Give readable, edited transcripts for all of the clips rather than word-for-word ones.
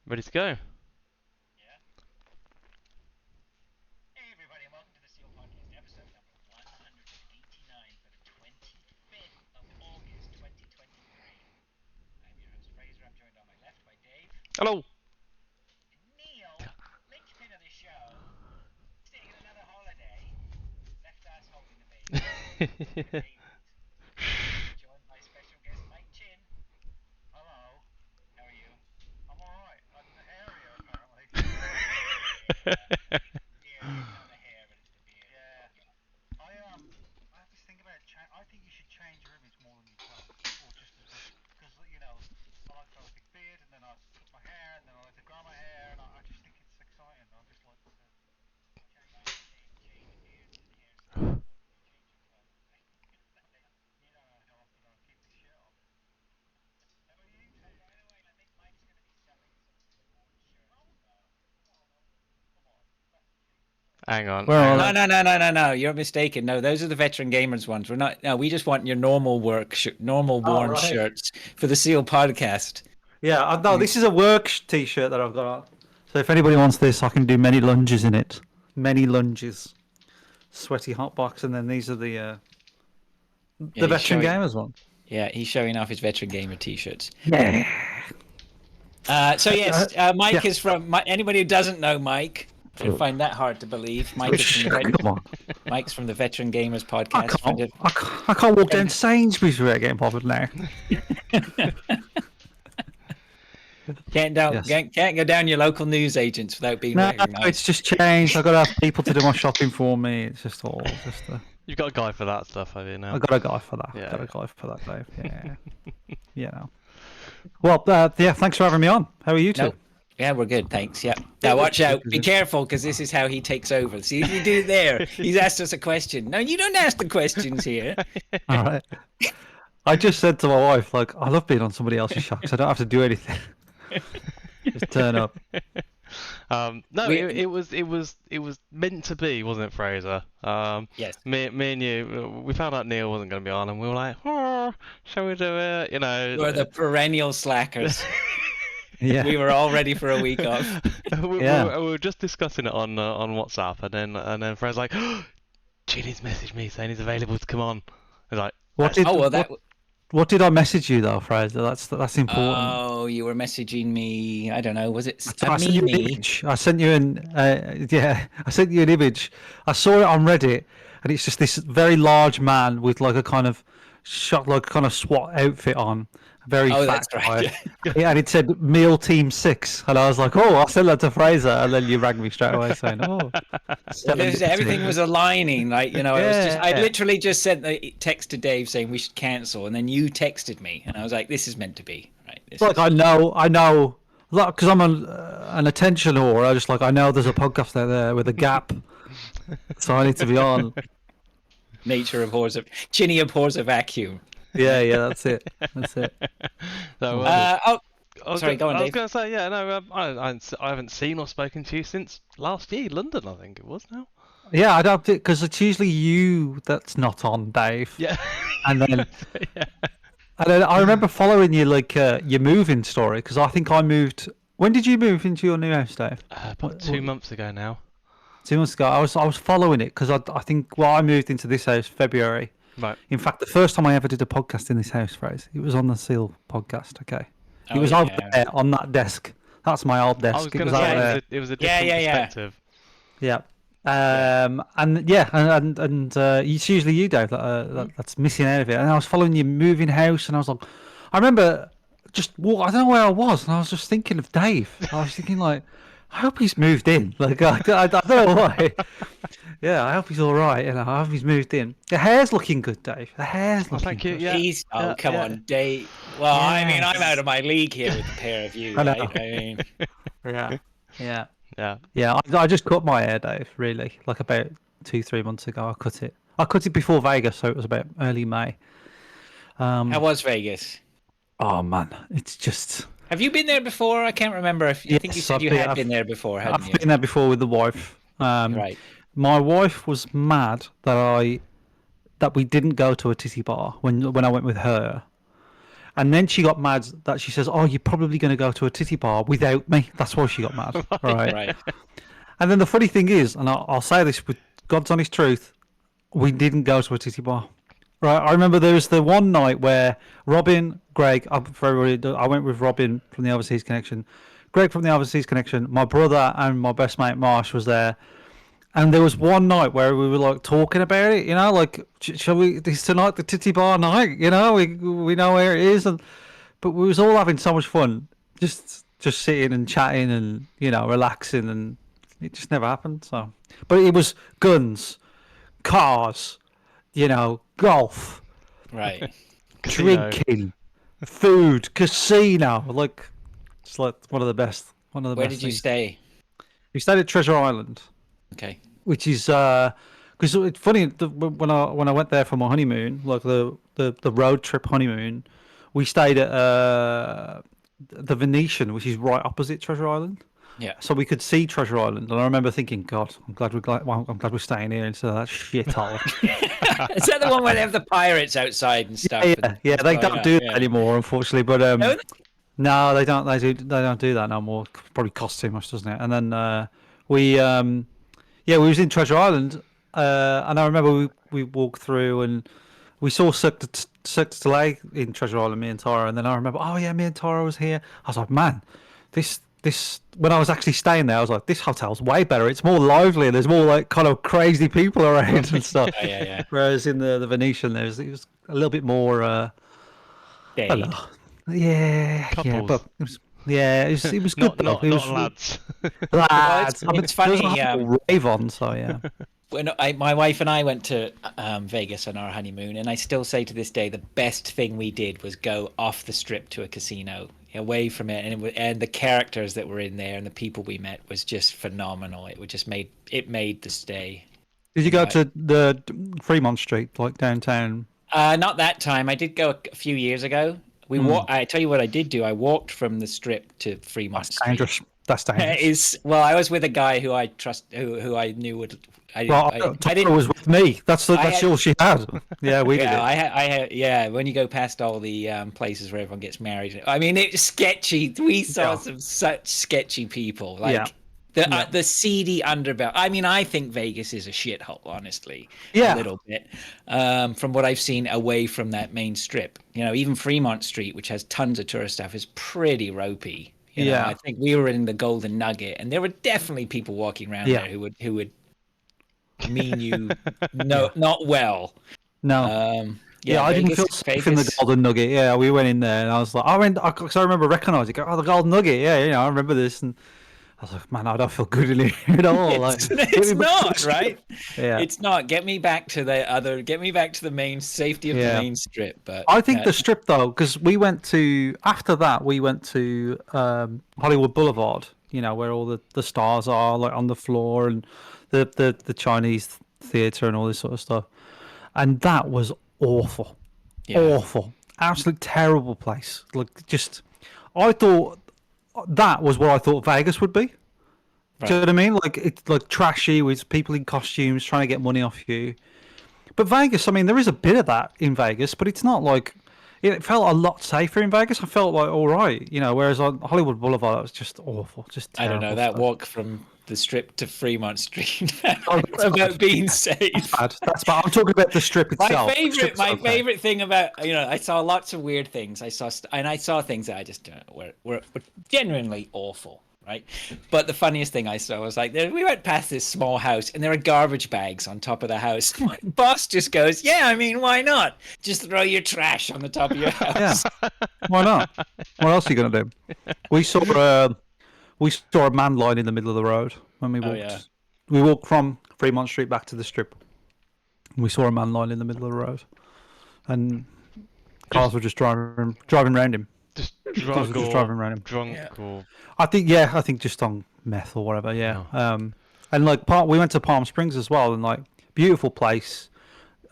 Ready to go? Yeah. Hey everybody, and welcome to the Seal Podcast, episode number 189 for the 25th of August, 2023. I'm your host Fraser. I'm joined on my left by Dave. Hello. And Neil, linchpin of the show, taking another holiday, left us holding the baby. David. Joined by special guest Mike Chin. Hello. How are you? I'm alright. I'm the hairier apparently. Beard. It's not the hair, but it's the beard. Yeah. I have this thing about I think you should change your image more than you don't, or just as much, because I like to have a big beard, and then I cut my hair, and then I like to grow my hair, and I just think it's exciting. I just like to change beards and hairstyles more than you change your clothes. You don't know how often I keep this shit on. How are you? Oh, by the way, I think Mike's going to be selling some sports shirts as well. Oh no! Come on, that's cheap. Hang on, Where hang are on. No. You're mistaken. No, those are the veteran gamers ones. We're not. No, we just want your normal normal worn right. shirts for the Seal podcast. Yeah, no, this is a work t-shirt that I've got on. So if anybody wants this, I can do many lunges in it. Many lunges. Sweaty hot box, and then these are the he's veteran showing- gamers one. Yeah, he's showing off his veteran gamer t-shirts. Yeah. So yes, Mike yeah. is from. Anybody who doesn't know Mike, I find that hard to believe. Mike is from the Come on. Mike's from the Veteran Gamers I podcast. I can't walk down to Sainsbury's without getting bothered now. Can't go down your local news agents without being No, recognised. it's just changed. I've got to have people to do my shopping for me. It's just You've got a guy for that stuff, have you now? I got a guy for that. Yeah. Got a guy for that, Dave. Yeah. yeah. Well, yeah. Thanks for having me on. How are you two? No. Yeah, we're good, thanks. Yeah. Now watch out. Be careful, because this is how he takes over. See if you do it there. He's asked us a question. No, you don't ask the questions here. All right. I just said to my wife, like, I love being on somebody else's show because I don't have to do anything. Just turn up. No, it was meant to be, wasn't it, Fraser? Yes. Me and you, we found out Neil wasn't going to be on, and we were like, oh, shall we do it? You know. We're the perennial slackers. Yeah. We were all ready for a week off. we Yeah. were just discussing it on WhatsApp, and then Fraser's like, oh, Ginny's messaged me saying he's available to come on. I was like, What did I message you though, Fraser? That's important. Oh, you were messaging me. I don't know. Was it I sent you an me? image. I sent you I sent you an image. I saw it on Reddit, and it's just this very large man with like a kind of SWAT outfit on, very Oh, fat that's right. guy. Yeah, and it said Meal Team 6, and I was like, oh, I'll send that to Fraser, and then you rang me straight away saying, oh, Everything was aligning, like, it was just. I Yeah. literally just sent the text to Dave saying we should cancel, and then you texted me, and I was like, "This is meant to be." Right. This like I know, because I'm an attention whore. I know there's a podcast out there with a gap, so I need to be on. nature abhors a Ginny abhors a vacuum. Yeah, that's it. so, Sorry, go on, I was Dave. going to say, yeah, no, I haven't seen or spoken to you since last year, London, I think it was now. Yeah, I don't because it's usually you that's not on, Dave. Yeah. And then, Yeah. and then I remember following you like your moving story because I think I moved. When did you move into your new house, Dave? About 2 months ago now. 2 months ago. I was following it because I think I moved into this house February. Right. In fact, the first time I ever did a podcast in this house, Fraser, it was on the Seal podcast. Okay, it Oh, was yeah. over there on that desk. That's my old desk. I was It going to was over say there. it was a different perspective. Yeah. And yeah, and it's usually you, Dave, that's missing out of it. And I was following your moving house, and I was like, I remember I don't know where I was, and I was just thinking of Dave. I was thinking like, I hope he's moved in. Like I don't know why. Yeah, I hope he's all right. I hope he's moved in. The hair's looking good, Dave. The hair's looking Thank you. good. Yeah. Come on, Dave. Well, I mean, I'm out of my league here with the pair of you. I know. Right? I mean, Yeah. Yeah. I just cut my hair, Dave. Really, like about 2-3 months ago. I cut it. I cut it before Vegas, so it was about early May. how was Vegas? Oh man, it's just. Have you been there before? I can't remember. I think you Yes, said you had been there before, hadn't I've you? been there before with the wife. Right. My wife was mad that we didn't go to a titty bar when I went with her, And then she got mad that she says, "Oh, you're probably going to go to a titty bar without me." That's why she got mad, right? Right. And then the funny thing is, and I'll say this with God's honest truth, we didn't go to a titty bar. Right, I remember there was the one night where Robin, Greg, for everybody, I went with Robin from the Overseas Connection, Greg from the Overseas Connection, my brother and my best mate Marsh was there. And there was one night where we were like talking about it, you know, like, shall we? Is tonight the titty bar night? You know, we know where it is, but we was all having so much fun, just sitting and chatting and relaxing, and it just never happened. So, but it was guns, cars, golf, Right. Casino. drinking, food, casino, like it's like one of the best. One of the Where best did you things. stay? We stayed at Treasure Island. Okay. Which is because it's funny when I went there for my honeymoon, like the road trip honeymoon, we stayed at the Venetian, which is right opposite Treasure Island. Yeah. So we could see Treasure Island, and I remember thinking, God, I'm glad we're staying here instead of that shithole. Is that the one where they have the pirates outside and stuff? Yeah, they don't do that anymore, unfortunately. But No, no, they don't. They don't do that no more. Probably costs too much, doesn't it? And then we we was in Treasure Island, and I remember we walked through and we saw Cirque du Soleil in Treasure Island, me and Tara, and then I remember, oh yeah, me and Tara was here. I was like, man, this when I was actually staying there, I was like, this hotel's way better. It's more lively. There's more like kind of crazy people around and stuff. Yeah. Whereas in the Venetian, it was a little bit more. I don't Dade. know. Yeah, Couples. but it was good Not though. not, It not was lads. lads. it's there was funny, a whole rave on, so yeah. When my wife and I went to Vegas on our honeymoon, and I still say to this day the best thing we did was go off the strip to a casino, away from it, and the characters that were in there and the people we met was just phenomenal. It just made the stay. Did you go to the Fremont Street, like downtown? Not that time. I did go a few years ago. I tell you what I did do. I walked from the strip to Fremont Street. Dangerous. That's dangerous. I was with a guy who I trust, who I knew would. I Tara didn't. was with me. That's all she had. Yeah, we did it. I had. Yeah, when you go past all the places where everyone gets married, I mean, it's sketchy. We saw some such sketchy people, like the seedy underbelly. I mean, I think Vegas is a shithole, honestly. Yeah. A little bit. From what I've seen away from that main strip, even Fremont Street, which has tons of tourist stuff, is pretty ropey. I think we were in the Golden Nugget, and there were definitely people walking around there who would mean you not well. No. I didn't feel safe in the Golden Nugget. Yeah, we went in there, and I was like, because I remember recognizing, the Golden Nugget. Yeah, I remember this, and I was like, man, I don't feel good in here at all. It's not right. Yeah, it's not. Get me back to the main safety of the main strip. But I think the strip though, because after that we went to Hollywood Boulevard. Where all the stars are, like on the floor, and the Chinese theater and all this sort of stuff, and that was awful, absolute terrible place. Like, I thought that was what I thought Vegas would be. Do you know what I mean? Like, it's like trashy with people in costumes trying to get money off you. But Vegas, I mean, there is a bit of that in Vegas, but it's not like. It felt a lot safer in Vegas. I felt like all right, whereas on Hollywood Boulevard, it was just awful. Just terrible. I don't know, that walk from the strip to Fremont Street about being safe. That's bad. I'm talking about the strip itself. My favorite thing about, I saw lots of weird things. I saw things that I just were genuinely awful. Right, but the funniest thing I saw was we went past this small house and there are garbage bags on top of the house. My boss just goes, "Yeah, I mean, why not? Just throw your trash on the top of your house." Yeah, why not? What else are you gonna do? We saw a man lying in the middle of the road when we walked. Oh, yeah. We walked from Fremont Street back to the strip. We saw a man lying in the middle of the road, and cars were just driving around him. Just Just driving around him. Drunk or I think just on meth or whatever. Yeah. Oh. And we went to Palm Springs as well, and beautiful place,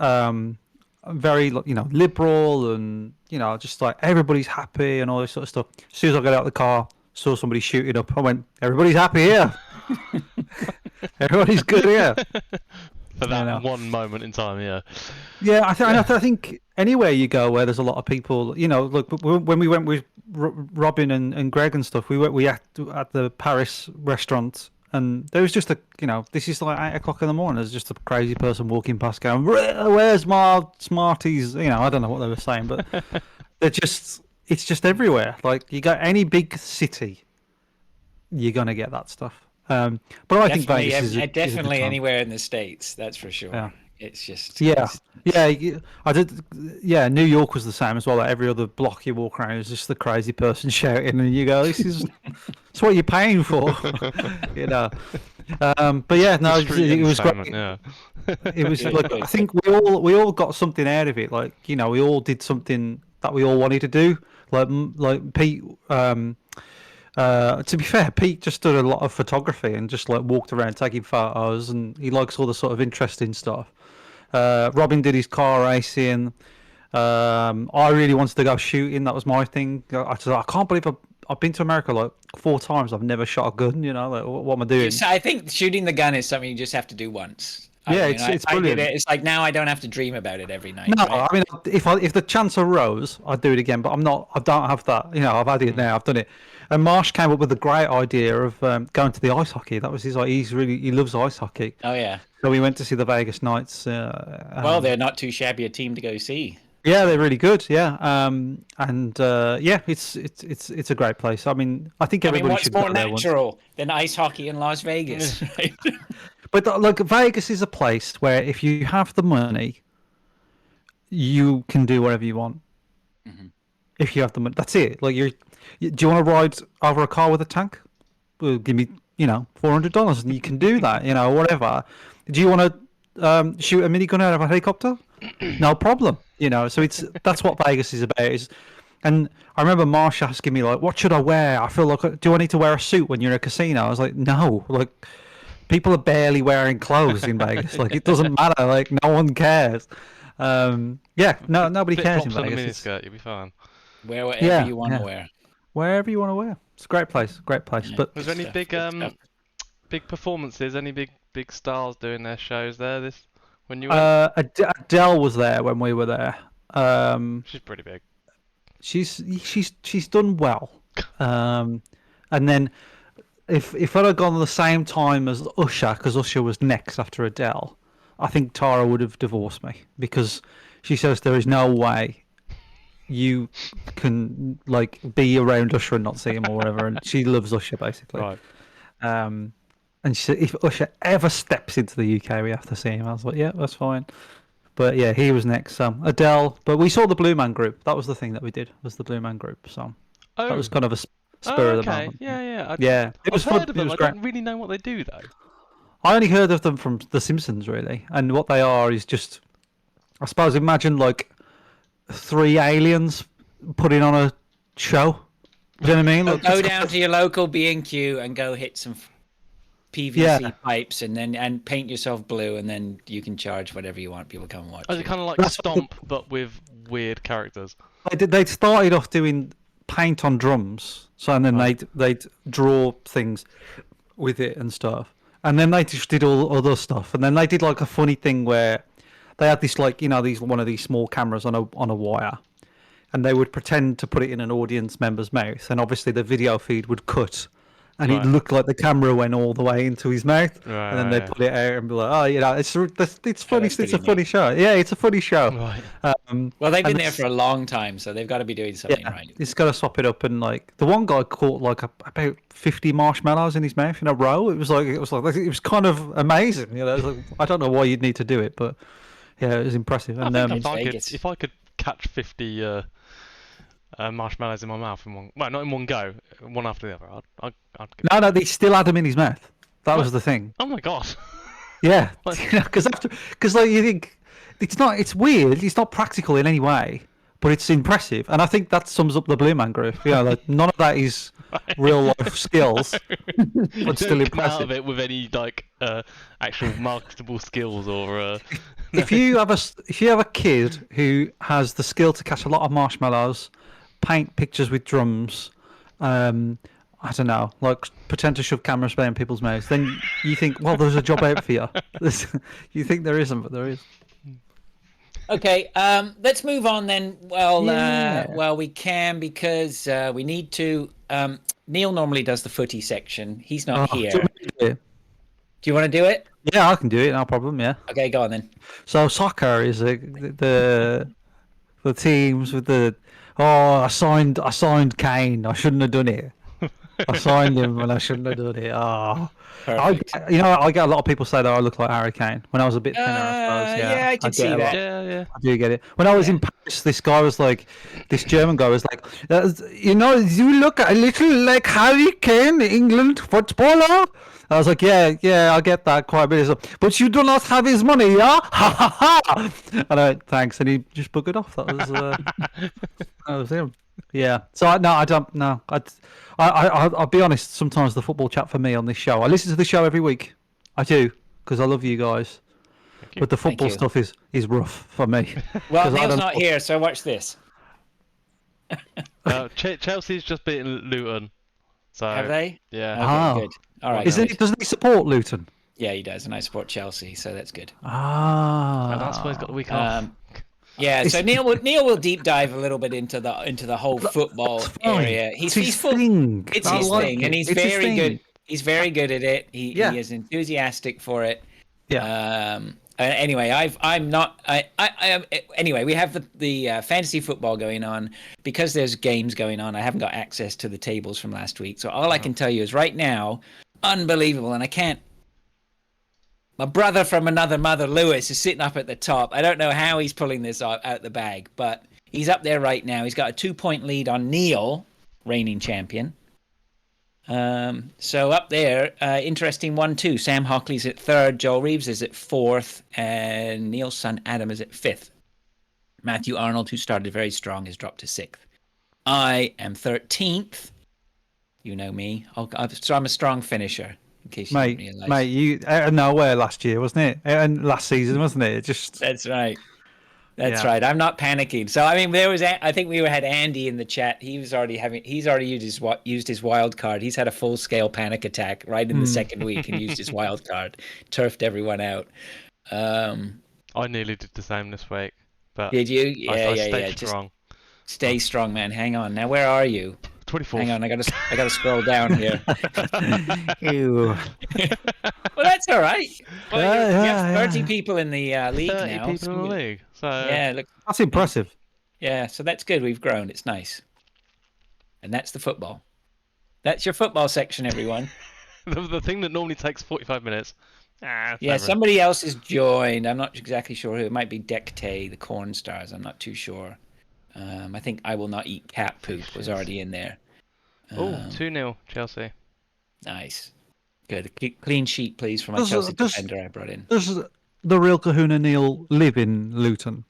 very liberal, and just everybody's happy and all this sort of stuff. As soon as I got out of the car, saw somebody shooting up. I went, everybody's happy here. Everybody's good here. For that know. one moment in time, yeah. Yeah, I think anywhere you go where there's a lot of people, look, when we went with Robin and Greg and stuff, we at the Paris restaurant, and there was just this is like 8 o'clock in the morning. There's just a crazy person walking past, going, "Where's my Smarties?" I don't know what they were saying, but it's just everywhere. Like you go any big city, you're gonna get that stuff. But I think Vegas is definitely a anywhere in the States. That's for sure. Yeah. It's just Yeah, I did. Yeah, New York was the same as well. Like every other block you walk around is just the crazy person shouting, and you go, "It's what you're paying for," But yeah, no, it was great. Yeah. It was like I think we all got something out of it. Like we all did something that we all wanted to do. Like Pete. To be fair, Pete just did a lot of photography and just like walked around taking photos, and he likes all the sort of interesting stuff. Robin did his car racing. I really wanted to go shooting. That was my thing. I can't believe I've been to America like 4 times. I've never shot a gun. Like what am I doing? I think shooting the gun is something you just have to do once. It's brilliant. It's like now I don't have to dream about it every night. No, right? I mean if the chance arose, I'd do it again. But I don't have that. I've had it now. I've done it. And Marsh came up with a great idea of going to the ice hockey. That was his. He loves ice hockey. Oh yeah. So we went to see the Vegas Knights. Well, they're not too shabby a team to go see. Yeah, they're really good. Yeah, it's a great place. I mean, I think everybody what's should more go there once. natural than ice hockey in Las Vegas? Right? But like Vegas is a place where if you have the money, you can do whatever you want. Mm-hmm. If you have the money, that's it. Like do you want to ride over a car with a tank? Well, give me $400, and you can do that. Whatever. Do you want to shoot a minigun out of a helicopter? No problem. So that's what Vegas is about. And I remember Marsh asking me like, "What should I wear? I feel like, do I need to wear a suit when you're in a casino?" I was like, "No, like people are barely wearing clothes in Vegas. Like it doesn't matter. Like no one cares. Nobody cares in Flip-flops and a Vegas. miniskirt, you'll be fine. Wear whatever you want to wear. Wherever you want to wear. It's a great place. Yeah. But Was there any big performances? Any big stars doing their shows there when you went? Adele was there when we were there. She's pretty big. She's done well. And then if I'd have gone at the same time as Usher, because Usher was next after Adele, I think Tara would have divorced me, because she says there is no way you can like be around Usher and not see him or whatever, and she loves Usher basically. Right. And she said if Usher ever steps into the UK, we have to see him. I was like, yeah, that's fine. But yeah, he was next. Adele, but we saw the Blue Man Group. That was the thing that we did. Was the Blue Man Group? So that was kind of a spur of the moment. Yeah. It was I've fun. heard of It them. was I great. don't really know what they do though. I only heard of them from The Simpsons, really, and what they are is just, I suppose, imagine like 3 aliens putting on a show. Do you know what I mean? Like, Go down to your local B&Q and go hit some PVC pipes and paint yourself blue, and then you can charge whatever you want. People come and watch. Oh, is it you. kind of like That's Stomp, but with weird characters? They started off doing paint on drums, so and then they'd draw things with it and stuff, and then they just did all other stuff, and then they did like a funny thing where they had this like one of these small cameras on a wire, and they would pretend to put it in an audience member's mouth, and obviously the video feed would cut, and it looked like the camera went all the way into his mouth, and then they put it out and be like, oh, it's funny, it's a funny show. Yeah, it's a funny show. Right. Well, they've been there for a long time, so they've got to be doing something right. It's got to swap it up, and like the one guy caught like about 50 marshmallows in his mouth in a row. It was kind of amazing. It was like, I don't know why you'd need to do it, but yeah, it was impressive. And if I could catch 50 marshmallows in my mouth not in one go, one after the other, no, they still had them in his mouth. That was the thing. Oh my god. Yeah, because like you think it's weird. It's not practical in any way, but it's impressive, and I think that sums up the Blue Man Group. Like none of that is real life skills, but still Don't come out impressive. of it with any like actual marketable skills or. If you have a kid who has the skill to catch a lot of marshmallows, paint pictures with drums, I don't know, like pretend to shove camera spray in people's mouths, then you think, well, there's a job out for you. You think there isn't, but there is. Okay, let's move on then. Yeah. Well, we can because we need to. Neil normally does the footy section. He's not Oh, here. do you want me to do it? Do you want to do it? Yeah, I can do it, no problem. Yeah. Okay, go on then. So soccer is the teams with the I signed Kane. I shouldn't have done it. I signed him and I shouldn't have done it. Oh, Perfect. I get a lot of people say that I look like Harry Kane when I was a bit thinner. I suppose. Yeah, I can get see a lot. that. Yeah. I do get it. When I was in Paris, this German guy was like, you look a little like Harry Kane, England footballer. I was like, yeah, I get that quite a bit. So, but you do not have his money, yeah? Ha ha ha! And I went, thanks, and he just buggered off. That was that was him. Yeah. So I don't know. I'll be honest. Sometimes the football chat for me on this show. I listen to the show every week. I do because I love you guys. you. But the football you. stuff is rough for me. Well, 'Cause I Neil's don't- not here, so watch this. Chelsea's just beaten Luton. So Have they? yeah. Okay, Ah. good. All right. Isn't good. doesn't he support Luton? Yeah, he does, and I support Chelsea, so that's good. Ah. And that's why he's got the week off. Yeah, so Neil will deep dive a little bit into the whole football fine. area. It's his full, thing. It's I his like thing, it. and he's It's his very thing. good. He's very good at it. He Yeah. is enthusiastic for it. Yeah. Anyway, anyway, we have the fantasy football going on because there's games going on. I haven't got access to the tables from last week, so all I can tell you is right now, unbelievable, and I can't. My brother from another mother, Lewis, is sitting up at the top. I don't know how he's pulling this out the bag, but he's up there right now. He's got a 2-point lead on Neil, reigning champion. So up there, interesting 1-2. Sam Hockley's at 3rd, Joel Reeves is at 4th, and Neil's son Adam is at 5th. Matthew Arnold, who started very strong, has dropped to 6th. I am 13th. You know me. So I'm a strong finisher. In case you didn't realise. Mate, you out of nowhere last year, wasn't it? And last season, wasn't it? It just That's right. That's Yeah. right. I'm not panicking. So I mean, I think we had Andy in the chat. He's already used his wild card. He's had a full scale panic attack right in the second week and used his wild card, turfed everyone out. I nearly did the same this week, but Did you? I Yeah. stayed Just strong. stay strong, man. Hang on. Now, where are you? 24th. Hang on. I gotta scroll down here. ew. Well, that's all right. Well, you Yeah, have 30 yeah. people in the league 30 now. people so in the league. So Yeah. Look. That's impressive. Yeah, so that's good. We've grown. It's nice. And that's the football. That's your football section, everyone. the thing that normally takes 45 minutes. Yeah, never. somebody else has joined. I'm not exactly sure who. It might be Dectay, the Corn Stars. I'm not too sure. I think I Will Not Eat Cat Poop was already in there. Oh, 2-0 Chelsea. Nice. Good. Clean sheet, please, for my Does- Chelsea does- defender I brought in. Does the real Kahuna Neil live in Luton?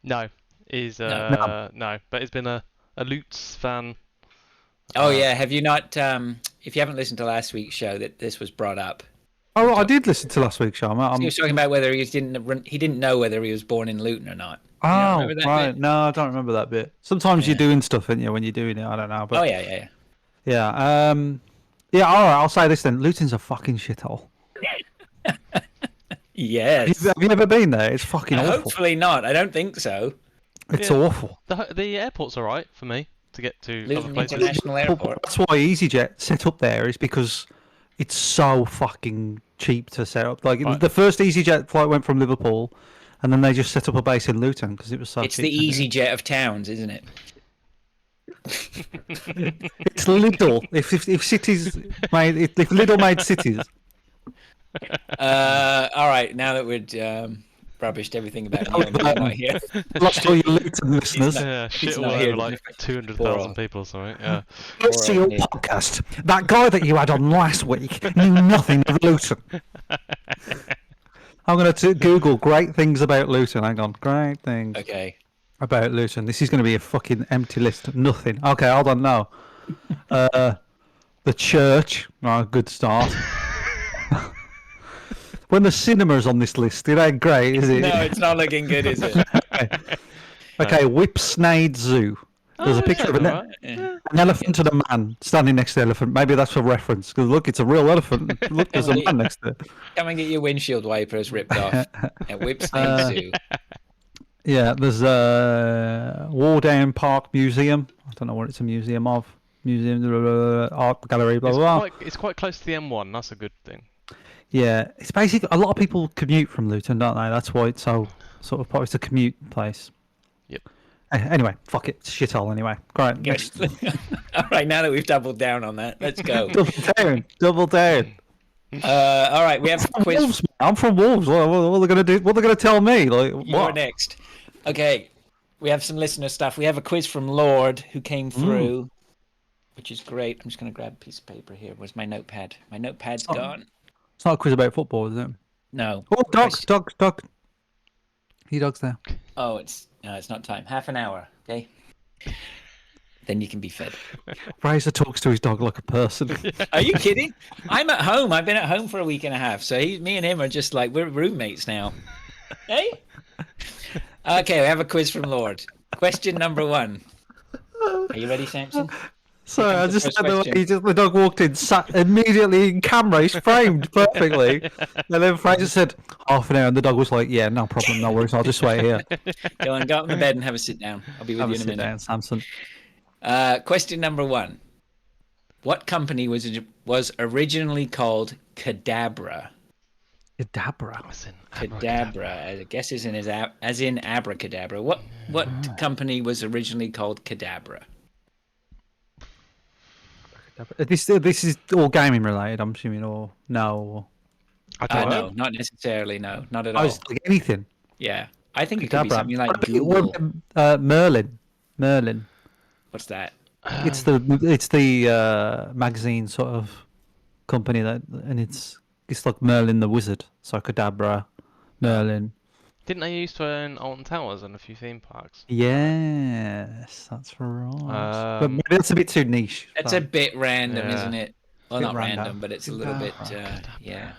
No, is No. no, but it's been a Lutz fan. Oh, yeah. Have you not, if you haven't listened to last week's show, that this was brought up. Oh, I did listen to last week's show. He was talking about whether he didn't know whether he was born in Luton or not. Oh, remember that right. bit? No, I don't remember that bit. Sometimes you're doing stuff, aren't you, when you're doing it? I don't know. But Oh, yeah. yeah. Yeah, all right. I'll say this then. Luton's a fucking shithole. Yes. Have you ever been there? It's fucking awful. Hopefully not. I don't think so. It's Yeah. awful. The airport's alright for me to get to Luton other places. International Airport. That's why EasyJet set up there is because it's so fucking cheap to set up. Like Right. the first EasyJet flight went from Liverpool, and then they just set up a base in Luton because it was so It's cheap. the easy jet of towns, isn't it? It's Lidl. If cities made if Lidl made cities. All right. Now that we'd rubbished everything about Neil, Neil's not here. Lost all your Luton listeners. Yeah, shit He's all not over here. like 200,000 people or something. Yeah. Let's see your Neil. podcast. That guy that you had on last week knew nothing of Luton. I'm going to Google great things about Luton. Hang on. Great things Okay. about Luton. This is going to be a fucking empty list. Nothing. Okay, hold on now. The church. Oh, good start. When the cinema's on this list, it ain't great, is it? No, it's not looking good, is it? Okay, Whipsnade Zoo. There's a Oh, picture of yeah, an alright. Yeah. An elephant and a man standing next to the elephant. Maybe that's a reference. Because look, it's a real elephant. Look, there's a man next to it. Come and get your windshield wipers ripped off at Whipsnade Zoo. Yeah, there's Wardown Park Museum. I don't know what it's a museum of. Museum, art gallery, blah blah blah. It's quite close to the M1. That's a good thing. Yeah, it's basically a lot of people commute from Luton, don't they? That's why it's so sort of it's a commute place. Yep. Anyway, fuck it, it's a shithole anyway. Great. Next. All right, now that we've doubled down on that, let's go. Double down. All right, we have a quiz. Wolves, I'm from Wolves. What are they gonna do? What are they gonna tell me? Like You're what? next. Okay, we have some listener stuff. We have a quiz from Lord who came through, which is great. I'm just going to grab a piece of paper here. Where's my notepad? My notepad's gone. It's not a quiz about football, is it? No. Oh, dog. Your dog's there. Oh, it's not time. Half an hour. Okay. Then you can be fed. Fraser talks to his dog like a person. Are you kidding? I'm at home. I've been at home for a week and a half. So me and him are just like we're roommates now. Hey. Okay, we have a quiz from Lord. Question number 1. Are you ready, Samson? Sorry, I the just first said question. the dog walked in, sat immediately in camera, he's framed perfectly. And then Fraser said, half an hour, and the dog was like, yeah, no problem, no worries, I'll just wait here. Go on, go up in the bed and have a sit down. I'll be with Have you a in a sit minute. down, Samson. Question number 1. What company was originally called Cadabra? Cadabra. Cadabra, I guess is as in abracadabra. What company was originally called Cadabra? This is all gaming related, I'm assuming, or no? I don't know. No, not necessarily. No, not at I all. was like anything. Yeah, I think it could be Cadabra. something like What Google. about, Merlin. What's that? It's the magazine sort of company and it's like Merlin the Wizard. So Cadabra, Merlin. Didn't they used to own Alton Towers and a few theme parks? Yes, that's right. But maybe that's a bit too niche. It's a bit random, Yeah. isn't it? Well, Bit not random. random, but it's a little bit. Cadabra. Yeah.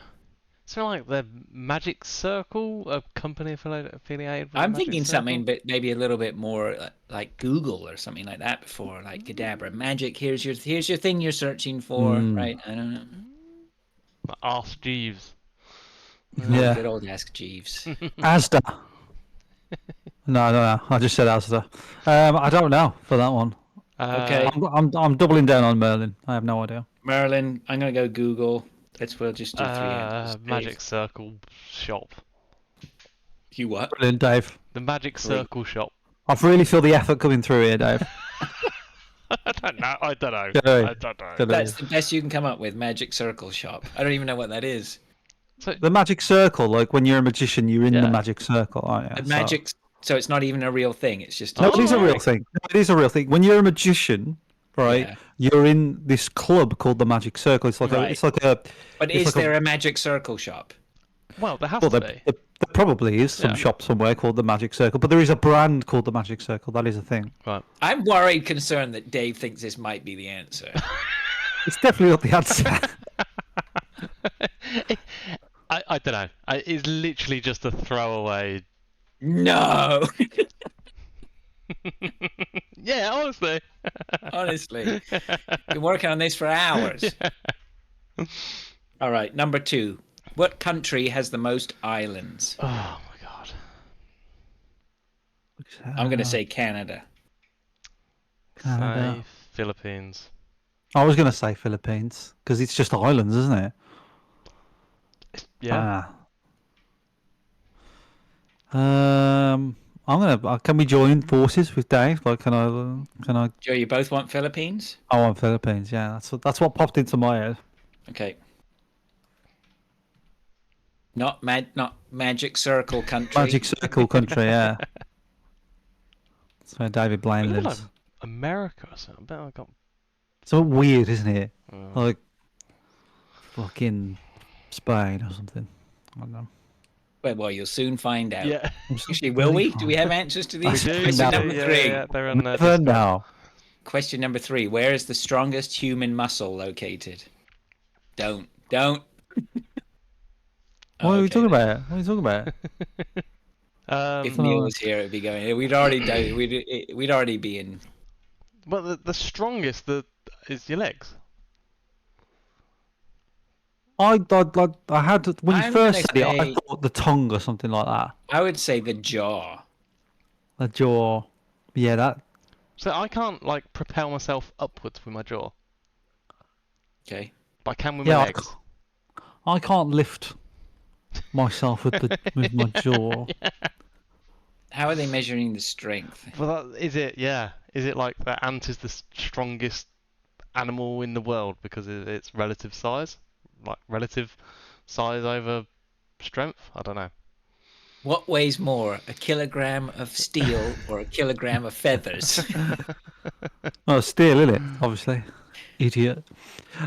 Something like the Magic Circle, a company affiliated with I'm Magic thinking Circle? something, but maybe a little bit more like Google or something like that before, like Cadabra Magic. Here's your thing you're searching for, right? I don't know. Like Ask Jeeves. Yeah. Good old Ask Jeeves. Asda. No. I just said Asda. I don't know for that one. Okay. I'm doubling down on Merlin. I have no idea. Merlin, I'm gonna go Google. We'll just do 3 answers. Magic Circle shop. You what? Brilliant, Dave. The Magic Circle shop. I really feel the effort coming through here, Dave. I don't know. I don't know. Good day. I don't know. Good day. That's the best you can come up with. Magic Circle Shop. I don't even know what that is. So, The magic circle, like when you're a magician, you're in Yeah. the magic circle, aren't you? The magic. So it's not even a real thing. It's just. No, it is a real right. thing. No, it is a real thing. When you're a magician, right, Yeah. you're in this club called the Magic Circle. It's like Right. But it's is like there a Magic Circle shop? well, there has well, to there, be. there probably is some Yeah. shop somewhere called the Magic Circle, but there is a brand called the Magic Circle. That is a thing. Right. I'm worried, concerned that Dave thinks this might be the answer. It's definitely not the answer. I don't know. It's literally just a throwaway. No, Yeah, honestly. honestly, been working on this for hours. All right, number 2. What country has the most islands? Oh my god. I'm going to say Canada. Canada. Say Philippines. I was going to say Philippines because it's just islands, isn't it? Yeah. I'm gonna. Can we join forces with Dave? Like, can I? Joe, you both want Philippines? I want Philippines. Yeah, that's what popped into my head. Okay. Not Magic Circle country. Magic Circle country. Yeah. That's where David Blaine Isn't it lives. like America or something. I bet I got. It's all weird, isn't it? Mm. Like fucking Spain or something. I don't know. Well, you'll soon find out. Yeah. Actually, will we? Do we have answers to these? We do, Question no. number yeah, 3. yeah, they're on there. Never know. Question number 3. Where is the strongest human muscle located? Don't. What are we talking about? What are you talking about? If Neil was here, it'd be going. We'd already be in But the strongest is your legs. I had when you I'm first gonna said it, I say- thought the tongue or something like that. I would say the jaw. The jaw. Yeah, that. So I can't like propel myself upwards with my jaw, Okay. but I can with Yeah, my I legs. I can't lift myself with my jaw. How are they measuring the strength? Well, is it? Yeah. Is it like that ant is the strongest animal in the world because of its relative size? Like relative size over strength? I don't know. What weighs more, a kilogram of steel or a kilogram of feathers? Oh, steel, isn't it? Obviously, idiot.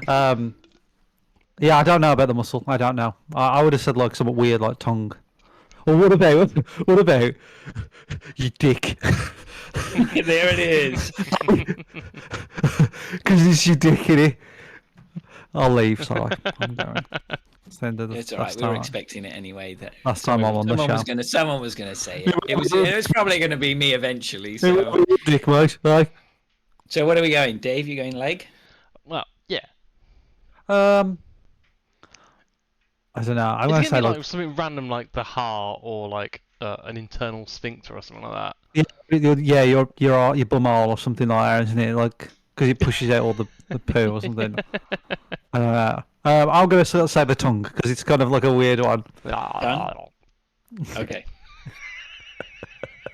Yeah, I don't know about the muscle. I don't know. I would have said like something weird, like tongue. Or what about you dick? There it is. Because it's your dick, innit? I'll leave. Sorry, I'm going. It's the end of the It's all right. last We were time. expecting it anyway. That Last time I'm on the show. someone was gonna say it. It was probably gonna be me eventually. Hey, what So, about you, dick, mate? Right. so what are we going, Dave? You going leg? Well, yeah. I don't know. I'm It's gonna gonna say be like like something random like the heart or like an internal sphincter or something like that. your bumhole or something like that, isn't it? Like because it pushes out all the poo or something. I don't know. I'm gonna say the tongue because it's kind of like a weird one. Okay.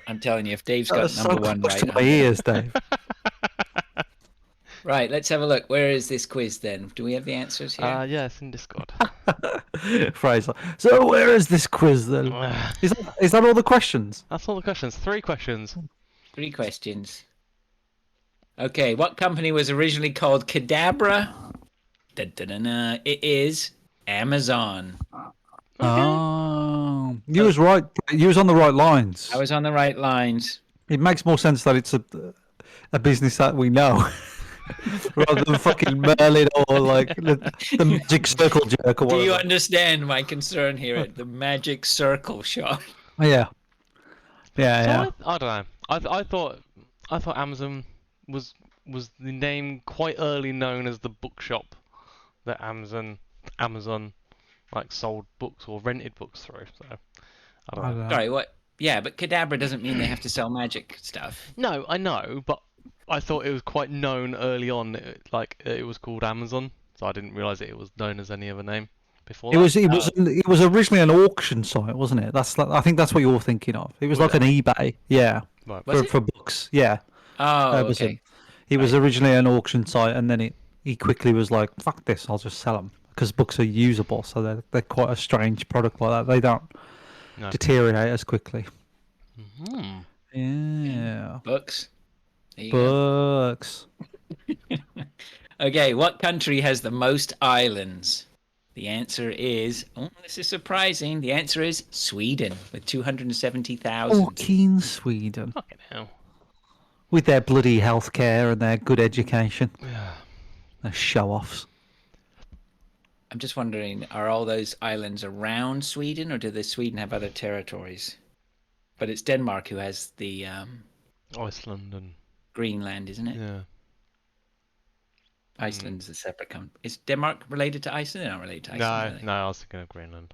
I'm telling you, if Dave's That got was number so one close right, to my ears, Dave. right. Let's have a look. Where is this quiz then? Do we have the answers here? Yeah, it's in Discord. Fraser. So where is this quiz then? Is that all the questions? That's all the questions. 3 questions. 3 questions. Okay, what company was originally called Cadabra? Da-da-da-da. It is Amazon. Oh, you was right. You was on the right lines. I was on the right lines. It makes more sense that it's a business that we know rather than fucking Merlin or like the Magic Circle jerk or Do you whatever. understand my concern here at the Magic Circle shop? Yeah. Yeah, So yeah. I don't know. I thought Amazon was the name quite early known as the bookshop that Amazon like sold books or rented books through. So I don't know. Sorry, what? Yeah, but Cadabra doesn't mean they have to sell magic stuff. No, I know, but I thought it was quite known early on. Like it was called Amazon, so I didn't realise it was known as any other name before. It that. was originally an auction site, wasn't it? I think that's what you're thinking of. It was like an eBay, yeah, Right. Was it? for books, yeah. Oh, Amazon. okay. He was originally an auction site, and then he quickly was like, "Fuck this! I'll just sell them." Because books are usable, so they're quite a strange product like that. They don't No. deteriorate as quickly. Hmm. Yeah, Books. There you go. books. Okay, what country has the most islands? The answer is, oh, this is surprising. The answer is Sweden with 270,000. Fucking Sweden Fucking hell. with their bloody healthcare and their good education. Yeah. They're show-offs. I'm just wondering, are all those islands around Sweden, or does Sweden have other territories? But it's Denmark who has the Iceland and Greenland, isn't it? yeah. Iceland's a separate country. Is Denmark related to Iceland? They're not related to Iceland. No, I was thinking of Greenland.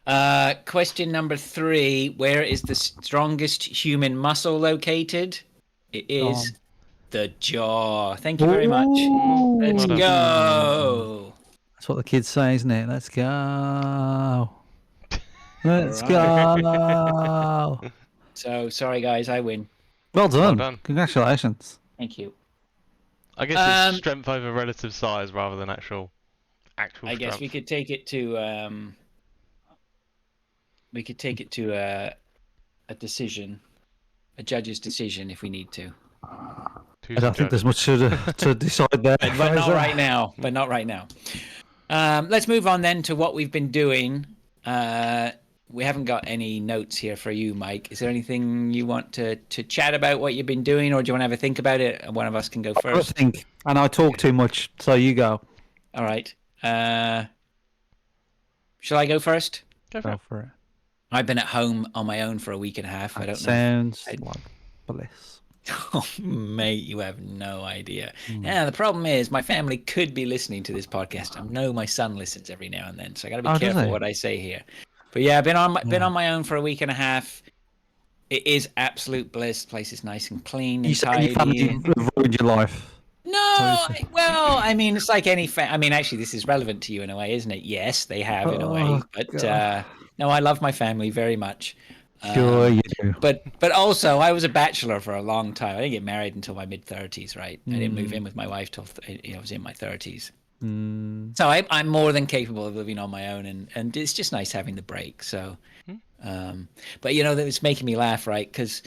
Yeah. Question number 3. Where is the strongest human muscle located? It is the jaw. Thank you very much. Let's Well done. go. That's what the kids say, isn't it? Let's go. Let's Alright. go. So, sorry guys, I win. Well done. done. Congratulations. Thank you. I guess it's strength over relative size rather than actual I guess we strength. could take it to a decision, a judge's decision if we need to. Who's I don't the think judge? there's much to decide there. But not right now. But not right now. Let's move on then to what we've been doing. We haven't got any notes here for you, Mike. Is there anything you want to chat about what you've been doing, or do you want to have a think about it? One of us can go I first. think, and I talk too much, so you go. All right. Shall I go first? Go for Go it. for it. I've been at home on my own for a week and a half. I don't know. Sounds I- like bliss. Oh, mate, you have no idea. Mm. Yeah, the problem is my family could be listening to this podcast. I know my son listens every now and then, so I got to be Oh, does careful he? what I say here. But yeah, I've been on Yeah. my own for a week and a half. It is absolute bliss. The place is nice and clean You and say your family tidy. ruined your life. No, well, I mean, it's like any I mean, actually, this is relevant to you in a way, isn't it? Yes, they have in a way, Oh, but God. no, I love my family very much. Sure you do. But also, I was a bachelor for a long time. I didn't get married until my mid-30s, right? I didn't move in with my wife till I was in my 30s. Mm. So I'm more than capable of living on my own, and it's just nice having the break. So, but you know, that was making me laugh, right? Because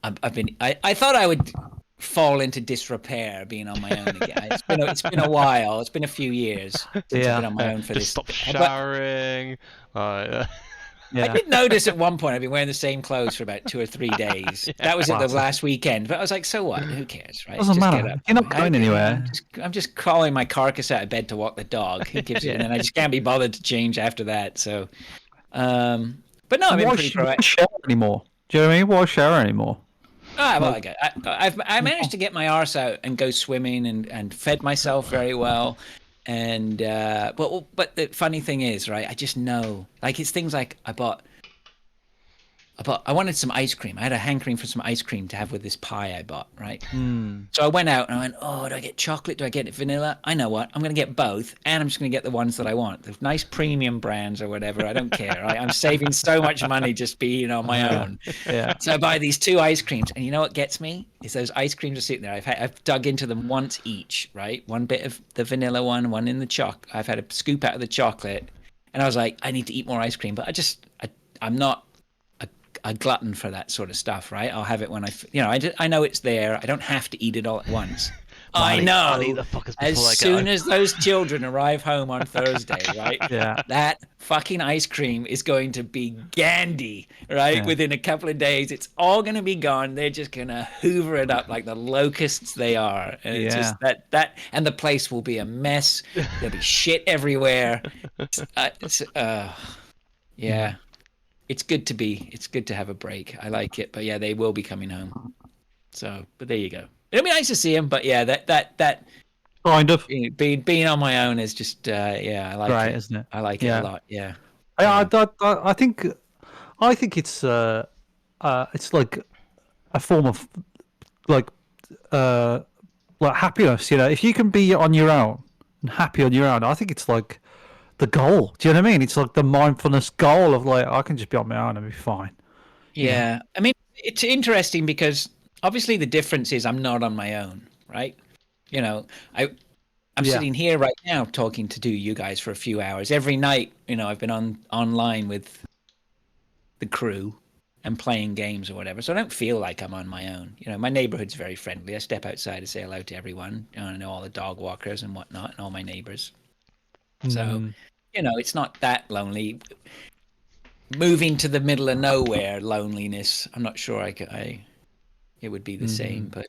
I thought I would fall into disrepair being on my own again. It's been a while. It's been a few years since I've Yeah. been on my own for Just this. stop But showering. I Yeah. did notice at one point I've been wearing the same clothes for about 2 or 3 days. That was at the Classic. last weekend. But I was like, so what? Who cares, right? Doesn't Just matter. get up. You're not going anywhere. I'm just crawling my carcass out of bed to walk the dog. Who gives a And then I just can't be bothered to change after that. So, but no, I've been Why pretty why proactive. shower anymore? Do you know what I mean? Why shower anymore? Ah, well, I managed to get my arse out and go swimming and fed myself very well. And but the funny thing is, right? I just know, like, it's things like I wanted some ice cream. I had a hankering for some ice cream to have with this pie I bought, right? So I went out and I went, oh, do I get chocolate? Do I get vanilla? I know what. I'm going to get both, and I'm just going to get the ones that I want. The nice premium brands or whatever. I don't care. Right? I'm saving so much money just being on my own. Yeah. So I buy these 2 ice creams, and you know what gets me? Is those ice creams are sitting there. I've dug into them once each, right? One bit of the vanilla one in the choc. I've had a scoop out of the chocolate, and I was like, I need to eat more ice cream, but I'm not a glutton for that sort of stuff, right? I'll have it when I know it's there. I don't have to eat it all at once. I know. I'll eat the fuckers As before I soon go. as those children arrive home on Thursday, right? Yeah. That fucking ice cream is going to be gandy, right? Yeah. Within a couple of days, it's all going to be gone. They're just going to hoover it up like the locusts they are. And it's just that, and the place will be a mess. There'll be shit everywhere. Yeah. It's good to have a break. I like it. But yeah, they will be coming home. So, but there you go. It'll be nice to see them. But yeah, that Kind of. being on my own is just yeah, I like Right, it. isn't it? I like it Yeah. a lot. Yeah. I think it's like a form of like happiness. You know, if you can be on your own and happy on your own, I think it's like the goal. Do you know what I mean? It's like the mindfulness goal of like I can just be on my own and be fine. Yeah. I mean, it's interesting because obviously the difference is I'm not on my own, right? You know, I'm Yeah. sitting here right now talking to you guys for a few hours. Every night, you know, I've been online with the crew and playing games or whatever. So I don't feel like I'm on my own. You know, my neighborhood's very friendly. I step outside to say hello to everyone. You know, I know all the dog walkers and whatnot and all my neighbors. So, you know, it's not that lonely. Moving to the middle of nowhere, loneliness. I'm not sure it would be the same, but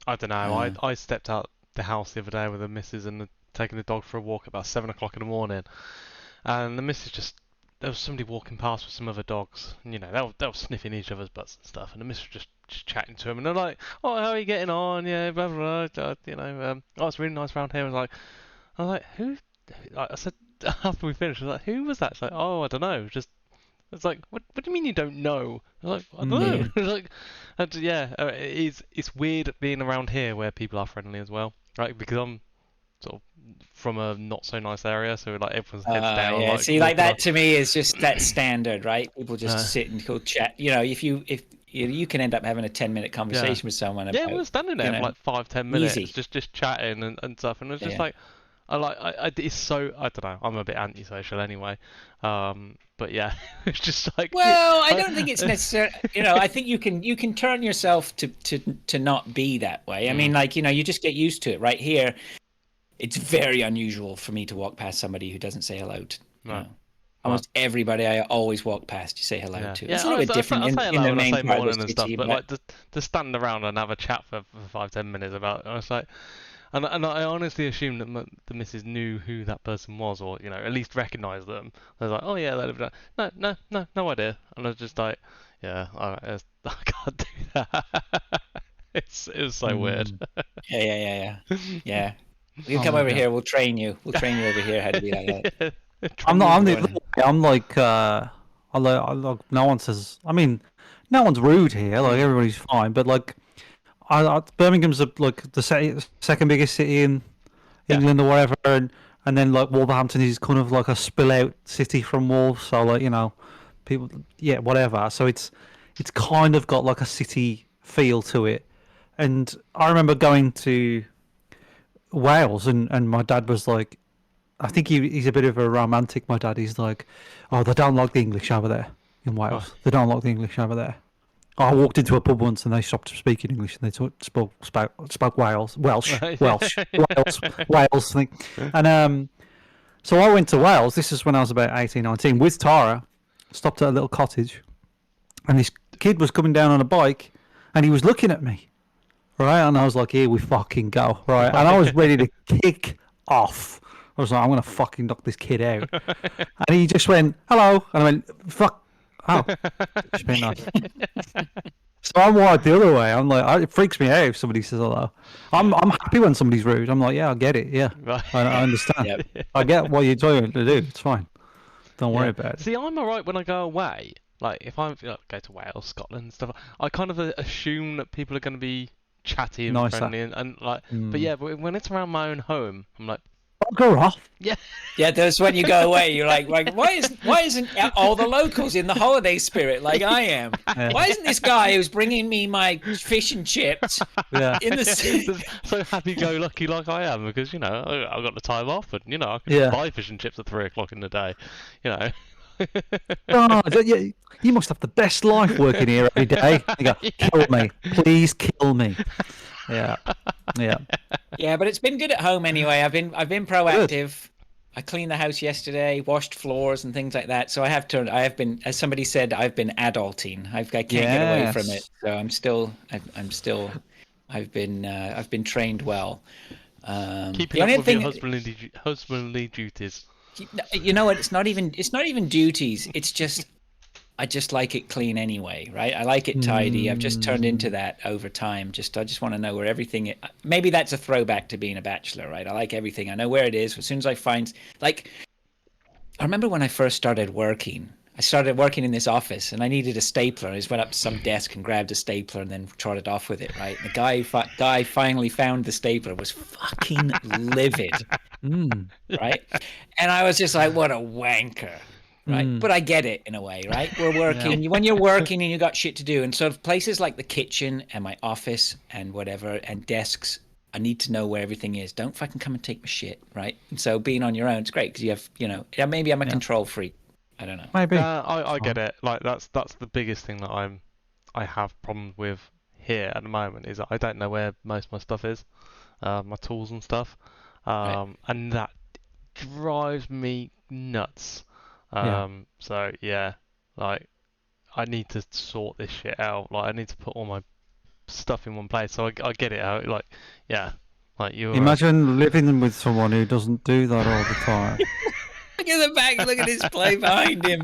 I don't know. I stepped out the house the other day with the missus and taking the dog for a walk at about 7 o'clock in the morning, and the missus there was somebody walking past with some other dogs, and you know they were sniffing each other's butts and stuff, and the missus was just chatting to him, and they're like, "Oh, how are you getting on? Yeah, blah blah blah. You know, oh, it's really nice around here." I was like, who? I said after we finished, I was like, who was that? She's like, oh, I don't know. It's like, what do you mean you don't know? I was like, I don't know. It's like, and yeah, it's weird being around here where people are friendly as well, right? Because I'm sort of from a not so nice area, so like everyone's heads down. yeah. Like, See, like walking that to me is just that standard, right? People just sit and go chat. You know, if you can end up having a 10-minute conversation with someone about, yeah, we were standing there for like 5-10 minutes, easy. just chatting and stuff, and it was just like, it's so, I don't know, I'm a bit antisocial anyway, but yeah, it's just like. Well, I don't think it's necessary. You know, I think you can turn yourself to not be that way. I mean, like, you know, you just get used to it. Right here, it's very unusual for me to walk past somebody who doesn't say hello to. You know, almost everybody I always walk past, you say hello to. It's a little bit different in the main part of the city, but like to stand around and have a chat for 5-10 minutes about it, I was like. And I honestly assumed that the missus knew who that person was, or you know, at least recognised them. I was like, oh yeah, they live there. No idea. And I was just like, yeah, I can't do that. It was so weird. Yeah. Yeah. You Oh come my over God. here, we'll train you. We'll train you over here how to be like that. I'm not. I'm, Morning. I'm like. I like. No one says. I mean, no one's rude here. Like everybody's fine. But like, Birmingham's like the second biggest city in Yeah. England or whatever, and then like Wolverhampton is kind of like a spill out city from Wolves. So like people, yeah, whatever. So it's kind of got like a city feel to it. And I remember going to Wales, and my dad was like, I think he's a bit of a romantic. My dad, he's like, oh, they don't like the English over there in Wales. They don't like the English over there. I walked into a pub once and they stopped speaking English and they spoke Welsh, Wales thing. And so I went to Wales. This is when I was about 18, 19 with Tara. Stopped at a little cottage, and this kid was coming down on a bike, and he was looking at me, right? And I was like, "Here we fucking go!" Right? And I was ready to kick off. I was like, "I'm gonna fucking knock this kid out." And he just went, "Hello," and I went, "Fuck." Oh, it's been nice. So I'm wired the other way. I'm like, it freaks me out if somebody says hello. I'm happy when somebody's rude. I'm like, yeah, I get it. Yeah, Right. I understand. Yep. I get what you're trying to do. It's fine. Don't worry about it. See, I'm alright when I go away. Like, if I go to Wales, Scotland, and stuff, I kind of assume that people are going to be chatty and Nicer. friendly, and like. But yeah, but when it's around my own home, I'm like, Go off. yeah, Yeah, that's when you go away. You're like, why isn't all the locals in the holiday spirit like I am? Why isn't this guy who's bringing me my fish and chips Yeah. in the so happy-go-lucky like I am because I've got the time off and I can Yeah. buy fish and chips at 3 o'clock in the day, Oh, you must have the best life working here every day. You go, kill me, please kill me. Yeah, yeah. Yeah, but it's been good at home anyway. I've been proactive. I cleaned the house yesterday, washed floors and things like that. So I have been, as somebody said, I've been adulting. I can't get away from it. So I've been trained well. Keeping up with your husbandly duties. You know what? It's not even duties. It's just I just like it clean anyway, right? I like it tidy. I've just turned into that over time. I just want to know where everything. Maybe that's a throwback to being a bachelor, right? I like everything. I know where it is. As soon as I find, like, I remember when I first started working. I started working in this office, and I needed a stapler. I just went up to some desk and grabbed a stapler, and then trotted off with it. Right? And the guy finally found the stapler. Was fucking livid, right? And I was just like, "What a wanker." Right, but I get it in a way, right? We're working. When you're working and you got shit to do, and so places like the kitchen and my office and whatever and desks, I need to know where everything is. Don't fucking come and take my shit, right? And so being on your own, it's great because you have, maybe I'm a control freak. I don't know. Maybe. I get it. Like that's the biggest thing that I have problems with here at the moment is that I don't know where most of my stuff is, my tools and stuff, and that drives me nuts. So yeah, like I need to sort this shit out. Like I need to put all my stuff in one place. So I get it out. Like like you. Imagine living with someone who doesn't do that all the time. Look at the back. Look at his play behind him.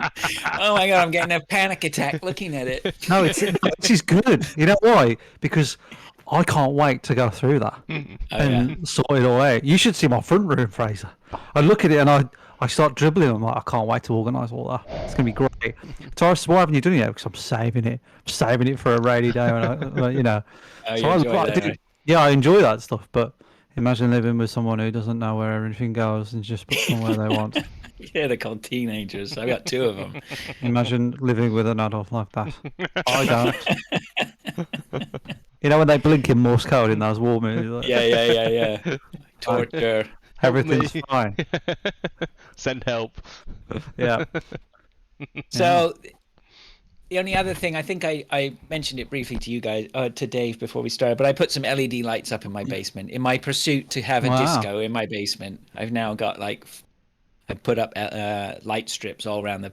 Oh my god, I'm getting a panic attack looking at it. No, this is good. You know why? Because I can't wait to go through that and sort it all out. You should see my front room, Fraser. I look at it and I start dribbling. I'm like, I can't wait to organise all that. It's going to be great. Taurus, why haven't you done it yet? Because I'm saving it. I'm saving it for a rainy day. I enjoy that stuff. But imagine living with someone who doesn't know where everything goes and just puts them where they want. Yeah, they're called teenagers. I've got two of them. Imagine living with an adult like that. I don't. You know when they blink in Morse code in those war movies? Like, Yeah. Torture. everything's fine. Send help. Yeah. So the only other thing, I think I mentioned it briefly to you guys, to Dave before we started, but I put some LED lights up in my basement in my pursuit to have a disco in my basement. I've now got I put up light strips all around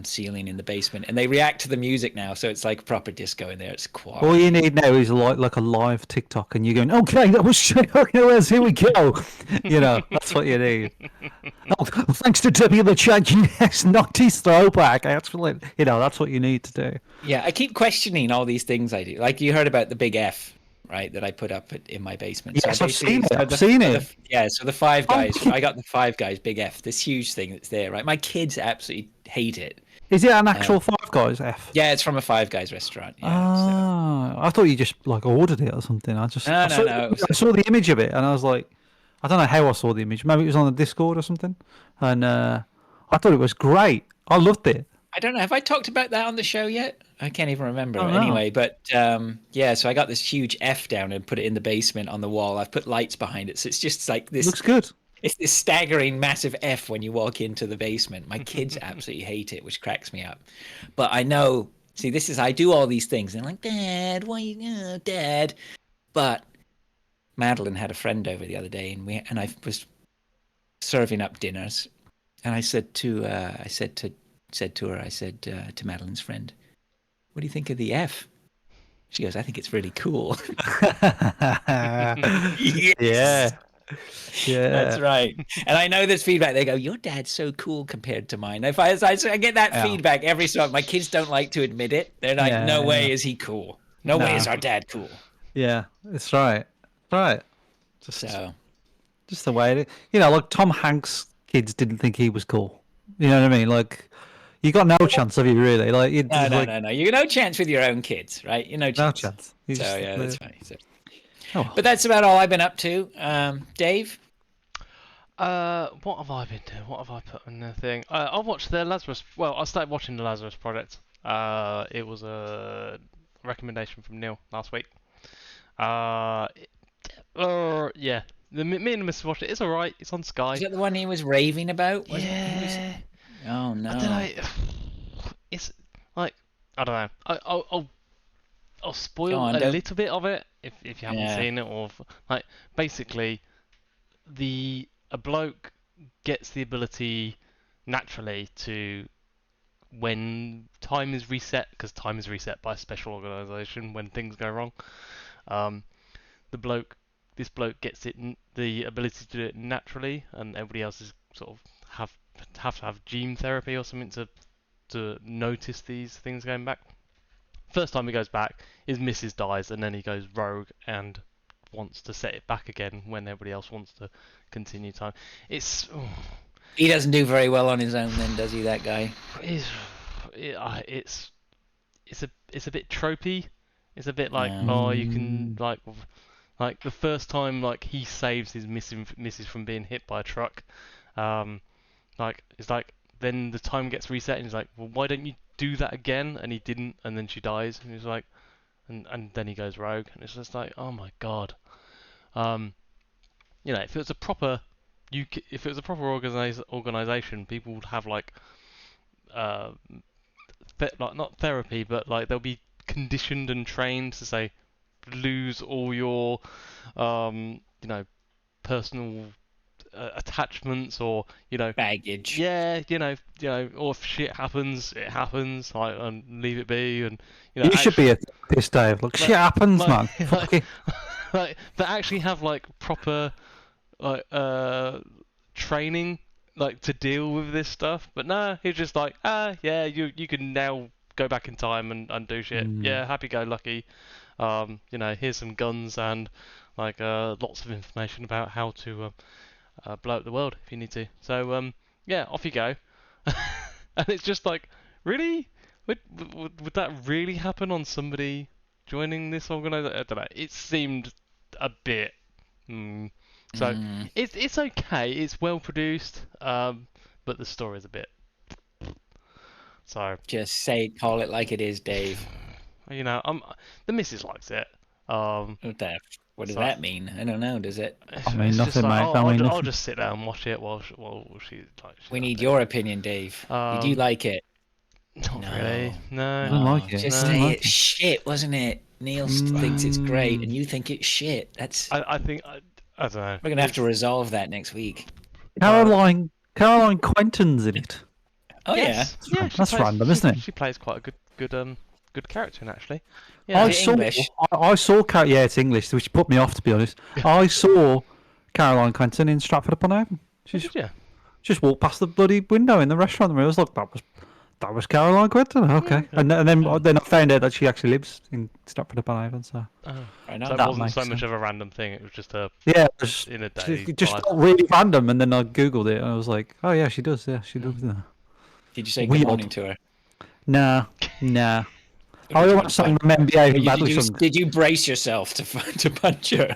ceiling in the basement, and they react to the music now, so it's like proper disco in there. It's quiet. All you need now is like a live TikTok, and you're going, okay, that was shit. Okay, let's here we go. You know, that's what you need. Oh, thanks to W the Chat, yes, 90s throwback. Actually, you know, that's what you need to do. Yeah, I keep questioning all these things I do. Like you heard about the big F, right? That I put up in my basement. Yes, I I've seen it. so I've seen it. Yeah, so the Five Oh, Guys. I got the Five Guys big F, this huge thing that's there, right? My kids absolutely hate it. Is it an actual Five Guys F? Yeah, it's from a Five Guys restaurant. Yeah, Ah, I thought you just like ordered it or something. I just No, I no, saw, no, it was- I saw the image of it, and I was like, I don't know how I saw the image. Maybe it was on the Discord or something, and I thought it was great. I loved it. I don't know. Have I talked about that on the show yet? I can't even remember. Oh, no. Anyway, but yeah, so I got this huge F down and put it in the basement on the wall. I've put lights behind it, so it's just like this. Looks good. It's this staggering massive F when you walk into the basement. My kids absolutely hate it, which cracks me up. But I know, see, this is, I do all these things. And they're like, Dad, why you, Dad? But Madeline had a friend over the other day, and I was serving up dinners. And I said to her, I said to Madeline's friend, what do you think of the F? She goes, I think it's really cool. Yeah. Yeah. That's right. And I know there's feedback. They go, your dad's so cool compared to mine. If I get that Yeah. feedback every so often. My kids don't like to admit it. They're like, Yeah, no way yeah. is he cool. No way No. is our dad cool. Yeah, it's right. Right. So Just the way it is. You know, like Tom Hanks' kids didn't think he was cool. You know what I mean? Like, you got no chance of you really. Like, you no. You no chance with your own kids, right? You know, No chance. You So just- yeah, that's funny. So, Oh. but that's about all I've been up to. Dave, What have I been doing? What have I put in the thing? I watched the Lazarus. Well, I started watching the Lazarus Project. It was a recommendation from Neil last week. Yeah. Me and the Missus watched it. It's alright. It's on Sky. is that the one he was raving about? Was it? He was- Yeah. Oh no. I don't know. It's like I don't know. I'll Go spoil on, a Dave. little bit of it if you haven't Yeah. seen it, or like basically a bloke gets the ability naturally to, when time is reset, because time is reset by a special organisation when things go wrong. This bloke gets the ability to do it naturally, and everybody else is sort of have to have gene therapy or something to notice these things going back. First time he goes back, his missus dies, and then he goes rogue and wants to set it back again when everybody else wants to continue time. It's He doesn't do very well on his own, then, does he? That guy. it's a bit tropey. It's a bit like you can like the first time like he saves his missus from being hit by a truck. Like it's like then the time gets reset and he's like, well, why don't you do that again? And he didn't, and then she dies, and he's like, and then he goes rogue, and it's just like, oh my god. You know, if it was a proper organization, people would have like like not therapy, but like they'll be conditioned and trained to say, lose all your you know, personal attachments, or you know, Baggage. yeah, you know, or if shit happens, it happens, like, and leave it be, and you know, You should be a therapist, Dave. Look, shit happens, man. Fucking- like they actually have like proper like training like to deal with this stuff, but no, he's just like, yeah, you can now go back in time and do shit. Yeah, happy go lucky. You know, here's some guns and like lots of information about how to blow up the world if you need to. So yeah, off you go. And it's just like, really? Would that really happen on somebody joining this organisation? I don't know. It seemed a bit. So it's okay. It's well produced, but the story's a bit. So Just call it like it is, Dave. you know, the missus likes it. What does So- that mean? I don't know. Does it? I mean, It's just nothing, like, mate. I mean, I'll nothing. just sit there and watch it while she like. We need your opinion, Dave. Do you like it? Not No. really. No. I don't like it. Just I don't say like it's shit, wasn't it? Neil thinks it's great, and you think it's shit. That's I think I don't know. we're gonna have to resolve that next week. Caroline Quentin's in it. Oh yes. Yeah. She That's plays, random, isn't it? She plays quite a good character in actually. I Yeah. Is it English? yeah, it's English, which put me off, to be honest. I saw Caroline Quentin in Stratford upon Avon. Oh, She's did you? just walked past the bloody window in the restaurant, and I was like, that was Caroline Quentin. Okay, Yeah. and then I found out that she actually lives in Stratford upon Avon. So Oh. Right So on. it That wasn't makes so much sense. of a random thing. It was just a yeah, in a day. it just life. felt really random, and then I googled it, and I was like, oh yeah, she does. Yeah, she lives there. Did you say Weird. good morning to her? Nah. Or I did you almost sang punch- the men behaving Did badly you, song. did you brace yourself to punch her?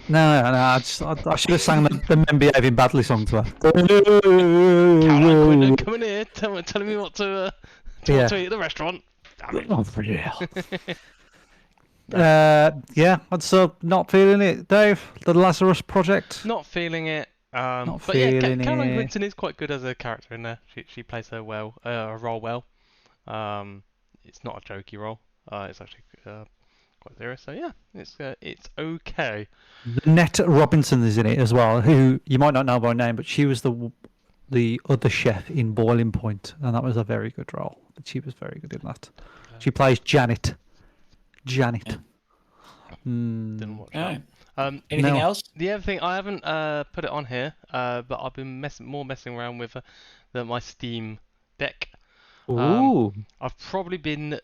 No, I should have sang the men behaving badly song to her. Caroline Quinton coming here, telling me what to Yeah. eat at the restaurant. Damn it. Oh, for real. Yeah, I'm so not feeling it, Dave. The Lazarus Project. Not feeling it. Not But yeah, feeling Caroline it. Quinton is quite good as a character in there. She plays her role well. It's not a jokey role. It's actually quite serious. So yeah, it's okay. Nette Robinson is in it as well, who you might not know by name, but she was the other chef in Boiling Point, and that was a very good role. But she was very good in that. She plays Janet. Yeah. Didn't watch that. Alright. Anything No. else? The other thing I haven't put it on here, but I've been messing around with my Steam Deck. Ooh. I've probably been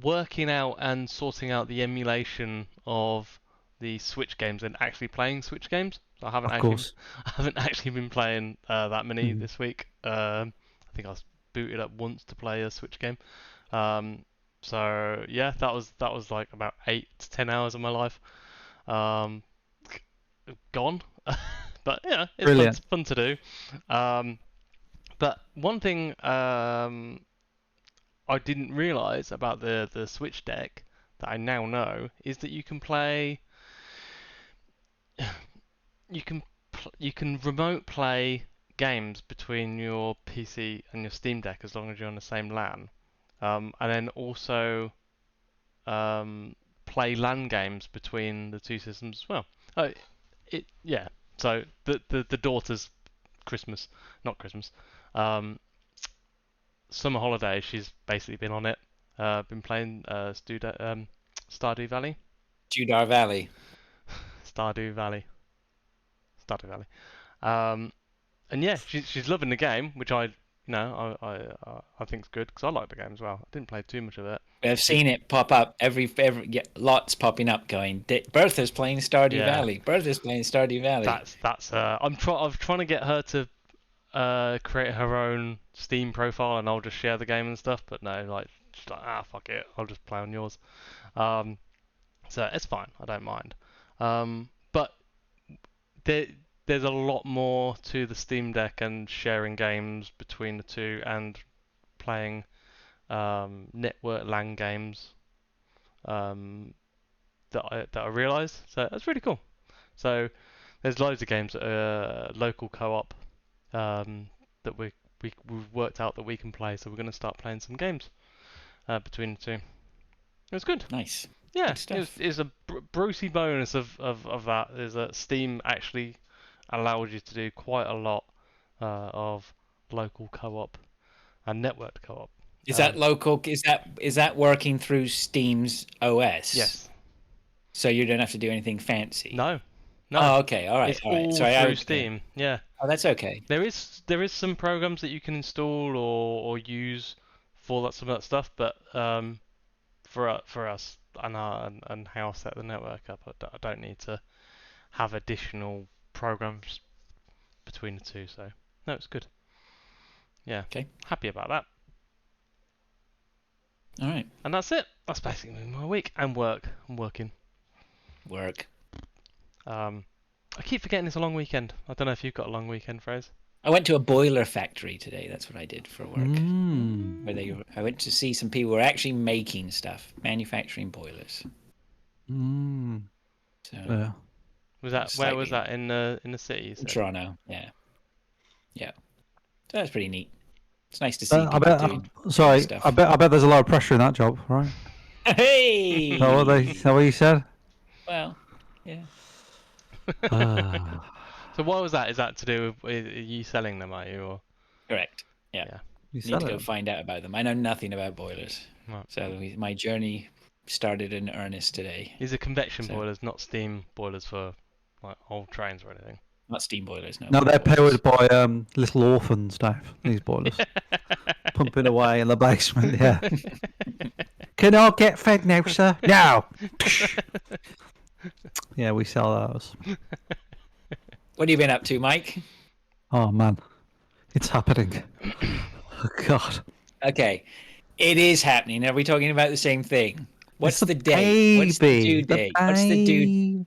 working out and sorting out the emulation of the Switch games and actually playing Switch games. So I haven't actually been playing that many this week. I think I was booted up once to play a Switch game. So yeah, that was like about 8 to 10 hours of my life gone. But yeah, it's Brilliant. fun to do. But one thing I didn't realise about the Switch deck that I now know is that you can play. You can remote play games between your PC and your Steam Deck as long as you're on the same LAN, and then also play LAN games between the two systems as well. Yeah. So the daughter's not Christmas, summer holiday. She's basically been on it. Been playing Stardew Valley. Judar Valley. Stardew Valley. And yeah, she's loving the game, which I think's good because I like the game as well. I didn't play too much of it. I've seen it pop up every lots popping up going. Bertha's playing Stardew Yeah. Valley. Bertha's playing Stardew Valley. That's I'm trying to get her to create her own Steam profile and I'll just share the game and stuff. But no, like she's like fuck it, I'll just play on yours. So it's fine, I don't mind. But there's a lot more to the Steam Deck and sharing games between the two and playing network LAN games that I realised. So that's really cool. So there's loads of games that are local co-op that we've worked out that we can play. So we're going to start playing some games between the two. It was good. Nice. Yeah, Good stuff. it's a Brucey bonus of that is that Steam actually allows you to do quite a lot of local co-op and networked co-op. Is that local? Is that working through Steam's OS? Yes. So you don't have to do anything fancy. No. Oh, okay. All right. It's all right. all Sorry, through Steam. Yeah. Oh, that's okay. There is some programs that you can install or use for some of that stuff, but for us and how I set the network up, I don't need to have additional programs between the two. So no, it's good. Yeah. Okay. Happy about that. All right. And that's it. That's basically my week and work. I'm working. Work. I keep forgetting it's a long weekend. I don't know if you've got a long weekend, Fraser. I went to a boiler factory today. That's what I did for work. Mm. I went to see some people who were actually making stuff, manufacturing boilers. Mm. So Yeah. Was that where was that in the city? You said? Toronto, yeah. So that's pretty neat. It's nice to see I people bet. doing Sorry, stuff. I bet there's a lot of pressure in that job, right? Hey. Is that what you said? Well, yeah. Ah. So what was that? Is that to do with are you selling them? Are you? Or? Correct. Yeah. Yeah. You Need sell to go it. find out about them. I know nothing about boilers, Right. so my journey started in earnest today. These are convection So- boilers, not steam boilers for like old trains or anything. Not steam boilers, no. No, they're boilers. powered by little orphans, Dave. These boilers pumping away in the basement. Yeah. Can I get fed now, sir? No. Yeah, we sell those. What have you been up to, Mike? Oh man, it's happening. Oh God. Okay, it is happening. Are we talking about the same thing? What's It's the date? What's the baby, due date? What's the due?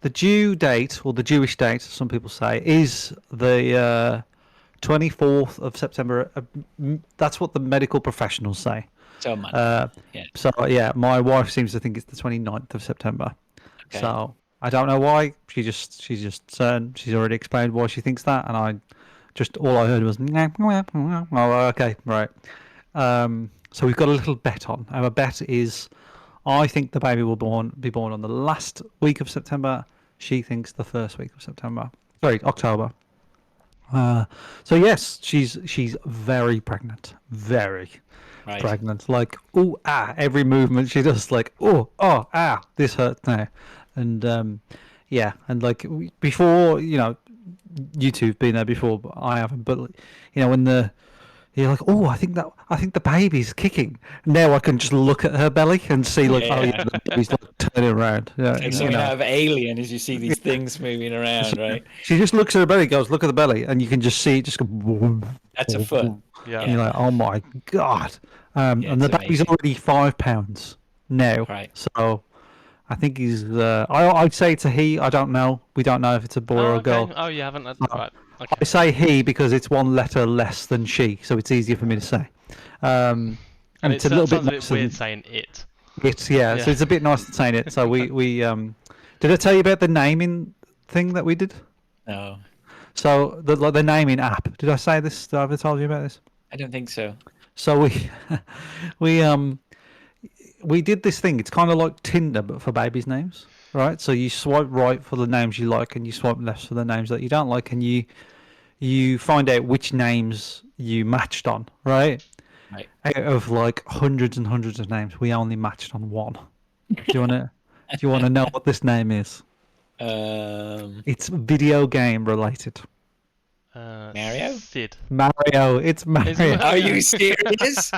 The due date, or the Jewish date, as some people say, is the 24th of September. That's what the medical professionals say. So month. Yeah. So yeah, my wife seems to think it's the 29th of September. Okay. So I don't know why. She's just certain. She's already explained why she thinks that, and all I heard was oh, okay, right. So we've got a little bet on. Our bet is, I think the baby will be born on the last week of September. She thinks the first week of September. Sorry, October. So yes, she's very pregnant. Very Right. pregnant. Like, oh, every movement she does, like, oh, this hurts now. And yeah, and like before, you two have been there before, but I haven't. But when you're like, oh, I think the baby's kicking. Now I can just look at her belly and see, like, oh yeah, the baby's like turning around. Yeah, Like something out of Alien as you see these things moving around, right? She just looks at her belly, goes, look at the belly, and you can just see it just go. That's a foot. Yeah. And you're like, oh my god! And the it's baby's amazing. already 5 pounds now. Right. So I think he's. I'd say it's a he. I don't know. We don't know if it's a boy or a okay. girl. Oh, you haven't. Right. I Okay. say he because it's one letter less than she, so it's easier for me to say. And And it's a little bit sounds a bit nicer weird than saying it. it's yeah, so Yeah. it's a bit nice than saying it. So we did I tell you about the naming thing that we did? No, So the naming app. Did I say this? Did I ever told you about this? I don't think so. So we did this thing. It's kind of like Tinder, but for babies' names, right? So you swipe right for the names you like, and you swipe left for the names that you don't like, and you find out which names you matched on, right? Right. Out of like hundreds and hundreds of names, we only matched on one. Do you want to know what this name is? It's video game related. Mario? Sid. Mario. It's Mario. Are you serious?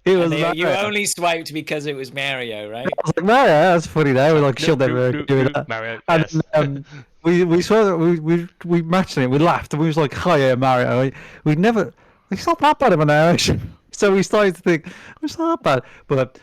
It was And you Mario. only swiped because it was Mario, right? I was like, Mario, that's funny now. We're like, she'll never do that. Mario. And Yes. we saw that we matched it. We laughed and we was like, "Hi, yeah, Mario." It's not that bad of an actually. So we started to think it's not that bad. But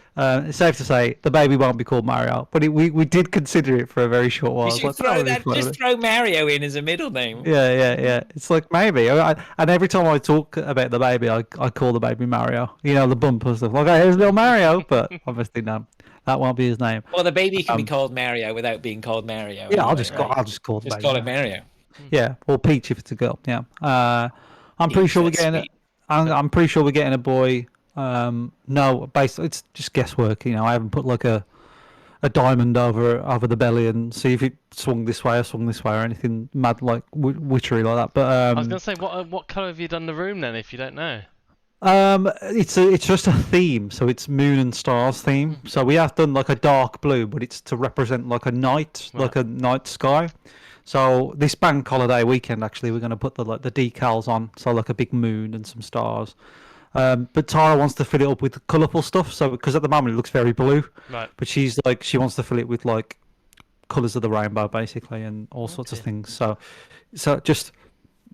it's safe to say the baby won't be called Mario. But we did consider it for a very short while. You I was should like, throw "Oh, it'd be that. funny." Just throw Mario in as a middle name. Yeah. It's like maybe. And every time I talk about the baby, I call the baby Mario. The bumper stuff. Like, oh, here's little Mario. But obviously, no, that won't be his name. Well, the baby can be called Mario without being called Mario. Yeah, I'll anyway, just right? I'll just call the Just baby call it Mario. Mario. Yeah, or Peach if it's a girl. Yeah. I'm pretty Peach, sure we're that's getting. sweet. I'm pretty sure we're getting a boy. No, basically it's just guesswork. I haven't put like a diamond over the belly and see if it swung this way or anything mad like witchery like that. But I was gonna say, what colour have you done the room then? If you don't know. it's just a theme, so it's moon and stars theme. So we have done like a dark blue, but it's to represent like a night, like a night sky. So this bank holiday weekend, actually, we're going to put the decals on, so like a big moon and some stars. But Tara wants to fill it up with colourful stuff, so because at the moment it looks very blue. Right. But she wants to fill it with like colours of the rainbow, basically, and all sorts of things. So just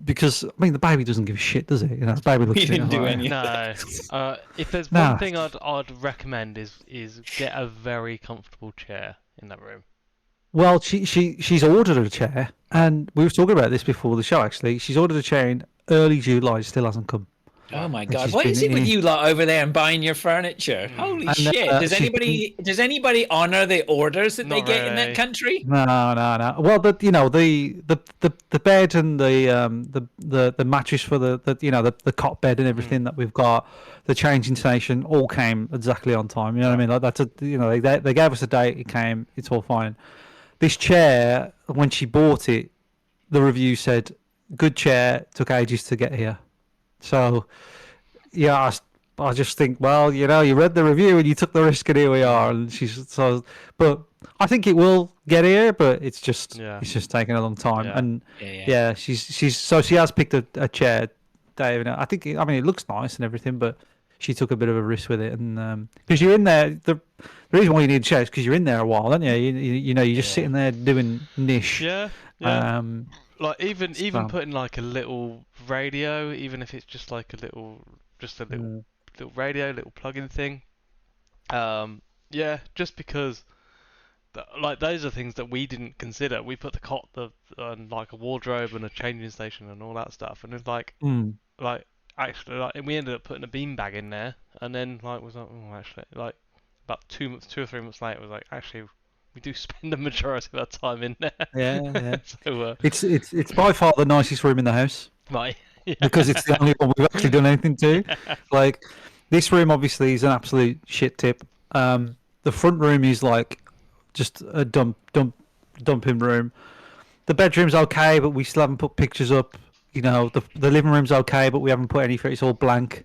because the baby doesn't give a shit, does it? The baby looks. He didn't do like, any. No. If there's Nah. one thing I'd recommend is get a very comfortable chair in that room. Well, she's ordered a chair, and we were talking about this before the show. Actually, she's ordered a chair in early July. It still hasn't come. Oh my And God! she's What is been it with in- you lot over there and buying your furniture? Holy And, shit! Does she's anybody honor the orders that they Not get in really. that country? No. Well, the bed and the mattress for the cot bed and everything that we've got, the changing station all came exactly on time. You know what I mean? Like that's they gave us a date. It came. It's all fine. This chair, when she bought it, the review said good chair. Took ages to get here. So, yeah, I just think, well, you read the review and you took the risk, and here we are. And but I think it will get here, but it's just taking a long time. Yeah. And Yeah. she has picked a chair, Dave. And I think, it looks nice and everything, but she took a bit of a risk with it. And because you're in there, the reason why you need a chair is because you're in there a while, aren't you? You're just sitting there doing niche. Yeah. Like even fun. putting like a little radio, even if it's just like a little radio, little plug-in thing. Just because like those are things that we didn't consider. We put the cot, and like a wardrobe and a changing station and all that stuff, and it's like actually like we ended up putting a beanbag in there, and then like was like, oh, actually like about 2 or 3 months later, it was like, actually we do spend the majority of our time in there. Yeah. So It's by far the nicest room in the house. right. Yeah. Because it's the only one we've actually done anything to. Like, this room obviously is an absolute shit tip. The front room is like just a dumping room. The bedroom's okay, but we still haven't put pictures up. The living room's okay, but we haven't put anything. It's all blank.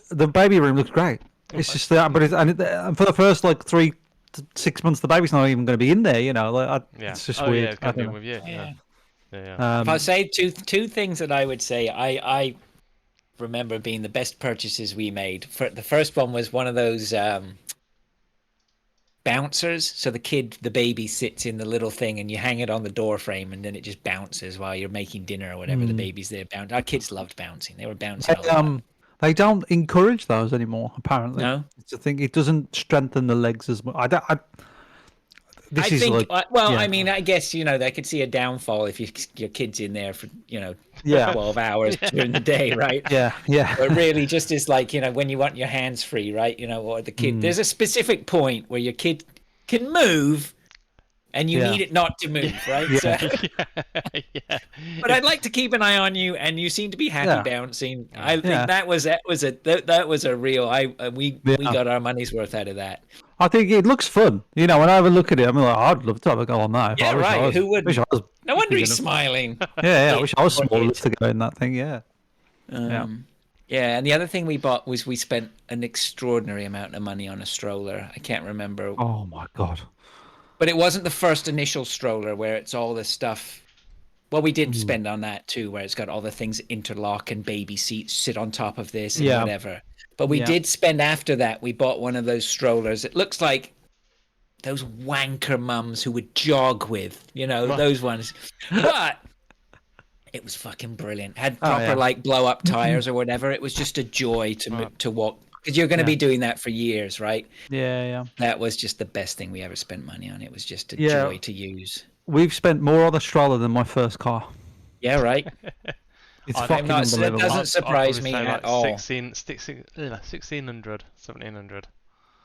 The baby room looks great. It's just that, and for the first like 3 to 6 months, the baby's not even going to be in there. It's just weird. Yeah, it's I gonna be don't know. with you. Yeah. If I say two things that I would say, I remember being the best purchases we made. The first one was one of those bouncers. So the baby sits in the little thing, and you hang it on the door frame, and then it just bounces while you're making dinner or whatever. The baby's there. Our kids loved bouncing. They were bouncing. They don't encourage those anymore. Apparently, No. It's a thing. It doesn't strengthen the legs as much. I guess they could see a downfall if your kid's in there for 12 hours during the day, right? Yeah. But really, just as like when you want your hands free, right? Or the kid. There's a specific point where your kid can move, and you need it not to move, right? Yeah. So, but I'd like to keep an eye on you, and you seem to be happy bouncing. I think that was a real. We got our money's worth out of that. I think it looks fun. When I have a look at it, I'm like, I'd love to have a go on that. Yeah, right. Who wouldn't? No wonder he's enough. smiling. Yeah. I wish I was small enough to go in that thing. Yeah. Yeah, and the other thing we bought was we spent an extraordinary amount of money on a stroller. I can't remember. Oh my god. But it wasn't the first initial stroller where it's all this stuff. Well, we did spend on that too, where it's got all the things interlock and baby seats sit on top of this and whatever. But we did spend after that. We bought one of those strollers. It looks like those wanker mums who would jog with, those ones. But it was fucking brilliant. Had proper like blow up tires or whatever. It was just a joy to walk. Because you're going to be doing that for years, right? Yeah. That was just the best thing we ever spent money on. It was just a joy to use. We've spent more on the stroller than my first car. Yeah, right. It's fucking unbelievable. It doesn't surprise me at all. 1600, 1700.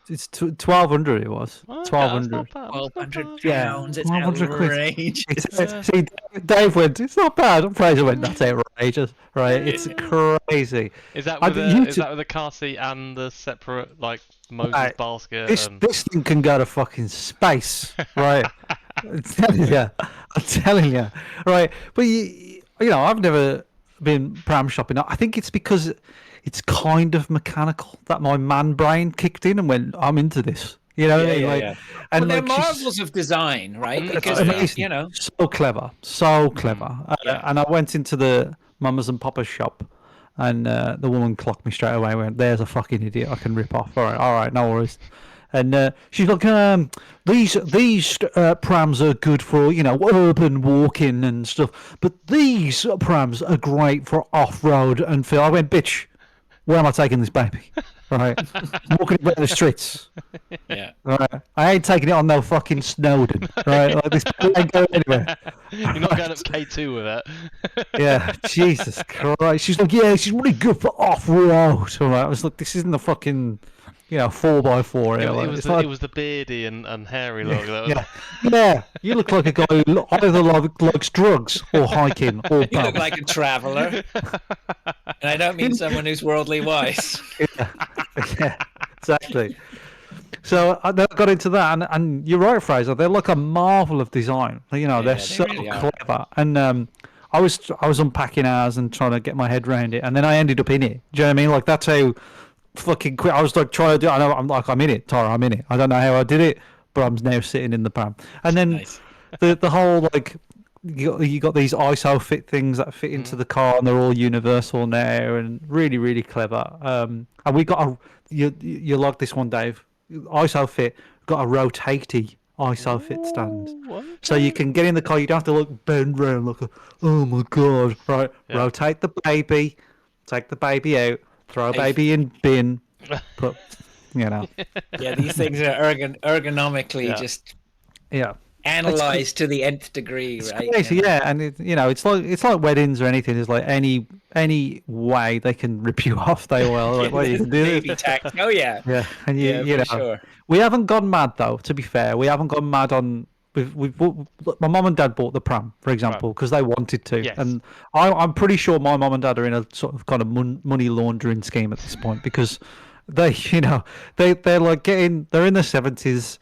It's 1,200. It was 1,200. £1,200. Yeah, It's 1,200 quid. outrageous. See, Dave went, it's not bad. And Fraser went, that's outrageous. Right? It's crazy. Is that with a car seat and the separate like Moses basket? This thing can go to fucking space, right? I'm telling you, right? But I've never been pram shopping. I think it's because it's kind of mechanical that my man brain kicked in and went, I'm into this. You know what I mean? And they're marvels of design, right? Because so clever. And I went into the Mamas and Papas shop, and the woman clocked me straight away. Went, "There's a fucking idiot I can rip off." All right, no worries. And she's like, these prams are good for urban walking and stuff, but these prams are great for off road and feel. I went, bitch, where am I taking this baby? Right, walking around the streets. Yeah. Right, I ain't taking it on no fucking Snowden. Right, like this ain't going anywhere. You're not going up K2 with it. Yeah, Jesus Christ. She's like, yeah, she's really good for off road. All right, I was like, this isn't the fucking 4x4. It was the beardy and hairy look. Yeah, you look like a guy who either likes drugs or hiking or You pub. look like a traveller. And I don't mean someone who's worldly wise. Yeah, exactly. So I got into that, and you're right, Fraser. They're like a marvel of design. They're so really are. clever. And I was unpacking ours and trying to get my head around it, and then I ended up in it. Do you know what I mean? Like that's how fucking quick I was like trying to do it. I know I'm in it, Tara. I'm in it. I don't know how I did it, but I'm now sitting in the pram. And then Nice. the whole like you got these ISO fit things that fit into the car, and they're all universal now, and really really clever. And we got a you like this one, Dave. ISO fit got a rotatey ISO fit stand. Ooh, So you can get in the car. You don't have to look bend round like, oh my god! Right, Yeah. rotate the baby, take the baby out, throw a Hey. baby in bin, put, you know, Yeah, these things are ergonomically Yeah. just yeah. analyzed to the nth degree, It's right? crazy, You know? yeah, and it's like weddings or anything. It's like any way they can rip you off, they will. Like, well, you can do Baby this. tax. Oh yeah. Yeah, and you Yeah, you know, for sure. we haven't gone mad though. To be fair, we haven't gone mad on. My mum and dad bought the pram, for example, because they wanted to, Yes. and I'm pretty sure my mum and dad are in a sort of kind of money laundering scheme at this point because they, they're like they're in the 70s,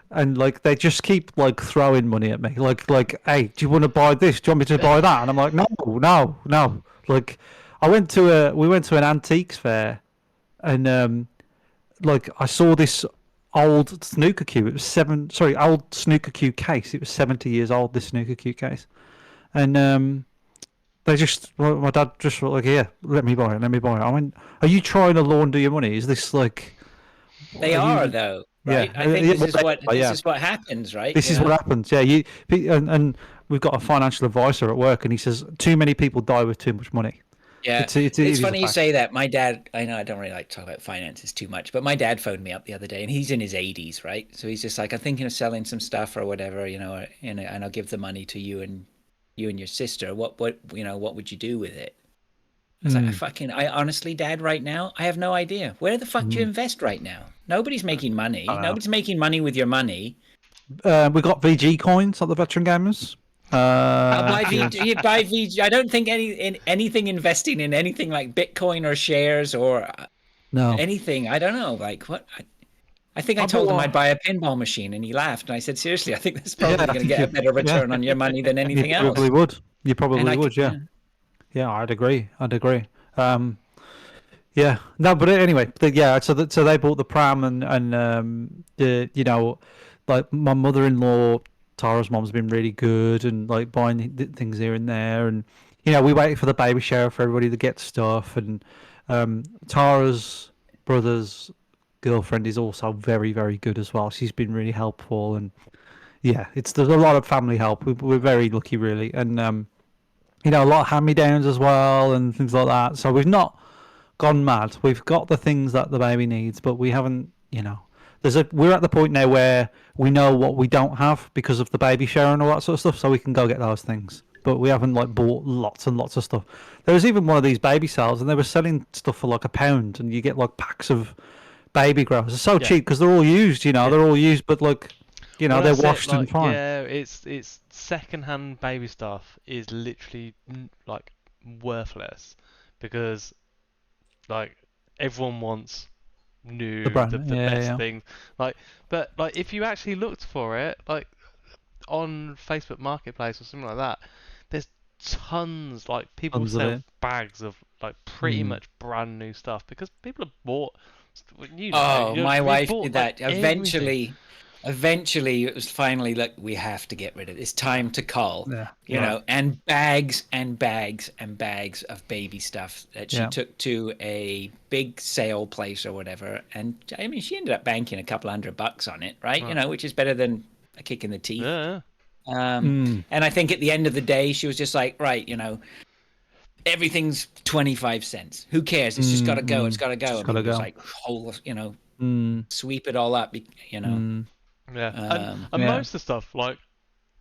and like they just keep like throwing money at me, like, hey, do you want to buy this? Do you want me to buy that? And I'm like, no. Like, we went to an antiques fair, and like I saw this old snooker cue. It was old snooker cue case. It was 70 years old. This snooker cue case, and my dad just went like, "Here, let me buy it. Let me buy it." I went, "Are you trying to launder your money? Is this like?" They are are you- though, Yeah, right? I think yeah, this well, is they what are, yeah. this is what happens, right? This You is know? what happens. Yeah, and we've got a financial advisor at work, and he says too many people die with too much money. Yeah, It it's is a funny you fact. say that. My dad, I know I don't really like to talk about finances too much, but my dad phoned me up the other day, and he's in his 80s, right? So he's just like, I'm thinking of selling some stuff or whatever, and I'll give the money to you and your sister. What would you do with it? I was like, I honestly, Dad, right now, I have no idea. Where the fuck do you invest right now? Nobody's making money. know. Nobody's making money with your money. We got VG coins at the Veteran Gamers. I'll buy VG. You buy VG. I don't think anything investing in anything like Bitcoin or shares or No. anything. I don't know. Like what? I think I told him I'd buy a pinball machine, and he laughed. And I said, seriously, I think that's probably I going to think get a you- better return on your money than anything You else. probably would. You probably And I would. could- Yeah. Yeah, I'd agree. Yeah, no, but anyway, so they bought the pram, and like my mother-in-law, Tara's mom's been really good, and like buying things here and there, and we waited for the baby shower for everybody to get stuff, and Tara's brother's girlfriend is also very very good as well. She's been really helpful, and yeah, there's a lot of family help. We're very lucky, really, and a lot of hand-me-downs as well and things like that. So we've not gone mad. We've got the things that the baby needs, but we haven't, we're at the point now where we know what we don't have because of the baby shower and all that sort of stuff, so we can go get those things. But we haven't like bought lots and lots of stuff. There was even one of these baby sales, and they were selling stuff for like £1, and you get like packs of baby grows. It's so cheap because they're all used, they're all used, but like, Well, they're that's it, washed and like, fine. Yeah, it's second-hand baby stuff is literally like worthless because like everyone wants new The brand, the yeah, best yeah. things. But if you actually looked for it, like on Facebook Marketplace or something like that, there's tons. Like people Tons of sell it. bags of like pretty much brand new stuff because people have bought. Oh, my we wife bought, did like, that. Eventually, it was finally like, we have to get rid of it. It's time to cull. Yeah. You know, and bags and bags and bags of baby stuff that she Yeah. took to a big sale place or whatever. And I mean, she ended up banking a couple $100 on it, right? Which is better than a kick in the teeth. Yeah. And I think at the end of the day, she was just like, right, everything's 25 cents. Who cares? It's just got to go. It's got to go. gotta It was go. like, sweep it all up, Yeah, and yeah. most of the stuff, like,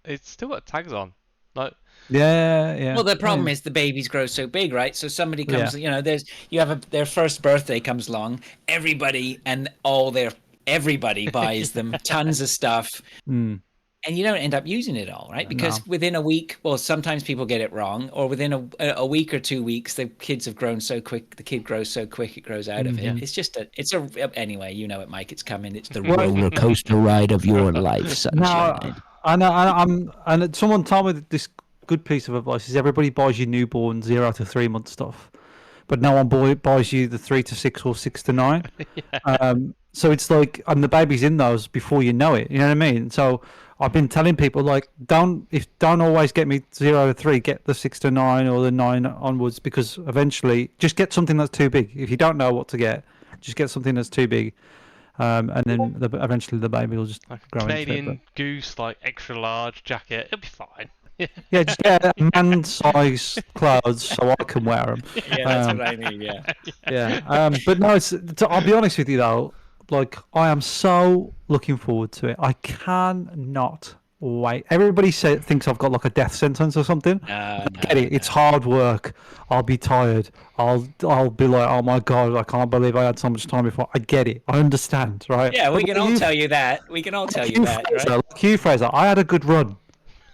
it's still got tags on. Like, Yeah. Well, the problem is the babies grow so big, right? So somebody comes, their first birthday comes along, everybody buys them tons of stuff, and you don't end up using it all, right? Because within a week, well, sometimes people get it wrong, or within a week or 2 weeks, the kids have grown so quick, the kid grows so quick, it grows out of it. It's just anyway, you know it, Mike. It's coming. It's the roller coaster ride of your life, sunshine. No, I know. And someone told me this good piece of advice is everybody buys you newborn 0 to 3 month stuff, but no one buys you the 3 to 6 or 6 to 9. So it's like, and the baby's in those before you know it. You know what I mean? So I've been telling people like, don't always get me 0 to 3, get the 6 to 9 or the 9 onwards, because eventually just get something that's too big. If you don't know what to get, just get something that's too big. And then eventually the baby will just Like a grow Canadian into it. Goose, like extra large jacket. It'll be fine. Yeah, just get man-size clothes so I can wear them. Yeah, that's what I need. Yeah. Yeah. But no, I'll be honest with you though. Like, I am so looking forward to it. I cannot wait. Everybody thinks I've got like a death sentence or something. I get it. It's hard work. I'll be tired. I'll be like, oh my god, I can't believe I had so much time before. I get it. I understand, right? Yeah, we But can all tell you that. We can all tell you that, Fraser, right? like you, Fraser, I had a good run,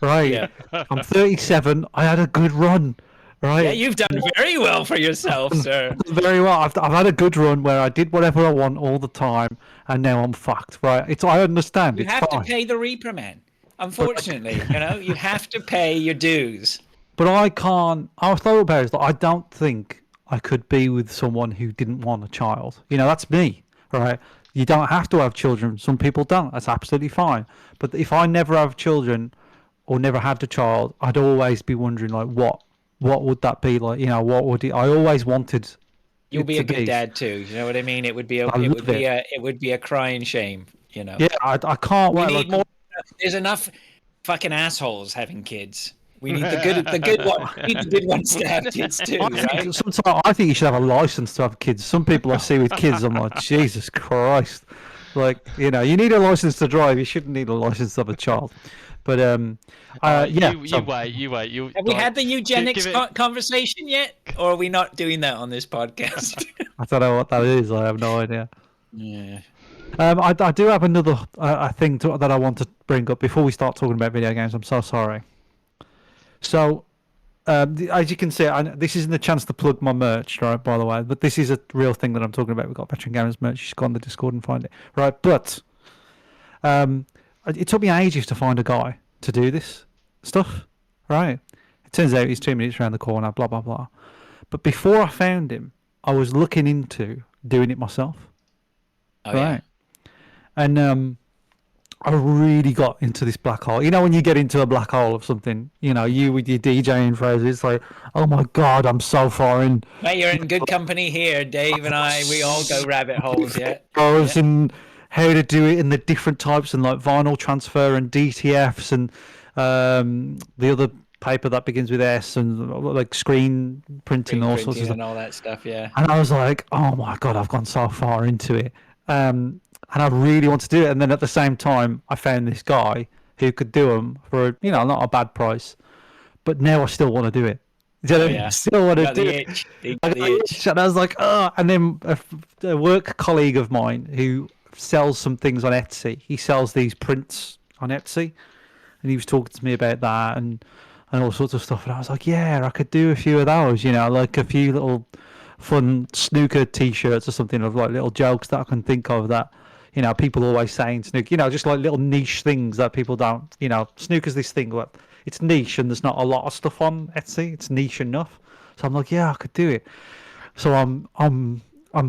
right? Yeah. I'm 37. I had a good run, right? Yeah, you've done very well for yourself, sir. Very well. I've had a good run where I did whatever I want all the time, and now I'm fucked, right? I understand. You it's have fine. to pay the Reaper Man. Unfortunately, you have to pay your dues. But I can't. I thought about it. I don't think I could be with someone who didn't want a child. That's me, right? You don't have to have children. Some people don't. That's absolutely fine. But if I never have children or never had a child, I'd always be wondering, like, what would that be like? What would it? I always wanted. You'll it be to a good dad too. You know what I mean? It would be it would be a crying shame. Yeah, I can't We wait. need Like, more. There's enough fucking assholes having kids. We need the good one. We need the good ones to have kids too, right? Sometimes I think you should have a license to have kids. Some people I see with kids, I'm like, Jesus Christ! Like, you need a license to drive. You shouldn't need a license to have a child. But yeah. You wait. Have we had the eugenics conversation yet, or are we not doing that on this podcast? I don't know what that is. I have no idea. Yeah. I do have another thing that I want to bring up before we start talking about video games. I'm so sorry. So, as you can see, this isn't a chance to plug my merch, right, by the way, but this is a real thing that I'm talking about. We've got Veteran Gamers merch. You should go on the Discord and find it, right? But it took me ages to find a guy to do this stuff, right? It turns out he's 2 minutes around the corner, blah, blah, blah. But before I found him, I was looking into doing it myself. Oh, right. And I really got into this black hole. When you get into a black hole of something, you with your DJing phrases, it's like, oh my God, I'm so far in. Mate, you're in good company here. Dave and I, we all go rabbit holes, yeah. And how to do it in the different types and like vinyl transfer and DTFs and the other paper that begins with S and like screen printing, all sorts of stuff. And all that stuff, yeah. And I was like, oh my God, I've gone so far into it. And I really want to do it. And then at the same time, I found this guy who could do them for, not a bad price. But now I still want to do it. I still want to do it. The itch. And I was like, oh. And then a work colleague of mine who sells some things on Etsy. He sells these prints on Etsy. And he was talking to me about that and all sorts of stuff. And I was like, yeah, I could do a few of those, like a few little fun snooker T-shirts or something of like little jokes that I can think of that, people always saying snooker, just like little niche things that people don't, snooker's this thing where it's niche and there's not a lot of stuff on Etsy. It's niche enough. So I'm like, yeah, I could do it. So I'm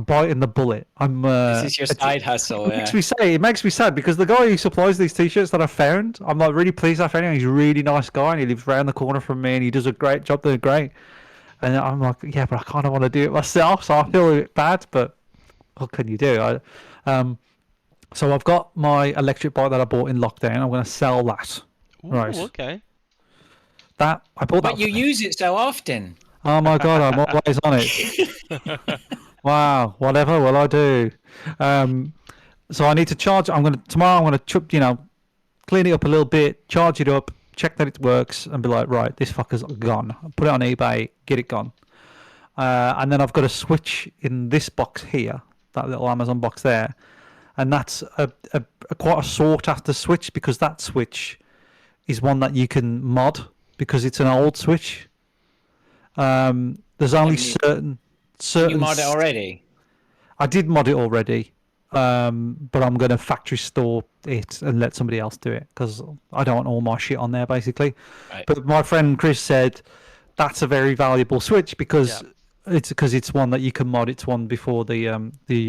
biting the bullet. This is your side hustle. It makes me sad because the guy who supplies these T-shirts that I found, I'm like really pleased I found him. He's a really nice guy and he lives around the corner from me and he does a great job. They're great. And I'm like, yeah, but I kind of want to do it myself, so I feel a bit bad. But what can you do? So I've got my electric bike that I bought in lockdown. I'm going to sell that. Ooh, right. Okay. I bought that. But you use it so often. Oh my God, I'm always on it. Wow, whatever will I do? So I need to charge. Tomorrow. I'm going to clean it up a little bit, charge it up, check that it works, and be like, right, this fucker's gone. Put it on eBay, get it gone. And then I've got a switch in this box here, that little Amazon box there, and that's a quite a sought after switch because that switch is one that you can mod because it's an old switch. There's only certain. You mod it already? I did mod it already. but I'm going to factory store it and let somebody else do it because I don't want all my shit on there, basically. Right. But my friend Chris said that's a very valuable Switch because Yeah. it's one that you can mod. It's one before the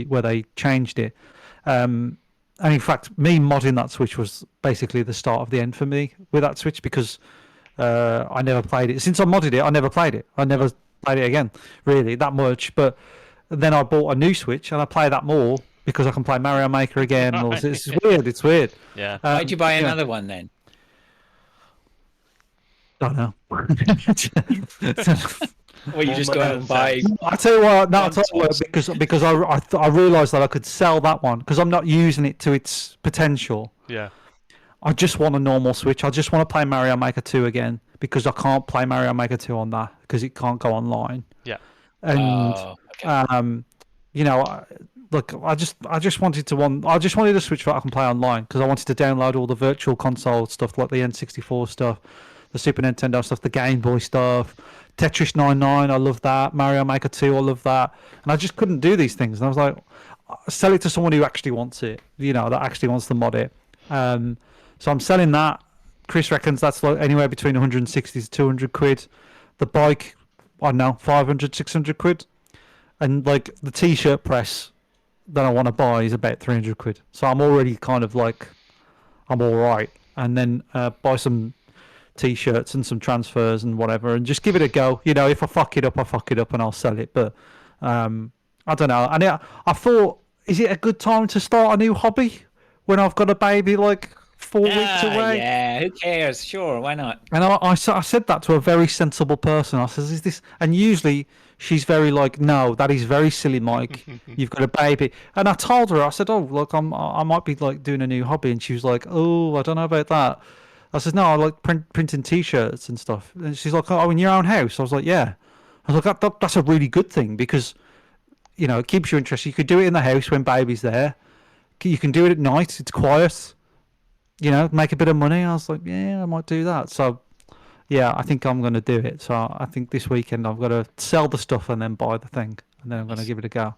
where they changed it. And in fact, me modding that Switch was basically the start of the end for me with that Switch because I never played it. Since I modded it, I never played it. I never played it again, really, that much. But then I bought a new Switch and I play that more because I can play Mario Maker again. It's weird. It's weird. Yeah. Why'd you buy yeah. another one then? I don't know. Or you just go out and buy? I tell you what, no, I One tell you what, source. because I realised that I could sell that one because I'm not using it to its potential. Yeah. I just want a normal Switch. I just want to play Mario Maker 2 again because I can't play Mario Maker 2 on that because it can't go online. Yeah. And Oh, okay. you know, look, I just wanted a Switch that I can play online because I wanted to download all the virtual console stuff like the N64 stuff, the Super Nintendo stuff, the Game Boy stuff, Tetris 99, I love that, Mario Maker 2, I love that, and I just couldn't do these things. And I was like, sell it to someone who actually wants it, you know, that actually wants to mod it. So I'm selling that. Chris reckons that's like anywhere between 160 to 200 quid. The bike, I don't know, 500, 600 quid. And like the t-shirt press that I want to buy is about 300 quid. So I'm already kind of like, I'm all right. And then buy some t-shirts and some transfers and whatever and just give it a go. You know, if I fuck it up, I fuck it up and I'll sell it. But I don't know. And I thought, is it a good time to start a new hobby when I've got a baby like 4 weeks away? Yeah, who cares? Sure, why not? And I said that to a very sensible person. I says, "Is this?" And usually she's very like, "No, that is very silly, Mike. You've got a baby." And I told her, I said, "Oh, look, I might be like doing a new hobby." And she was like, "Oh, I don't know about that." I said, "No, I like printing T-shirts and stuff." And she's like, "Oh, in your own house?" I was like, "Yeah." I was like, "That's a really good thing because, you know, it keeps you interested. You could do it in the house when baby's there. You can do it at night. It's quiet. You know, make a bit of money." I was like, yeah, I might do that. So, yeah, I think I'm going to do it. So I think this weekend I've got to sell the stuff and then buy the thing. And then I'm going to give it a go.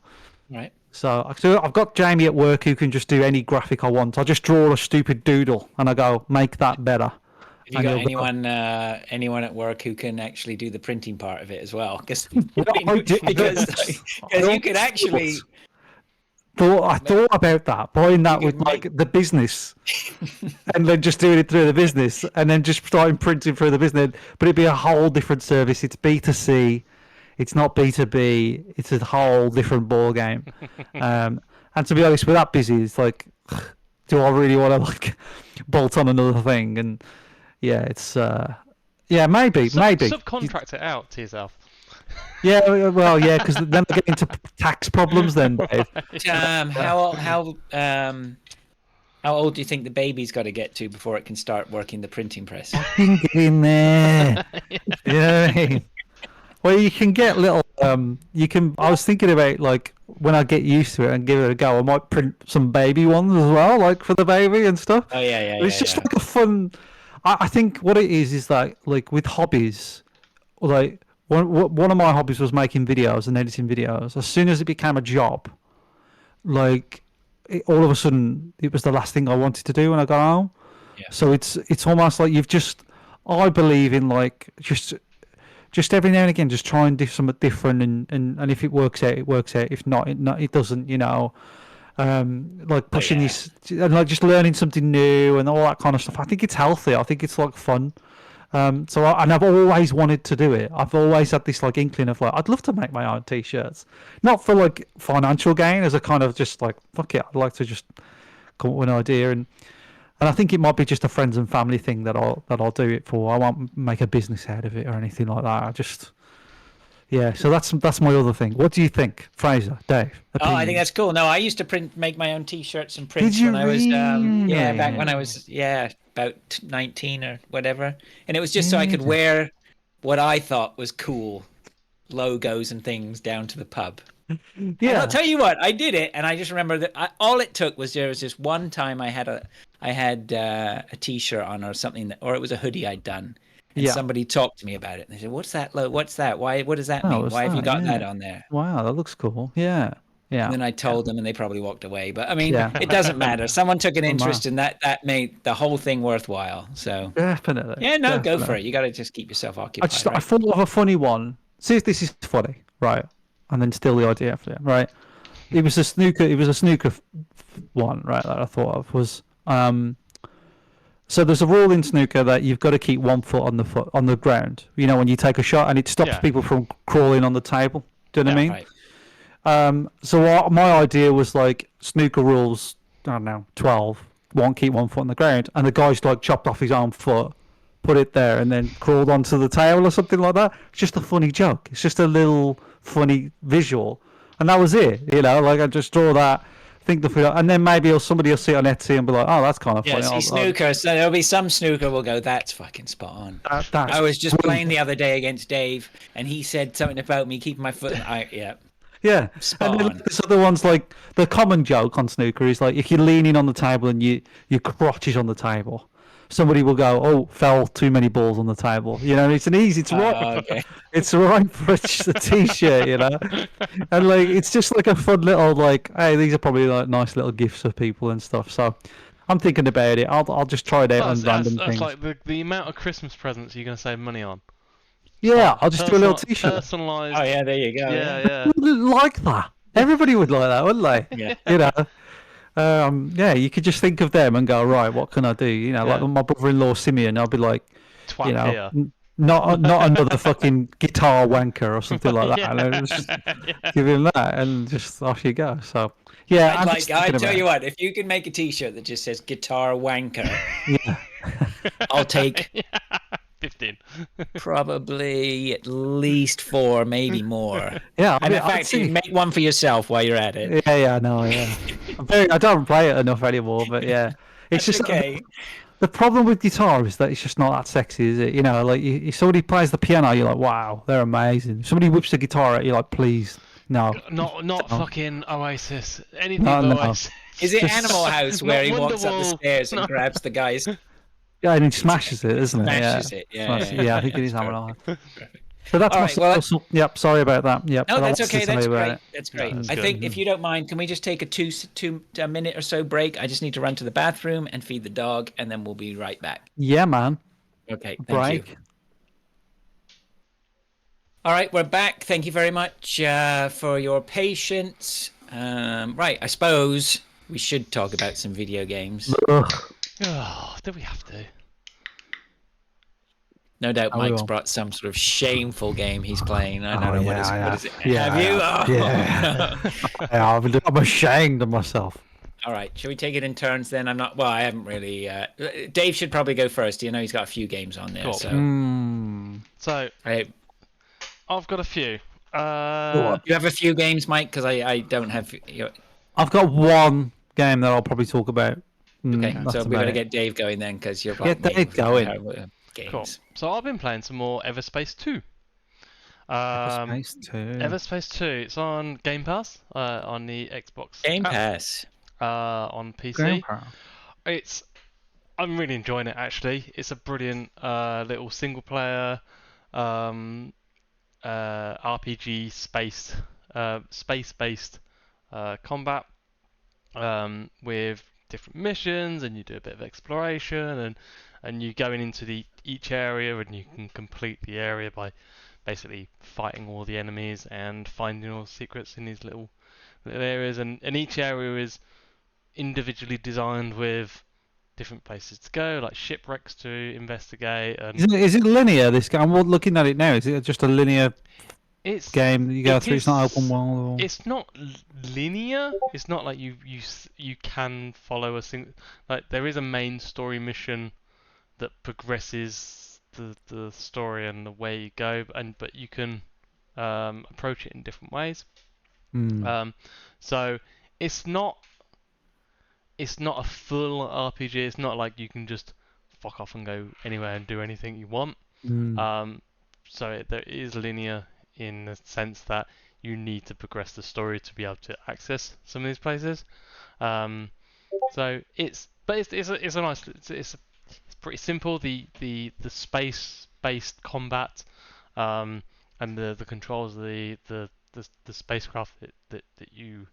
Right. So I've got Jamie at work who can just do any graphic I want. I just draw a stupid doodle and I go, make that better. Have you And got he'll go, anyone at work who can actually do the printing part of it as well? Because I do- you could actually I thought about that, buying that You with could like the business, and then just doing it through the business, and then just starting printing through the business. But it'd be a whole different service. It's B2C, it's not B2B. It's a whole different ball game. And to be honest, we're that busy. It's like, do I really want to like bolt on another thing? And yeah, it's yeah, maybe. Subcontract it out to yourself. Yeah, well, yeah, because then I get into tax problems. Then, Dave. how old do you think the baby's got to get to before it can start working the printing press? Fucking get in there. Yeah. Well, you can get little. You can. I was thinking about like when I get used to it and give it a go, I might print some baby ones as well, like for the baby and stuff. Oh yeah. It's just like a fun. I think what it is that like with hobbies, like one of my hobbies was making videos and editing videos. As soon as it became a job, like all of a sudden it was the last thing I wanted to do when I got home. Yeah. So it's almost like you've just. I believe in like just every now and again, just try and do something different, and if it works out, it works out. If not, it doesn't. You know, like pushing this and like just learning something new and all that kind of stuff. I think it's healthy. I think it's like fun. So I've always wanted to do it. I've always had this like inkling of like I'd love to make my own t-shirts, not for like financial gain, as a kind of just like fuck it. I'd like to just come up with an idea and I think it might be just a friends and family thing that I'll do it for. I won't make a business out of it or anything like that. I just so that's my other thing. What do you think, Fraser, Dave? Oh, I think that's cool. No, I used to make my own T-shirts and prints Did you when I was really? back when I was about 19 or whatever, and it was just so I could wear what I thought was cool logos and things down to the pub. And I'll tell you what, I did it, and I just remember that all it took was there was this one time I had a T-shirt on or something, or it was a hoodie I'd done, and somebody talked to me about it, and they said, "What's that? What's that? Why? What does that mean? Why have you got that on there?" Wow, that looks cool. Yeah. Yeah. And then I told them, and they probably walked away. But I mean, Yeah. it doesn't matter. Someone took an Doesn't interest in that. That made the whole thing worthwhile. So Definitely. yeah, no, go for definitely. it. You got to just keep yourself I occupied. I Right? thought of a funny one. See if this is funny, right? And then steal the idea after it, right? It was a snooker. It was a snooker one, right? That I thought of was So there's a rule in snooker that you've got to keep 1 foot on the ground. You know, when you take a shot, and it stops Yeah. people from crawling on the table. Do you know what I mean? Right. So my idea was like snooker rules. I don't know, 12. Won't keep 1 foot on the ground, and the guy's like chopped off his own foot, put it there, and then crawled onto the table or something like that. It's just a funny joke. It's just a little funny visual, and that was it. You know, like I just draw that, think the and then maybe somebody will see it on Etsy and be like, oh, that's kind of Yeah, funny. see, snooker. So there'll be some snooker will go, that's fucking spot on. That's I was just brilliant. playing the other day against Dave, and he said something about me keeping my foot. Yeah. Yeah, Spot and then on. there's other ones like the common joke on snooker is like if you're leaning on the table and your crotch is on the table, somebody will go, "Oh, fell too many balls on the table." You know, it's right. Okay. It's right for a t-shirt, you know, and like it's just like a fun little like, hey, these are probably like nice little gifts for people and stuff. So I'm thinking about it. I'll just try it out on random That's things. like the amount of Christmas presents you're going to save money on. Yeah, I'll just do a little t-shirt. Personalised. Oh yeah, there you go. Yeah. Like that. Everybody would like that, wouldn't they? Yeah. You know. Yeah, you could just think of them and go, right, what can I do? You know, like Yeah. my brother-in-law Simeon, I'll be like, Twat you know, here. not another fucking guitar wanker or something like that. And then just give him that, and just off you go. So yeah, I'm just I thinking tell about you it. what, if you can make a T-shirt that just says "Guitar Wanker," Yeah, I'll take 15. probably at least 4, maybe more. yeah. And in I'd fact, see- you make one for yourself while you're at it. yeah, no, yeah. I don't play it enough anymore, but yeah, it's That's just okay. the problem with guitar is that it's just not that sexy, is it? You know, like if somebody plays the piano, you're like, wow, they're amazing. If somebody whips the guitar out, you're like, please, no. Not fucking Oasis. Anything No, but no. Oasis. Is it Just- Animal House Not where he walks up the Wonderwall. stairs and No. grabs the guy's Yeah, and he smashes it, isn't it? smashes yeah. it? Yeah, Yeah, I think it is Hammer on. So that's All my right, well, yep, sorry about that. Yep. No, but I that's wanted to okay. tell That's you about great. it. That's great. that's I good. think if you don't mind, can we just take a two minute or so break? I just need to run to the bathroom and feed the dog, and then we'll be right back. Yeah, man. Okay. Thank Break. you. All right, we're back. Thank you very much for your patience. Right, I suppose we should talk about some video games. Ugh. Oh, do we have to? No doubt I Mike's will. brought some sort of shameful game he's playing. I don't know what is it. Yeah, Have you? I Oh. Yeah. Yeah, I'm ashamed of myself. All right, shall we take it in turns then? I'm not. Well, I haven't really. Dave should probably go first. You know, he's got a few games on there. Cool. So, So Right. I've got a few. You have a few games, Mike, because I don't have. I've got one game that I'll probably talk about. Okay, That's so we about got to it. get Dave going then, because you're Get Dave going. Games. Cool. So I've been playing some more Everspace 2. Space 2. Everspace 2. It's on Game Pass on the Xbox. Game app, Pass. on PC. Grandpa. I'm really enjoying it actually. It's a brilliant little single player RPG space based combat with different missions, and you do a bit of exploration, and you going into each area, and you can complete the area by basically fighting all the enemies and finding all the secrets in these little areas, and each area is individually designed with different places to go, like shipwrecks to investigate, and Is it linear, this game? I'm looking at it now. Is it just a linear it's game that you go it through? It's not is- open world? Or... It's not linear. It's not like you can follow a single. Like there is a main story mission that progresses the story and the way you go, but you can approach it in different ways. So it's not a full RPG. It's not like you can just fuck off and go anywhere and do anything you want. So there is linear in the sense that you need to progress the story to be able to access some of these places. So it's a nice. It's pretty simple. The space based combat and the controls of the spacecraft that you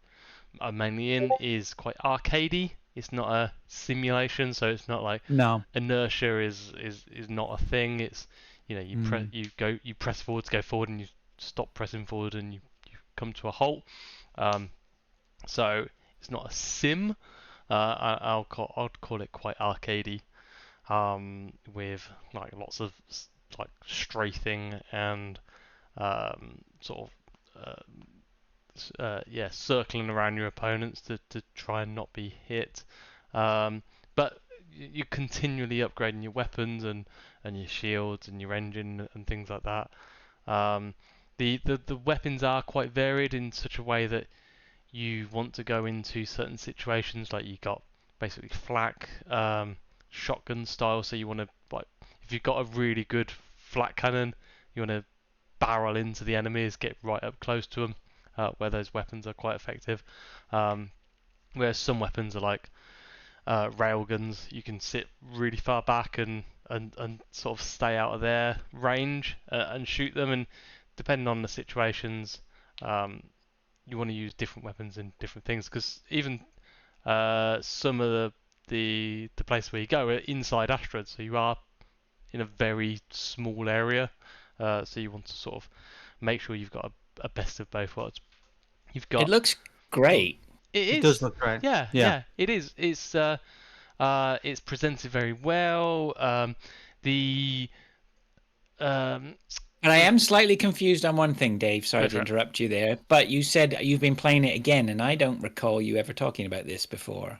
I'm mainly in is quite arcadey. It's not a simulation, so it's not like No. inertia is not a thing. It's Mm. you press forward to go forward, and you stop pressing forward, and you come to a halt. Um, so it's not a sim. I'd call it quite arcadey, with like lots of like strafing and sort of yeah, circling around your opponents to try and not be hit. But you're continually upgrading your weapons and your shields and your engine and things like that. Um, the weapons are quite varied in such a way that you want to go into certain situations, like you got basically flak, shotgun style. So you want to, like, if you've got a really good flak cannon, you want to barrel into the enemies, get right up close to them, where those weapons are quite effective. Um, whereas some weapons are like railguns, you can sit really far back and sort of stay out of their range and shoot them. And depending on the situations, um, you want to use different weapons and different things, because even some of the place where you go are inside Astrad, so you are in a very small area. So you want to sort of make sure you've got a best of both worlds. You've It got looks great. it It does is look great. yeah Yeah. yeah it is it's presented very well. The um, And I am slightly confused on one thing, Dave. Sorry Go to for it. interrupt you there. But you said you've been playing it again, and I don't recall you ever talking about this before.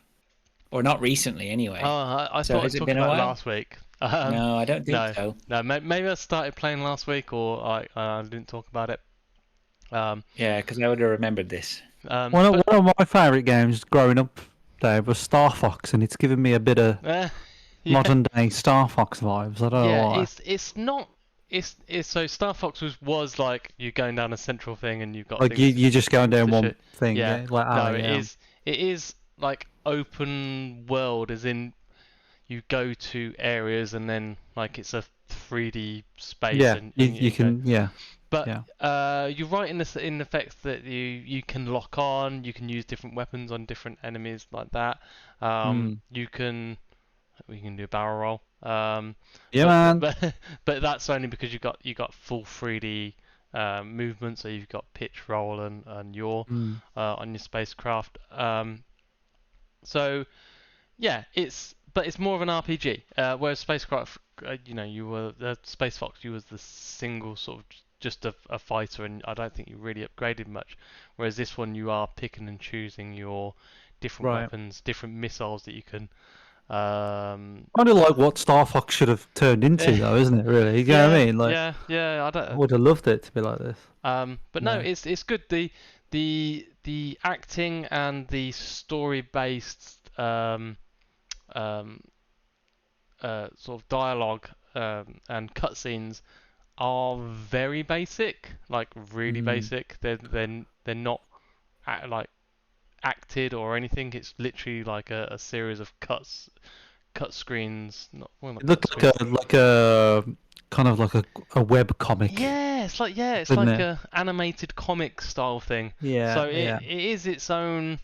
Or not recently, Oh, anyway. I So thought I'd has it talk been a about it while? last week. No, I don't think No, so. no. Maybe I started playing last week, or I didn't talk about it. Um, Yeah, because I would have remembered this. but One of my favourite games growing up, Dave, was Star Fox, and it's given me a bit of yeah, modern day Star Fox vibes. I don't know yeah. why. It's not. It's so Star Fox was like you going down a central thing and you've got Like things you just going down to one shoot. thing, Yeah. yeah. Like No, yeah. it is like open world, as in you go to areas and then like it's a 3D space Yeah, and, you and you you go. can yeah But yeah. you're right in the fact that you can lock on, you can use different weapons on different enemies like that. Mm. You can we can do a barrel roll. Yeah, But man. but that's only because you got full 3D movement, so you've got pitch roll and yaw Mm. on your spacecraft. So yeah, it's more of an RPG. Whereas Spacecraft, you were Space Fox, you was the single sort of just a fighter, and I don't think you really upgraded much. Whereas this one, you are picking and choosing your different Right. weapons, different missiles that you can. Um, Kind of like what Star Fox should have turned into, eh, though, isn't it? Really, you know what yeah, I mean? Like, yeah. I I don't. would have loved it to be like this. But no, No. it's good. The acting and the story based um, sort of dialogue and cutscenes are very basic, like really Mm. basic. They're not like acted or anything. It's literally like a series of cut screens. Not It cut looked screens. like a kind of like a web comic, Yeah, it's didn't like it? a animated comic style thing. So Yeah, yeah. it is its own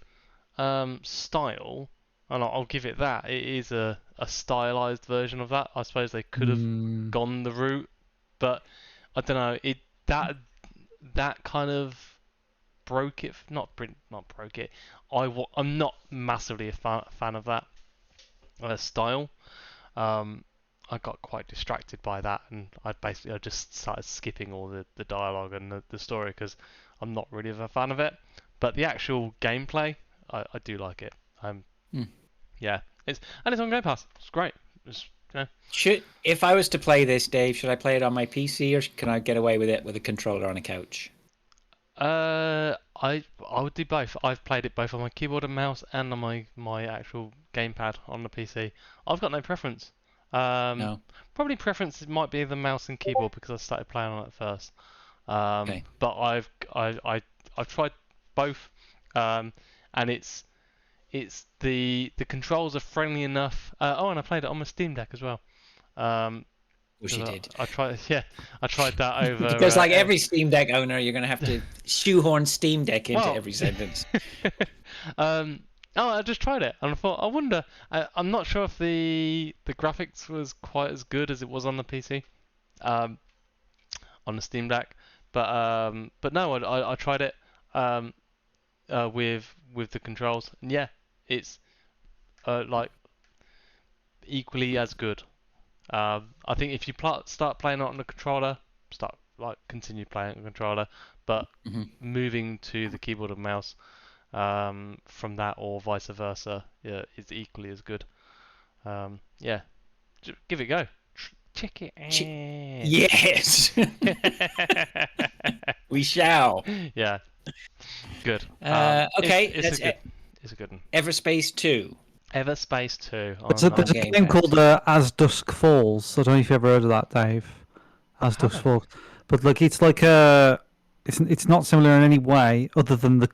style, and I'll give it that. It is a stylized version of that. I suppose they could have Mm. gone the route, but I don't know. That kind of broke it. Not broke it. I'm not massively a fan of that style. Um, I got quite distracted by that, and I just started skipping all the dialogue and the story because I'm not really a fan of it. But the actual gameplay, I do like it. Hmm. Yeah, it's on Game Pass. It's great. It's, you know, If I was to play this, Dave, should I play it on my PC or can I get away with it with a controller on a couch? I would do both. I've played it both on my keyboard and mouse and on my actual gamepad on the PC. I've got no preference. Um, No. Probably preference might be the mouse and keyboard because I started playing on it first. Okay. But I've tried both, and it's the controls are friendly enough. Oh, and I played it on my Steam Deck as well. Um, Wish you 'Cause did. I tried, yeah, I tried that over. Because like every Steam Deck owner, you're gonna have to shoehorn Steam Deck into Well- every sentence. Oh, I just tried it, and I thought, I wonder. I'm not sure if the graphics was quite as good as it was on the PC, um, on the Steam Deck, but no, I tried it, um, with the controls, and yeah, it's like equally as good. I think if you start playing it on the controller, continue playing on the controller, but Mhm. moving to the keyboard and mouse, from that or vice versa, yeah, is equally as good. Yeah, give it a go. Check it out. Yes, we shall. Yeah, good. Okay, it's that's a good. It's a good one. Everspace 2. Everspace 2 There's on a Game game Pass. called As Dusk Falls. I don't know if you've ever heard of that, Dave. As Dusk haven't. Falls, but like it's like it's not similar in any way other than the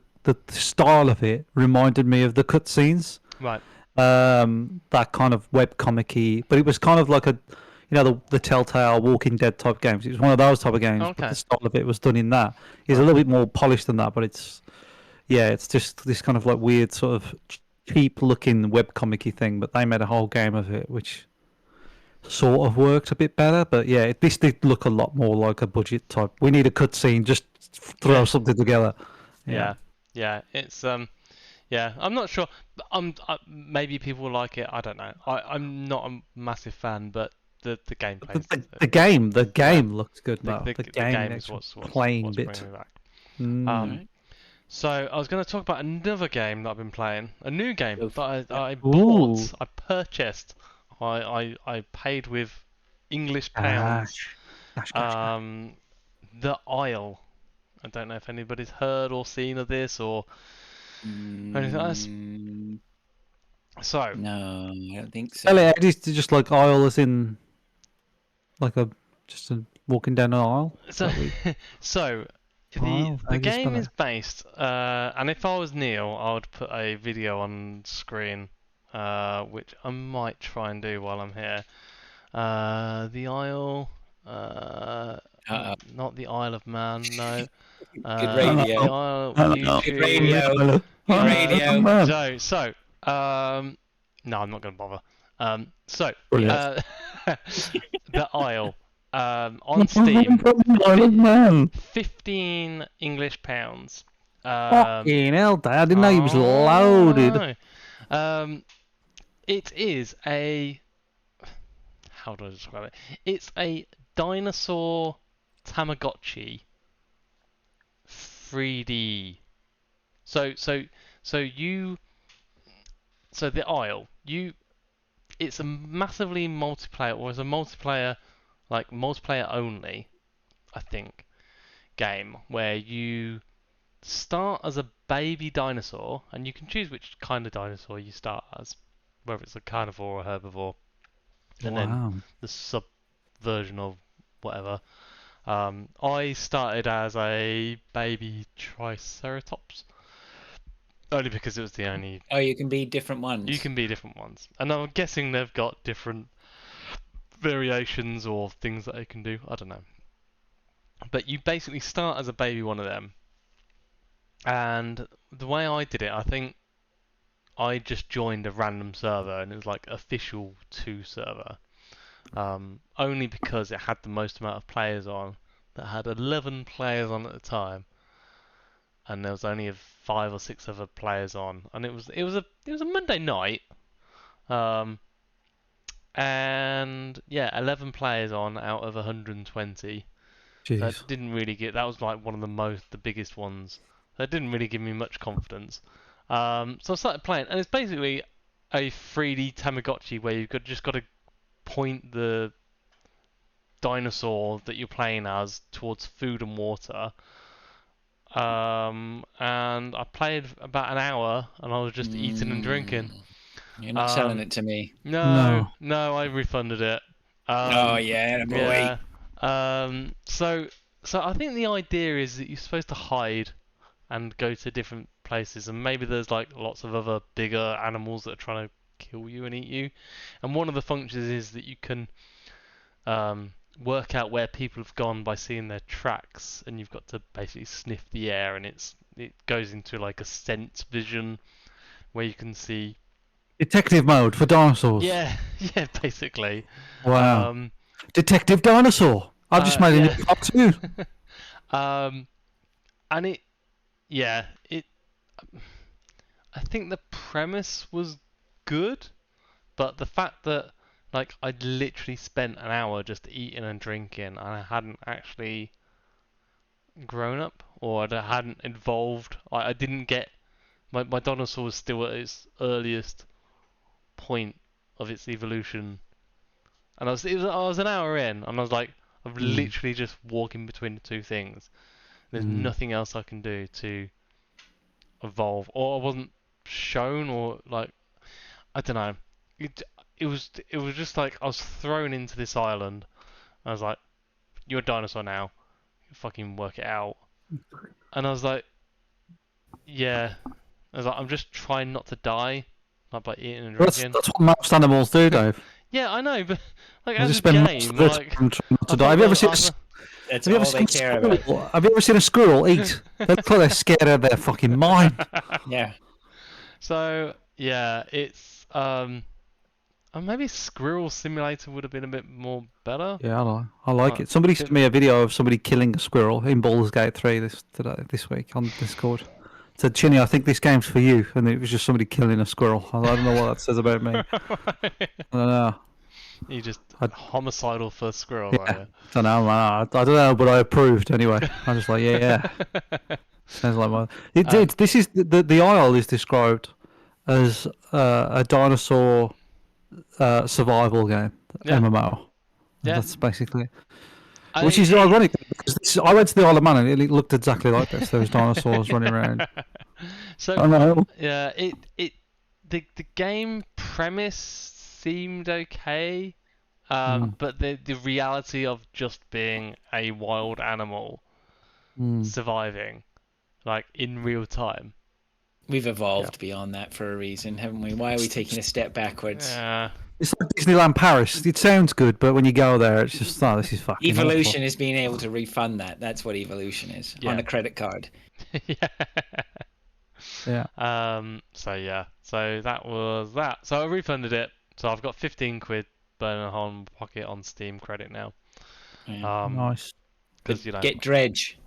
style of it reminded me of the cutscenes. Right. That kind of web comic-y, but it was kind of like the Telltale Walking Dead type games. It was one of those type of games, but Okay. the style of it was done in that. It's a little bit more polished than that, but it's just this kind of like weird sort of cheap looking web comic-y thing, but they made a whole game of it, which sort of worked a bit better. But yeah, this did look a lot more like a budget type. We need a cutscene, just throw Yeah. something together. Yeah. It's Yeah, I'm not sure. Maybe people will like it. I don't know. I'm not a massive fan, but the gameplay. The game looks good now. The The game game is makes what's playing what's bit. bringing me back. Mm. So I was going to talk about another game that I've been playing, a new game Go that I Ooh. bought, I purchased, I paid with English pounds. Gosh. The Isle. I don't know if anybody's heard or seen of this or anything else. Mm, So no, I don't think so. Elliot, is it just like aisle as in like just walking down an aisle? so so Wow, the how do you game spell is it? based, and if I was Neil, I would put a video on screen, which I might try and do while I'm here. The Isle, not the Isle of Man, no. Good radio. The Isle of Good radio. Hello. Good radio. No, I'm not going to bother. Brilliant. The Isle, on Steam, Isle of Man. 15 English pounds. Fucking hell, Dad. I didn't know he was loaded. It is a. How do I describe it? It's a dinosaur Tamagotchi 3D. So the Isle, it's a massively multiplayer, or it's a multiplayer only, I think, game where you start as a baby dinosaur, and you can choose which kind of dinosaur you start as, whether it's a carnivore or herbivore, and then Wow. the sub version of whatever. I started as a baby Triceratops, only because it was the only. Oh, you can be different ones. You can be different ones, and I'm guessing they've got different variations or things that they can do. I don't know. But you basically start as a baby one of them, and the way I did it, I think I just joined a random server, and it was like official 2 server. Only because it had the most amount of players on. That had 11 players on at the time, and there was only 5 or 6 other players on, and it was a Monday night, and yeah, 11 players on out of 120. Jeez. That didn't really get. That was like one of the biggest ones. That didn't really give me much confidence. So I started playing, and it's basically a 3D Tamagotchi where you've just got to point the dinosaur that you're playing as towards food and water. And I played about an hour, and I was just eating and drinking. You're not selling it to me. No, I refunded it. Oh yeah, boy. Yeah. So I think the idea is that you're supposed to hide and go to different places, and maybe there's like lots of other bigger animals that are trying to kill you and eat you. And one of the functions is that you can work out where people have gone by seeing their tracks, and you've got to basically sniff the air, and it goes into like a sense vision where you can see. Detective mode for dinosaurs. Yeah, yeah, basically. Wow. Um, Detective Dinosaur. I've just made a yeah. new cartoon. And it. I think the premise was good, but the fact that like I'd literally spent an hour just eating and drinking, and I hadn't actually grown up, or I hadn't evolved. I didn't get my dinosaur was still at its earliest point of its evolution, and I was an hour in, and I was like, I'm literally just walking between the two things. There's nothing else I can do to evolve, or I wasn't shown, or like I don't know. It was just like I was thrown into this island. I was like, you're a dinosaur now. You fucking work it out. And I was like, yeah. I was like, I'm just trying not to die, like by eating and drinking. That's what most animals do, Dave. Yeah, I know, but like They as just a spend most game, of their like time trying not I to die. thought Have you ever that seen was- That's have you ever all they seen care a about. squirrel? Have you ever seen a squirrel eat? They look like they're scared out of their fucking mind. Yeah. So yeah, it's maybe Squirrel Simulator would have been a bit more better. Yeah, I like Uh, it. Somebody sent me a video of somebody killing a squirrel in Baldur's Gate 3 this week on Discord. Said, Chinny, I think this game's for you. And it was just somebody killing a squirrel. I don't know what that says about me. I don't know. You just I- homicidal for Squirrel, Yeah. are I don't know, man. I don't know, but I approved anyway. I'm just like, yeah. Sounds like my. This is the Isle is described as a dinosaur survival game, Yeah. MMO. Yeah. That's basically. I- Which is ironic because I went to the Isle of Man and it looked exactly like this. There was dinosaurs running around. So I know. yeah, the game premise seemed okay, but the reality of just being a wild animal surviving, like in real time. We've evolved beyond that for a reason, haven't we? Why are we taking a step backwards? Yeah. It's like Disneyland Paris. It sounds good, but when you go there, it's just, oh, this is fucking awful. Evolution is being able to refund that. That's what evolution is on Yeah. a credit card. Yeah. So yeah. So that was that. So I refunded it. So I've got 15 quid burning a hole in my pocket on Steam credit now. Yeah. Nice. Because you know. Get Dredge.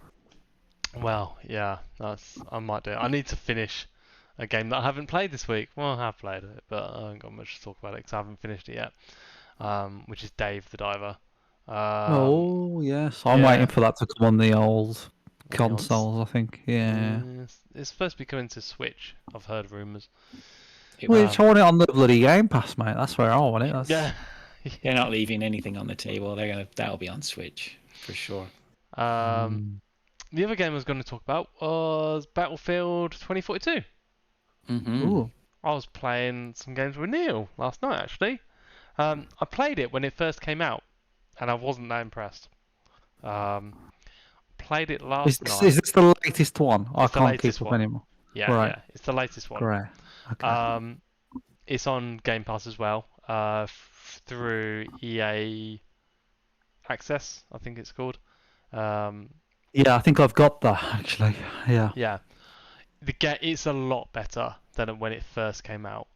Well, yeah. I might do it. I need to finish a game that I haven't played this week. Well, I have played it, but I haven't got much to talk about it because I haven't finished it yet. Which is Dave the Diver. Oh yes, I'm yeah. waiting for that to come on the old the old consoles. I think. Yeah. It's supposed to be coming to Switch. I've heard rumours. Which I want it on the bloody Game Pass, mate. That's where I want it. That's... Yeah. They're not leaving anything on the table. That'll be on Switch for sure. The other game I was going to talk about was Battlefield 2042. Mm-hmm. Ooh. I was playing some games with Neil last night, actually. I played it when it first came out, and I wasn't that impressed. Played it last night. Is this the latest one? I It's the can't latest keep up one. anymore. Yeah, Right. yeah, it's the latest one. Great. Okay. It's on Game Pass as well, through EA Access, I think it's called. Yeah, I think I've got that actually. Yeah. Yeah, it's a lot better than when it first came out.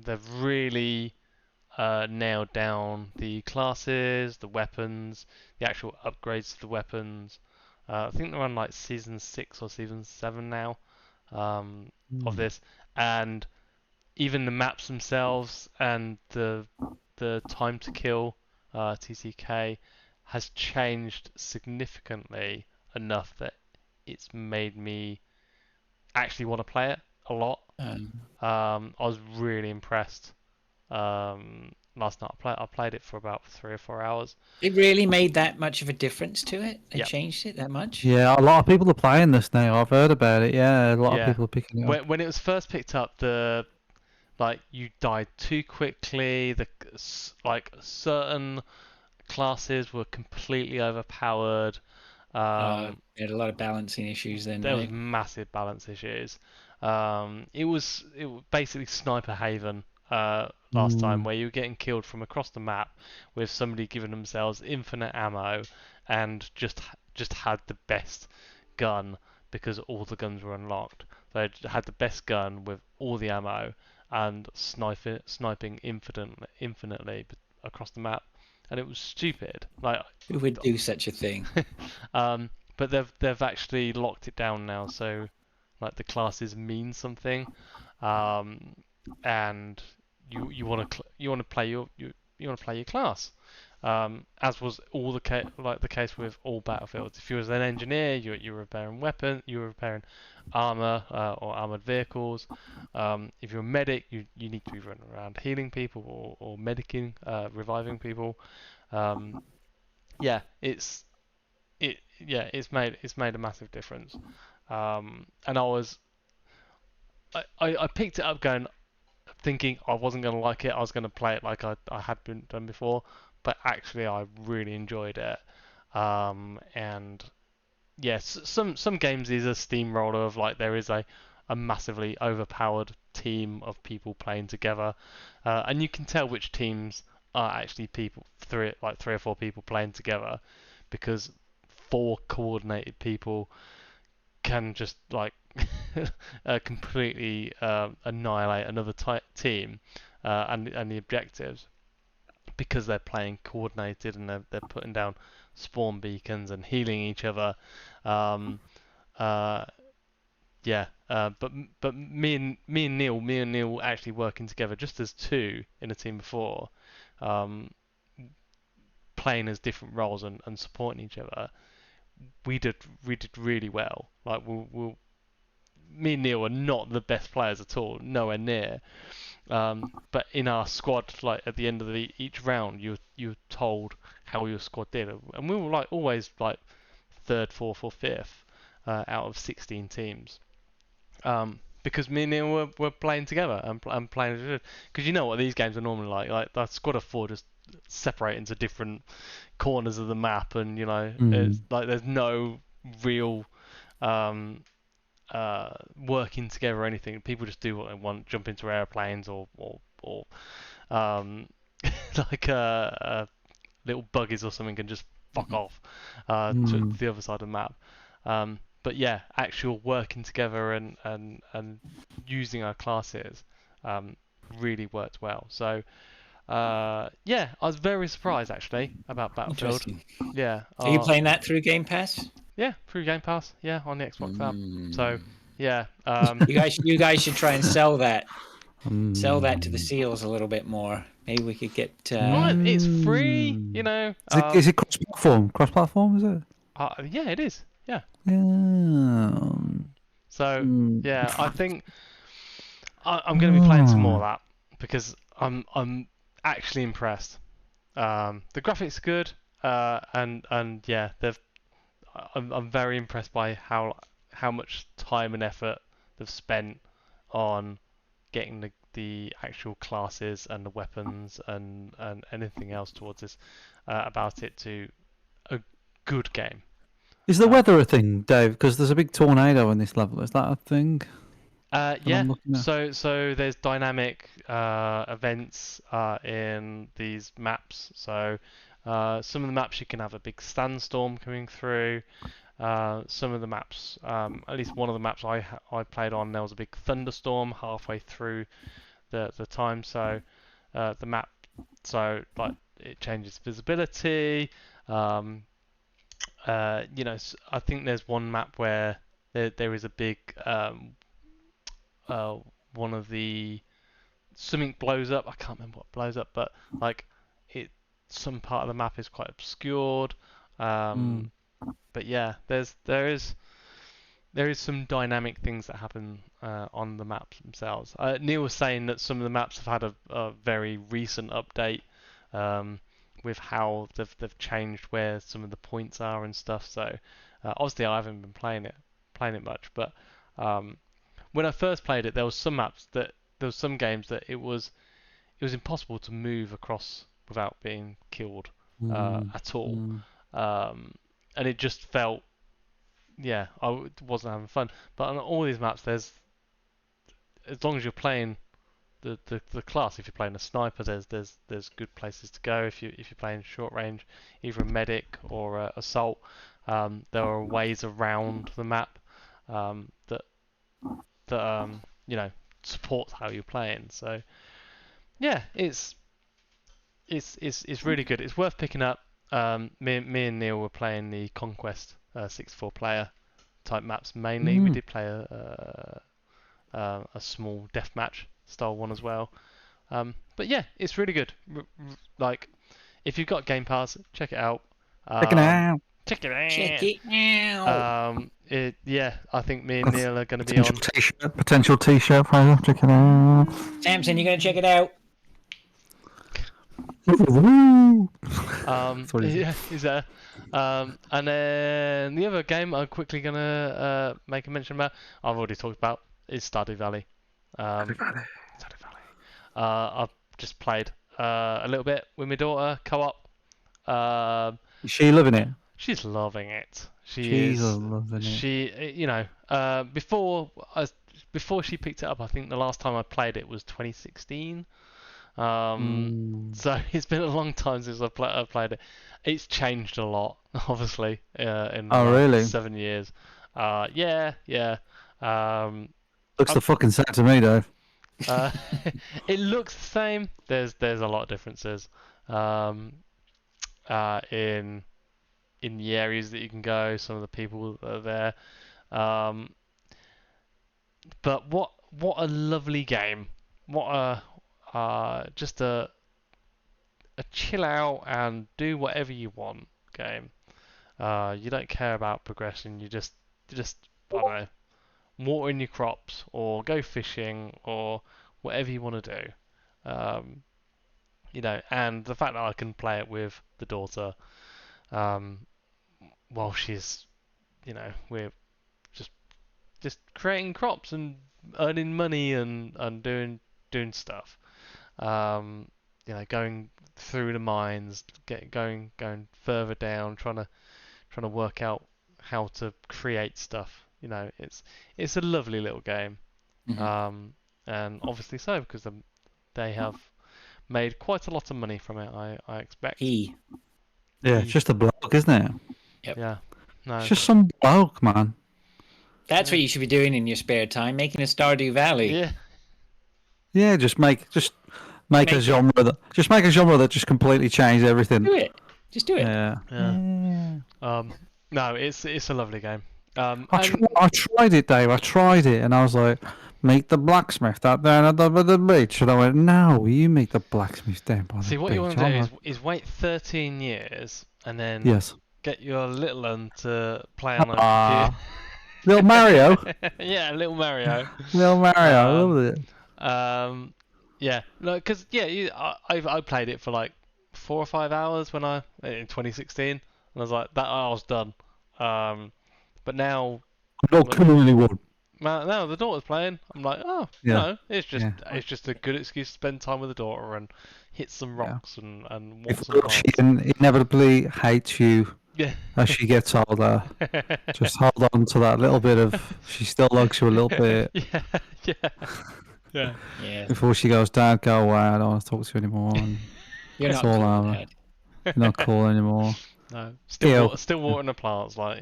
They've really nailed down the classes, the weapons, the actual upgrades to the weapons. I think they're on like season 6 or season 7 now of this, and even the maps themselves and the time to kill, TCK, has changed significantly enough that it's made me actually want to play it a lot. I was really impressed. Last night I played it for about 3 or 4 hours. It really made that much of a difference to it? They Yeah. changed it that much? Yeah, a lot of people are playing this now. I've heard about it. Yeah, a lot Yeah. of people are picking it up. When it was first picked up, you died too quickly. Certain classes were completely overpowered. They had a lot of balancing issues then. There was right? massive balance issues. It was basically Sniper Haven last time, where you were getting killed from across the map with somebody giving themselves infinite ammo and just had the best gun because all the guns were unlocked. They had the best gun with all the ammo and sniping infinitely across the map, and it was stupid. Like, Who would do such a thing? but they've actually locked it down now, so like the classes mean something, and you want to play your class. As was all the case with all battlefields. If you was an engineer, you were repairing you were repairing armor or armored vehicles. If you're a medic, you need to be running around healing people or medicing, reviving people. Yeah, it's made a massive difference. And I picked it up thinking I wasn't going to like it. I was going to play it like I had been done before, but actually I really enjoyed it. And yes, some games is a steamroller of like there is a massively overpowered team of people playing together, and you can tell which teams are actually three or four people playing together, because four coordinated people can just like completely annihilate another team and the objectives, because they're playing coordinated and they're putting down spawn beacons and healing each other. Um, uh, but me and Neil actually working together just as two in a team before, um, playing as different roles and supporting each other. We did really well. Like me and Neil are not the best players at all, nowhere near. But in our squad, like at the end of each round, you're told how your squad did, and we were like always like third, fourth, or fifth out of 16 teams. Because me and Neil were playing together and playing, because you know what these games are normally like that squad of four just separate into different corners of the map, and it's like there's no real working together or anything. People just do what they want, jump into airplanes or um, like little buggies or something, and just fuck off to the other side of the map. But yeah, actual working together and using our classes really worked well. So yeah, I was very surprised actually about Battlefield. Interesting. Yeah. Are you playing that through Game Pass? Yeah, through Game Pass. Yeah, on the Xbox app. So yeah. You guys should try and sell that. Sell that to the SEALs a little bit more. Maybe we could get. Well, it's free, you know. Is it cross-platform? Cross-platform, is it? Yeah, it is. Yeah. Yeah. So yeah, I think I'm going to be playing some more of that, because I'm actually impressed. The graphics are good, and yeah, I'm very impressed by how much time and effort they've spent on getting the actual classes and the weapons and anything else towards this about it to a good game. Is the weather a thing, Dave? Because there's a big tornado in this level. Is that a thing? Yeah. So there's dynamic events in these maps. So some of the maps you can have a big sandstorm coming through. Some of the maps, at least one of the maps I played on, there was a big thunderstorm halfway through the time. So the map, so like it changes visibility. I think there's one map where there is a big one of the something blows up. I can't remember what blows up, but like some part of the map is quite obscured. But yeah, there is some dynamic things that happen on the maps themselves. Neil was saying that some of the maps have had a very recent update with how they've changed where some of the points are and stuff. So obviously I haven't been playing it much, but when I first played it, there was some games that it was impossible to move across without being killed at all. And it just felt, yeah, wasn't having fun. But on all these maps, as long as you're playing the class. If you're playing a sniper, there's good places to go. If you're playing short range, either a medic or assault, there are ways around the map that supports how you're playing. So yeah, it's really good. It's worth picking up. Me and Neil were playing the Conquest 64 player type maps mainly. We did play a small deathmatch style one as well. But yeah, it's really good. Like, if you've got Game Pass, check it out. Check it out. Check it out. Check it out. Yeah, I think me and Neil are going to be on. Potential t-shirt, Fraser. Check it out. Samson, you gonna check it out? Yeah, he's there. And then the other game I'm quickly gonna make a mention about, I've already talked about, is Stardew Valley. Stardew Valley. I've just played a little bit with my daughter, co-op. Is she loving it? She's loving it. She's loving it. She, before she picked it up, I think the last time I played it was 2016. So it's been a long time since I've played it. It's changed a lot, obviously, in the really? 7 years. Yeah. Looks the fucking same to me, Dave. It looks the same. There's a lot of differences in the areas that you can go. Some of the people that are there. But what a lovely game. What a just a chill out and do whatever you want game. You don't care about progression. You just I don't know, watering your crops or go fishing or whatever you want to do. And the fact that I can play it with the daughter, while she's, we're just creating crops and earning money and doing stuff. Going through the mines, going further down, trying to work out how to create stuff. It's a lovely little game. Mhm. And obviously so, because they have made quite a lot of money from it. I expect. Yeah, it's just a bloke, isn't it? Yep. Yeah. No. It's just some bloke, man. That's what you should be doing in your spare time, making a Stardew Valley. Yeah. Yeah, just make a genre that just completely changed everything. Do it. Just do it. Yeah. No, it's a lovely game. I tried it, Dave. I tried it, and I was like, "Meet the blacksmith out there at the beach." And I went, "No, you meet the blacksmith down by the beach." See, what you want to do is wait 13 years and then get your little one to play on a computer. Little Mario. Yeah, little Mario. Little Mario, I love it. Yeah, no, because I played it for like 4 or 5 hours in 2016, and I was like, I was done. But now, I'm not killing anyone. Now the daughter's playing. I'm like, it's just a good excuse to spend time with the daughter and hit some rocks and walk some If she inevitably hates you as she gets older, just hold on to that little bit of. She still likes you a little bit. Yeah. Before she goes, Dad, go away. I don't want to talk to you anymore. And You're it's not all cool, over. Dad. You're not cool anymore. No, still watering the plants, like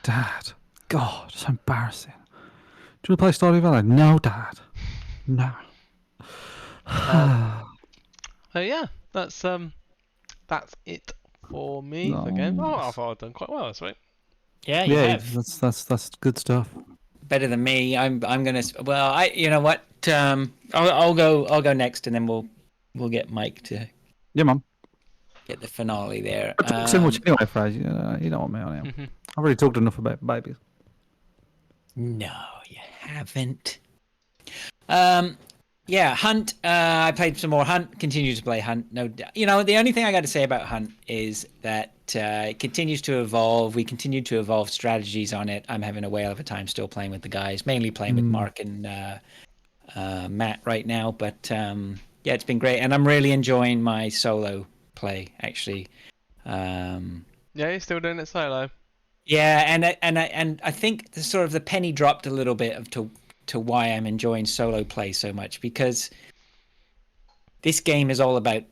Dad, God, it's embarrassing. Do you want to play Stardew Valley? No, Dad. No. Yeah, that's it for me for game. Oh, I thought I'd done quite well. That's right. Yeah, you have. That's good stuff. Better than me. I'm gonna. Well, you know what? I'll go next, and then we'll get Mike to Yeah, Mum. get the finale there. I talk so much anyway, Fraser. You know what I mean. Mm-hmm. I've already talked enough about babies. No, you haven't. Yeah, Hunt. I played some more Hunt. Continue to play Hunt. No, the only thing I got to say about Hunt is that it continues to evolve. We continue to evolve strategies on it. I'm having a whale of a time still playing with the guys, mainly playing with Mark and Matt right now. But yeah, it's been great, and I'm really enjoying my solo play actually. Yeah, you're still doing it solo. Yeah, and I think the penny dropped a little bit to why I'm enjoying solo play so much, because this game is all about,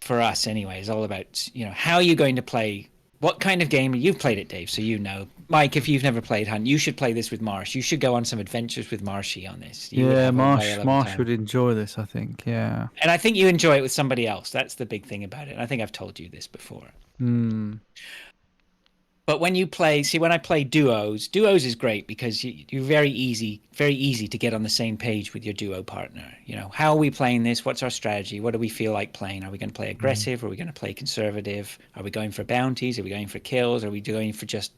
for us anyway, is all about, how are you going to play. What kind of game? You've played it, Dave, so you know. Mike, if you've never played Hunt, you should play this with Marsh. You should go on some adventures with Marshy on this. You would Yeah, have a Marsh whale of a Marsh time. would enjoy this, I think. Yeah. And I think you enjoy it with somebody else. That's the big thing about it. And I think I've told you this before. Hmm. But when you play, when I play duos is great because you're very easy to get on the same page with your duo partner. How are we playing this? What's our strategy? What do we feel like playing? Are we going to play aggressive? Are we going to play conservative? Are we going for bounties? Are we going for kills? Are we going for just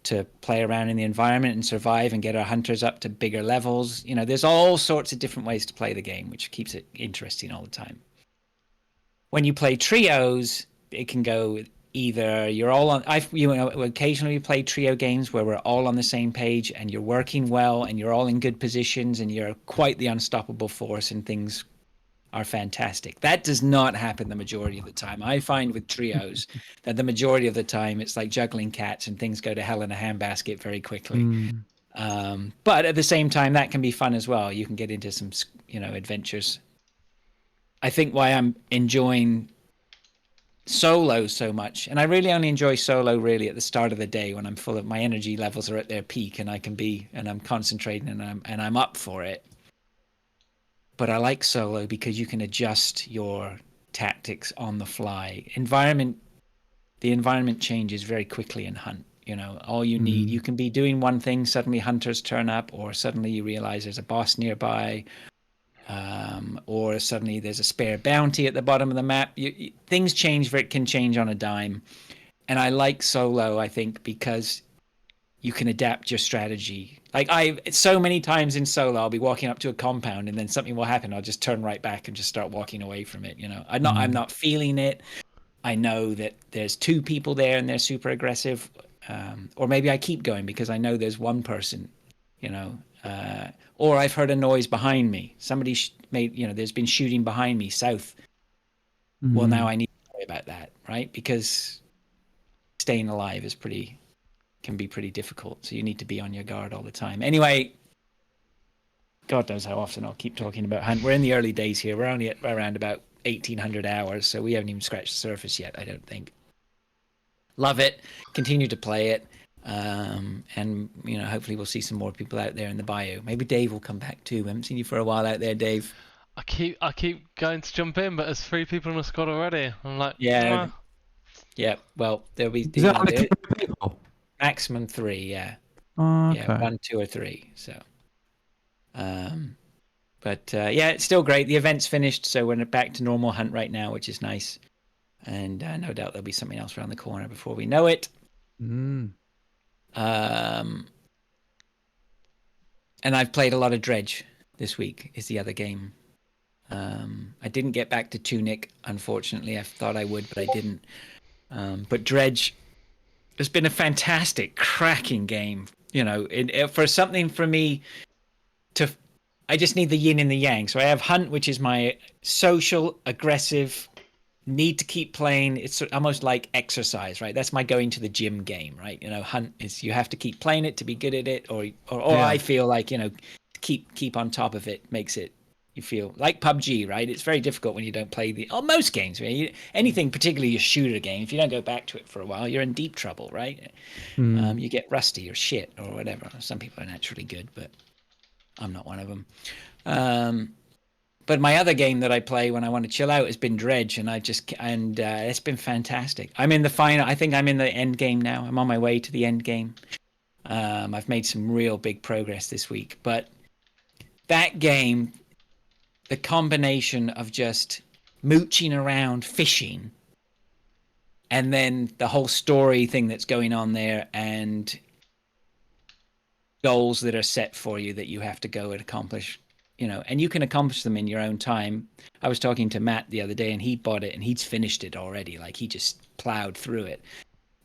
to play around in the environment and survive and get our hunters up to bigger levels? There's all sorts of different ways to play the game, which keeps it interesting all the time. When you play trios, it can go either you're all on. Occasionally we play trio games where we're all on the same page and you're working well and you're all in good positions and you're quite the unstoppable force and things are fantastic. That does not happen the majority of the time. I find with trios that the majority of the time it's like juggling cats and things go to hell in a handbasket very quickly. But at the same time, that can be fun as well. You can get into some, adventures. I think why I'm enjoying solo so much, and I really only enjoy solo really at the start of the day when I'm full of my energy levels are at their peak and I'm concentrating and I'm up for it. But I like solo because you can adjust your tactics on the fly. The environment changes very quickly in Hunt. All you need, you can be doing one thing, suddenly hunters turn up, or suddenly you realize there's a boss nearby, or suddenly there's a spare bounty at the bottom of the map. Things change, can change on a dime. And I like solo, I think, because you can adapt your strategy. Like so many times in solo, I'll be walking up to a compound and then something will happen. I'll just turn right back and just start walking away from it. I'm not feeling it. I know that there's two people there and they're super aggressive. Or maybe I keep going because I know there's one person, or I've heard a noise behind me. Somebody there's been shooting behind me south. Well, now I need to worry about that, right? Because staying alive can be pretty difficult. So you need to be on your guard all the time. Anyway, God knows how often I'll keep talking about Hunt. We're in the early days here. We're only at around about 1,800 hours, so we haven't even scratched the surface yet, I don't think. Love it. Continue to play it. And hopefully we'll see some more people out there in the bayou. Maybe Dave will come back too. I haven't seen you for a while out there, Dave. I keep going to jump in, but there's 3 people in the squad already. I'm like, yeah. Well, there'll be Is that only 3 people? Maximum 3. Yeah. Oh, okay. Yeah, 1, 2, or 3. So, it's still great. The event's finished, so we're back to normal Hunt right now, which is nice. And no doubt there'll be something else around the corner before we know it. And I've played a lot of Dredge this week. Is the other game. I didn't get back to Tunic, unfortunately. I thought I would, but I didn't. But Dredge has been a fantastic, cracking game. For something for me to, I just need the yin and the yang. So I have Hunt, which is my social, aggressive, need to keep playing. It's almost like exercise, right? That's my going to the gym game, right? Hunt is you have to keep playing it to be good at it, or yeah. I feel like keep on top of it makes it. You feel like PUBG, right? It's very difficult when you don't play most games. Right? Anything, particularly a shooter game, if you don't go back to it for a while, you're in deep trouble, right? You get rusty or shit or whatever. Some people are naturally good, but I'm not one of them. But my other game that I play when I want to chill out has been Dredge, and it's been fantastic. I'm in the final. I think I'm in the end game now. I'm on my way to the end game. I've made some real big progress this week, but that game. The combination of just mooching around fishing and then the whole story thing that's going on there and goals that are set for you that you have to go and accomplish, and you can accomplish them in your own time. I was talking to Matt the other day and he bought it and he's finished it already. Like he just plowed through it.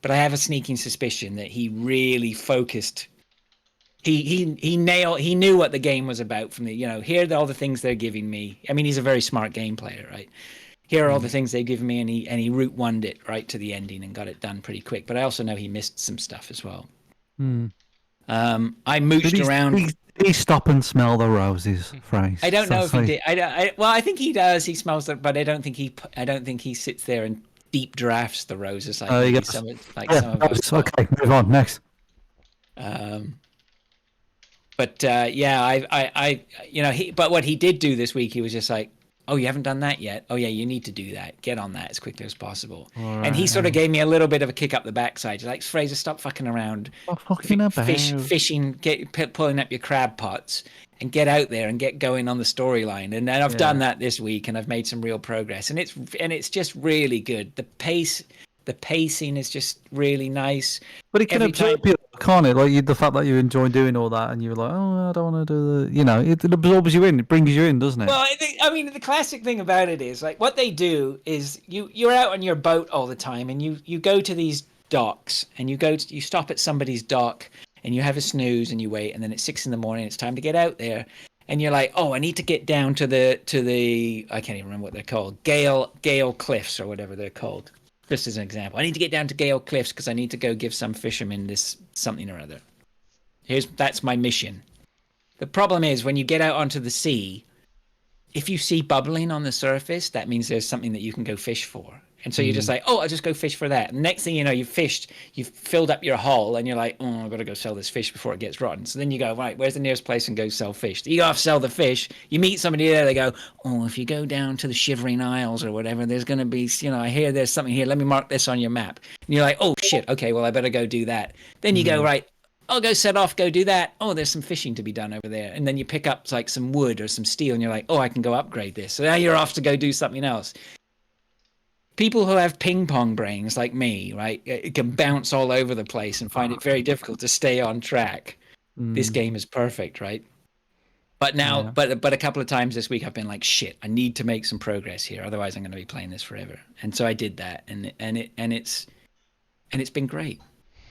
But I have a sneaking suspicion that he really focused. He knew what the game was about from the, here are all the things they're giving me. I mean, he's a very smart game player, right? Here are all the things they've given me, and he route oned it right to the ending and got it done pretty quick. But I also know he missed some stuff as well. I mooched around. Did he stop and smell the roses, phrase? I don't know if he did. Well, I think he does. He smells them, but I don't think he sits there and deep drafts the roses like you maybe got- some of Yeah, us. do. okay, move on, next. But yeah, but what he did do this week, he was just like, oh, you haven't done that yet? Oh yeah, you need to do that. Get on that as quickly as possible. And he sort of gave me a little bit of a kick up the backside. He's like, Fraser, stop fucking around. What fucking about? Fishing, pulling up your crab pots and get out there and get going on the storyline. And I've done that this week and I've made some real progress. And it's just really good. The pacing is just really nice. But it can absorb you, can't it? Like the fact that you enjoy doing all that, and you're like, oh, I don't want to do the, it absorbs you in, it brings you in, doesn't it? Well, I mean, the classic thing about it is like what they do is you're out on your boat all the time, and you go to these docks, and you stop at somebody's dock, and you have a snooze, and you wait, and then it's 6 a.m. It's time to get out there, and you're like, oh, I need to get down to the I can't even remember what they're called, Gale Cliffs or whatever they're called. Just as an example, I need to get down to Gale Cliffs because I need to go give some fishermen this something or other. That's my mission. The problem is when you get out onto the sea, if you see bubbling on the surface, that means there's something that you can go fish for. And so you're just like, oh, I'll just go fish for that. And next thing you know, you've filled up your haul, and you're like, oh, I've got to go sell this fish before it gets rotten. So then you go, right, where's the nearest place and go sell fish? You go off, sell the fish. You meet somebody there, they go, oh, if you go down to the Shivering Isles or whatever, there's going to be, I hear there's something here. Let me mark this on your map. And you're like, oh, shit, okay, well, I better go do that. Then you go, right, I'll go set off, go do that. Oh, there's some fishing to be done over there. And then you pick up like some wood or some steel, and you're like, oh, I can go upgrade this. So now you're off to go do something else. People who have ping pong brains like me, right, it can bounce all over the place and find it very difficult to stay on track. This game is perfect, right? But now, but a couple of times this week I've been like, shit, I need to make some progress here, otherwise I'm going to be playing this forever. And so I did that, and it's been great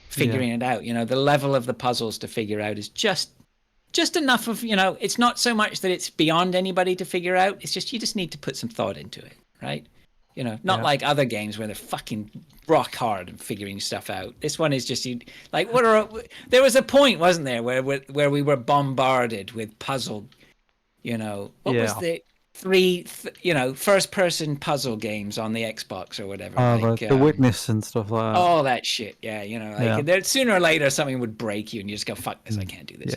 figuring it out. The level of the puzzles to figure out is just enough of, it's not so much that it's beyond anybody to figure out. It's just you just need to put some thought into it, right? Not like other games where they're fucking rock hard and figuring stuff out. This one is just there was a point, wasn't there, where we were bombarded with puzzle, what was the first person puzzle games on the Xbox or whatever. The Witness and stuff like that. All that shit, there, sooner or later something would break you and you just go, fuck this, I can't do this.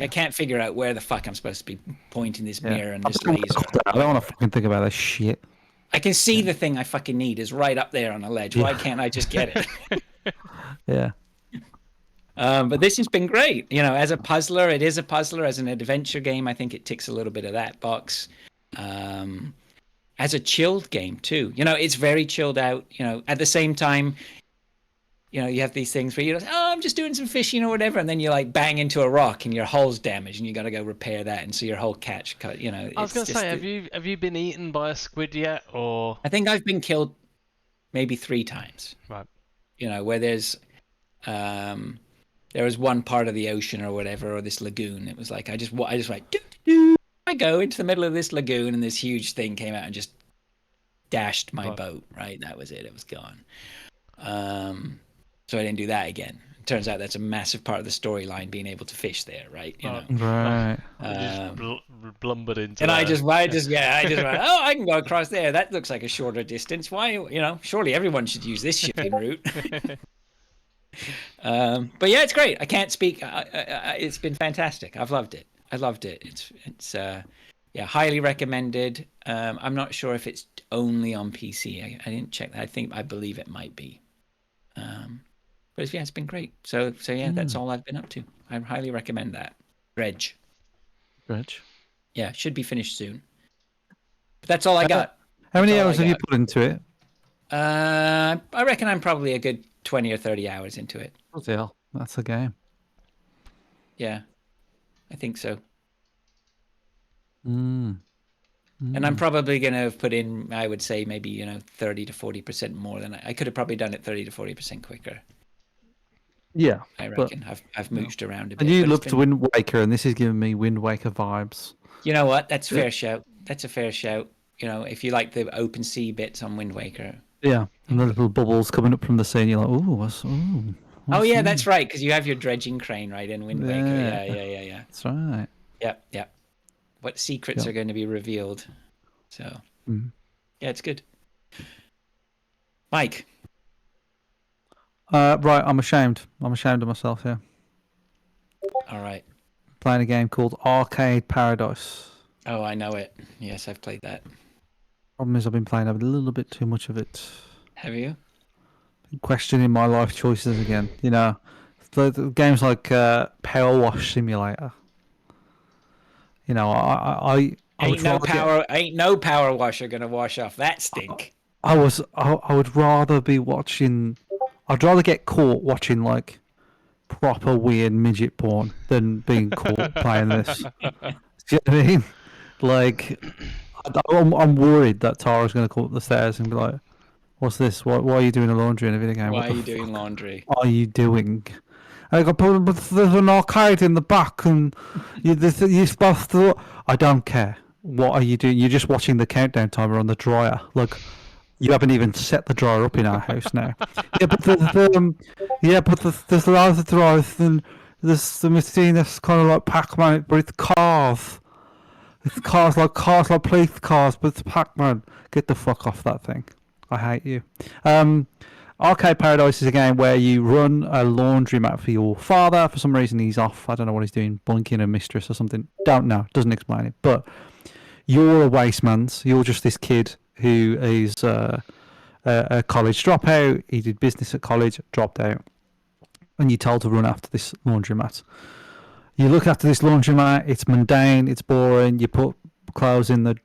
I can't figure out where the fuck I'm supposed to be pointing this mirror and this laser. I don't want to fucking think about this shit. I can see the thing I fucking need is right up there on a ledge. Why can't I just get it? Yeah. But this has been great. As a puzzler, it is a puzzler. As an adventure game, I think it ticks a little bit of that box. As a chilled game too, it's very chilled out. At the same time, you have these things where you're like, oh, I'm just doing some fishing or whatever, and then you like bang into a rock and your hull's damaged, and you got to go repair that, and so your whole catch cut. I was gonna say, have you been eaten by a squid yet, or? I think I've been killed maybe 3 times. Right. Where there's there was one part of the ocean or whatever, or this lagoon. It was like I just went doo-doo-doo. I go into the middle of this lagoon, and this huge thing came out and just dashed my boat. Right, that was it. It was gone. So I didn't do that again. It turns out that's a massive part of the storyline, being able to fish there, right? Right. Just blumbered into. And I just went, oh, I can go across there. That looks like a shorter distance. Why, surely everyone should use this shipping route. But yeah, it's great. I can't speak. It's been fantastic. I've loved it. It's highly recommended. I'm not sure if it's only on PC. I didn't check that. I believe it might be. But it's been great. So yeah, that's all I've been up to. I highly recommend that. Dredge. Yeah, should be finished soon. But that's all I got. How many hours have you put into it? I reckon I'm probably a good 20 or 30 hours into it. What the hell? That's a game. Yeah, I think so. And And I'm probably going to put in, I would say, maybe 30 to 40% more than I could have probably done it 30 to 40% quicker. Yeah, I reckon I've mooched around a bit. And you looked Wind Waker, and this is giving me Wind Waker vibes. You know what? That's a fair shout. That's a fair shout. If you like the open sea bits on Wind Waker. Yeah, and the little bubbles coming up from the sea, and you're like, ooh, Oh What's yeah, new? that's right. Because you have your dredging crane, right, in Wind Waker. Yeah. Yeah. That's right. Yep. What secrets Yep. are going to be revealed? So Mm. yeah, it's good. Mike. Right, I'm ashamed. I'm ashamed of myself here. All right. Playing a game called Arcade Paradise. Oh, I know it. Yes, I've played that. Problem is, I've been playing a little bit too much of it. Have you? Questioning my life choices again. You know, the games like Power Wash Simulator. You know, I would Ain't no power washer gonna wash off that stink. I would rather be watching. I'd rather get caught watching like proper weird midget porn than being caught playing this. Do you know what I mean? Like, I'm worried that Tara's going to come up the stairs and be like, "What's this? Why are you doing the laundry in a video game? Why What are the you doing fuck laundry? are you doing?" And I go, "But there's an arcade in the back, and you're supposed to." I don't care. What are you doing? You're just watching the countdown timer on the dryer. Like, you haven't even set the dryer up in our house now. Yeah, but there's loads of dryers, and there's the machine that's kind of like Pac-Man, but it's cars. It's cars like police cars, but it's Pac-Man. Get the fuck off that thing. I hate you. Arcade Paradise is a game where you run a laundromat for your father. For some reason, he's off. I don't know what he's doing, bunking a mistress or something. Don't know. Doesn't explain it. But you're a waste man's. You're just this kid who is a college dropout. He did business at college, dropped out, and you're told to run after this laundromat. You look after this laundromat. It's mundane. It's boring. You put clothes in the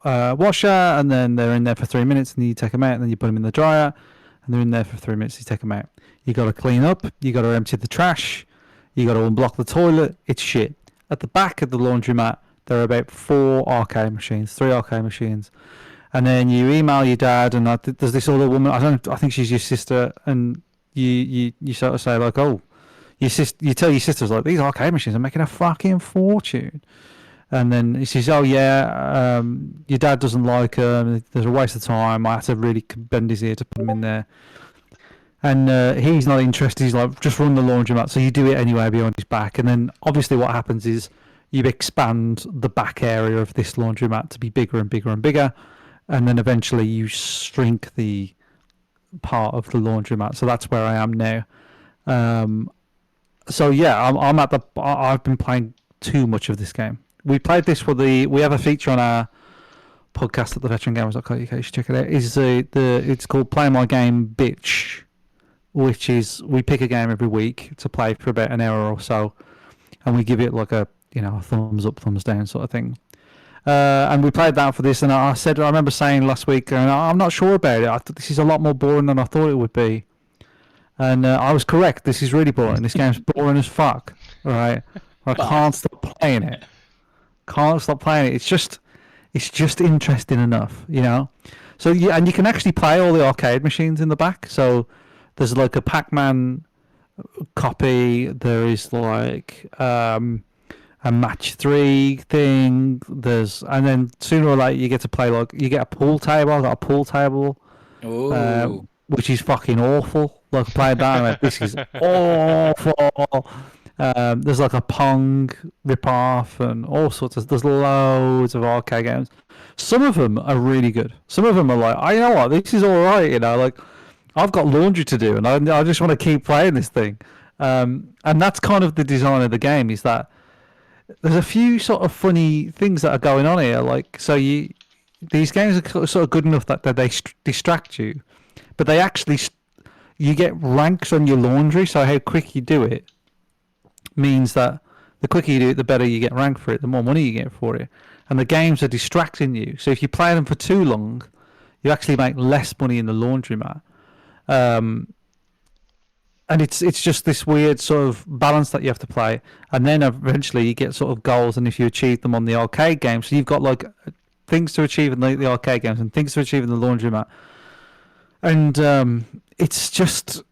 washer, and then they're in there for 3 minutes, and then you take them out, and then you put them in the dryer, and they're in there for 3 minutes. You take them out. You got to clean up. You got to empty the trash. You got to unblock the toilet. It's shit. At the back of the laundromat, there are about 3 arcade machines, and then you email your dad, and there's this other woman. I think she's your sister, and you sort of say like, oh, you tell your sisters like, these arcade machines are making a fucking fortune. And then he says, oh yeah, your dad doesn't like them. There's a waste of time. I had to really bend his ear to put them in there. And he's not interested. He's like, just run the laundromat. So you do it anyway behind his back. And then obviously what happens is you expand the back area of this laundromat to be bigger and bigger and bigger. And then eventually you shrink the part of the laundromat. So that's where I am now. So yeah, I'm at the. I've been playing too much of this game. We played this we have a feature on our podcast at theveterangamers.co.uk. You should check it out. It's called Play My Game Bitch, which is we pick a game every week to play for about an hour or so, and we give it like a thumbs up, thumbs down sort of thing. And we played that for this, and I remember saying last week, and I'm not sure about it. I thought this is a lot more boring than I thought it would be. And I was correct. This is really boring. This game's boring as fuck. All right, I can't stop playing it. It's just interesting enough, you know. So and you can actually play all the arcade machines in the back. So there's like a Pac-Man copy. There is like a match 3 thing. And then sooner or later you get to play you get a pool table. I got a pool table. Ooh. Which is fucking awful. Like playing that, I'm like, this is awful. There's like a Pong rip-off and all sorts of. There's loads of arcade games. Some of them are really good. Some of them are like, you know what, this is all right. You know, like I've got laundry to do, and I just want to keep playing this thing. And that's kind of the design of the game. Is that there's a few sort of funny things that are going on here. Like these games are sort of good enough that they distract you. But they actually, you get ranks on your laundry, so how quick you do it means that the quicker you do it, the better you get ranked for it, the more money you get for it. And the games are distracting you. So if you play them for too long, you actually make less money in the laundromat. And it's just this weird sort of balance that you have to play. And then eventually you get sort of goals, and if you achieve them on the arcade games, so you've got like things to achieve in the arcade games and things to achieve in the laundromat. And it's just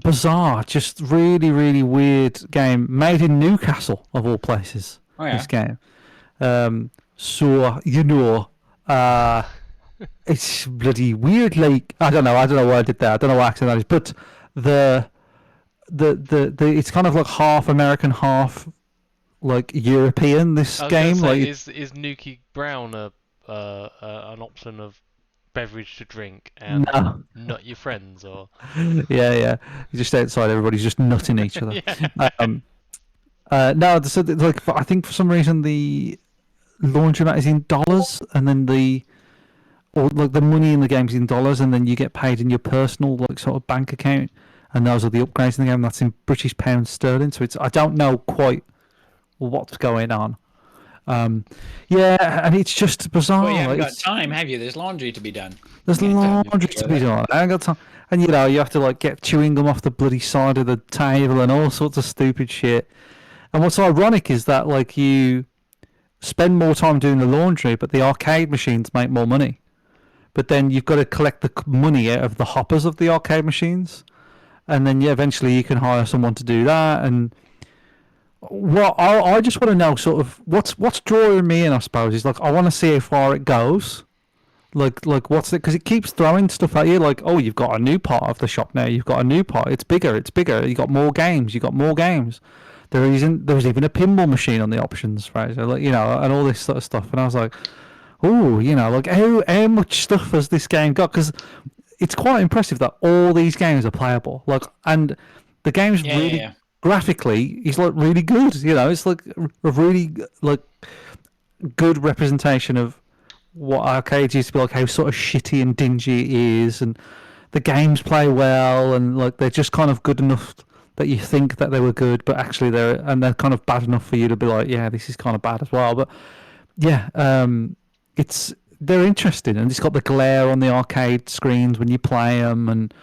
bizarre, just really, really weird game made in Newcastle of all places. Oh, yeah. This game, so it's bloody weird. Like I don't know why I did that. I don't know what accent that is, but the it's kind of like half American, half like European. This I was game, gonna say, like is Nuki Brown an option of beverage to drink and no, not your friends or yeah. You're just outside, everybody's just nutting each other. yeah. No, so like I think for some reason the laundromat is in dollars, and then or like the money in the game is in dollars, and then you get paid in your personal like sort of bank account, and those are the upgrades in the game. That's in British pounds sterling, so it's I don't know quite what's going on. Yeah, and it's just bizarre. Well, you haven't like, got time, have you? There's laundry to be done. there's You can't laundry do to be done. I ain't got time. And you have to like get chewing gum off the bloody side of the table and all sorts of stupid shit. And what's ironic is that like you spend more time doing the laundry, but the arcade machines make more money. But then you've got to collect the money out of the hoppers of the arcade machines, and then eventually you can hire someone to do that. And what I just want to know, sort of, what's drawing me in, I suppose, is like I want to see how far it goes. Like what's it? Because it keeps throwing stuff at you. Like, oh, you've got a new part of the shop now. You've got a new part. It's bigger. It's bigger. You got more games. You got more games. There was even a pinball machine on the options, right? So, like, and all this sort of stuff. And I was like, oh, like how much stuff has this game got? Because it's quite impressive that all these games are playable. Like, and the game's really graphically is like really good. It's like a really like good representation of what arcades used to be like, how sort of shitty and dingy it is, and the games play well, and like they're just kind of good enough that you think that they were good, but actually they're kind of bad enough for you to be like, yeah, this is kind of bad as well. But yeah, they're interesting, and it's got the glare on the arcade screens when you play them, and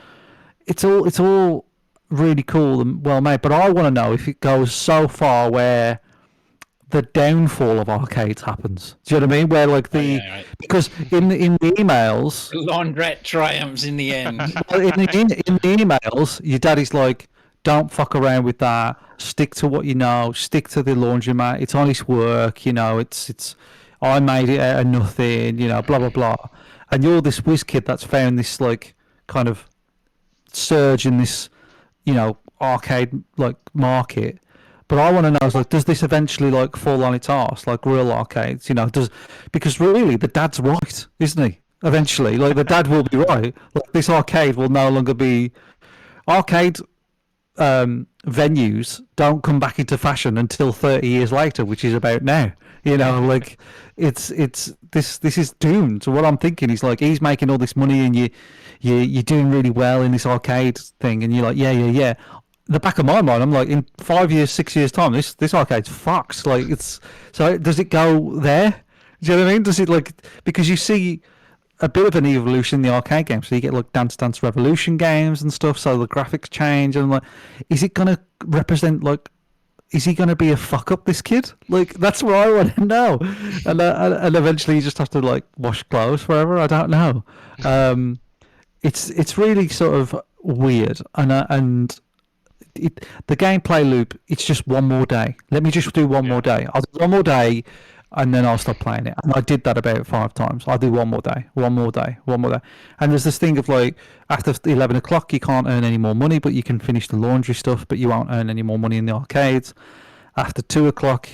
it's all really cool and well made. But I want to know if it goes so far where the downfall of arcades happens. Do you know what I mean? Where like because in the emails, laundrette triumphs in the end. in the emails, your daddy's like, don't fuck around with that. Stick to what you know. Stick to the laundromat. It's honest work. It's. I made it out of nothing. Blah blah blah. And you're this whiz kid that's found this like kind of surge in this, arcade like market. But I want to know is like, does this eventually like fall on its arse like real arcades? Because really the dad's right, isn't he? Eventually, like the dad will be right. Like this arcade will no longer be arcade. Venues don't come back into fashion until 30 years later, which is about now. Like it's this is doomed. So what I'm thinking is like he's making all this money, and you're doing really well in this arcade thing, and you're like yeah. In the back of my mind, I'm like, in 5 years, 6 years time, this arcade's fucked. Like so does it go there? Do you know what I mean? Does it like, because you see a bit of an evolution in the arcade games, so you get like Dance Dance Revolution games and stuff, so the graphics change, and like, is it gonna represent like, is he gonna be a fuck up, this kid? Like, that's what I want to know. And eventually you just have to like wash clothes forever. I don't know. It's really sort of weird, and the gameplay loop, it's just one more day. Let me just do one more day. I'll do one more day, and then I'll stop playing it. And I did that about 5 times. I'll do one more day. And there's this thing of like, after 11 o'clock, you can't earn any more money, but you can finish the laundry stuff, but you won't earn any more money in the arcades. After 2 o'clock,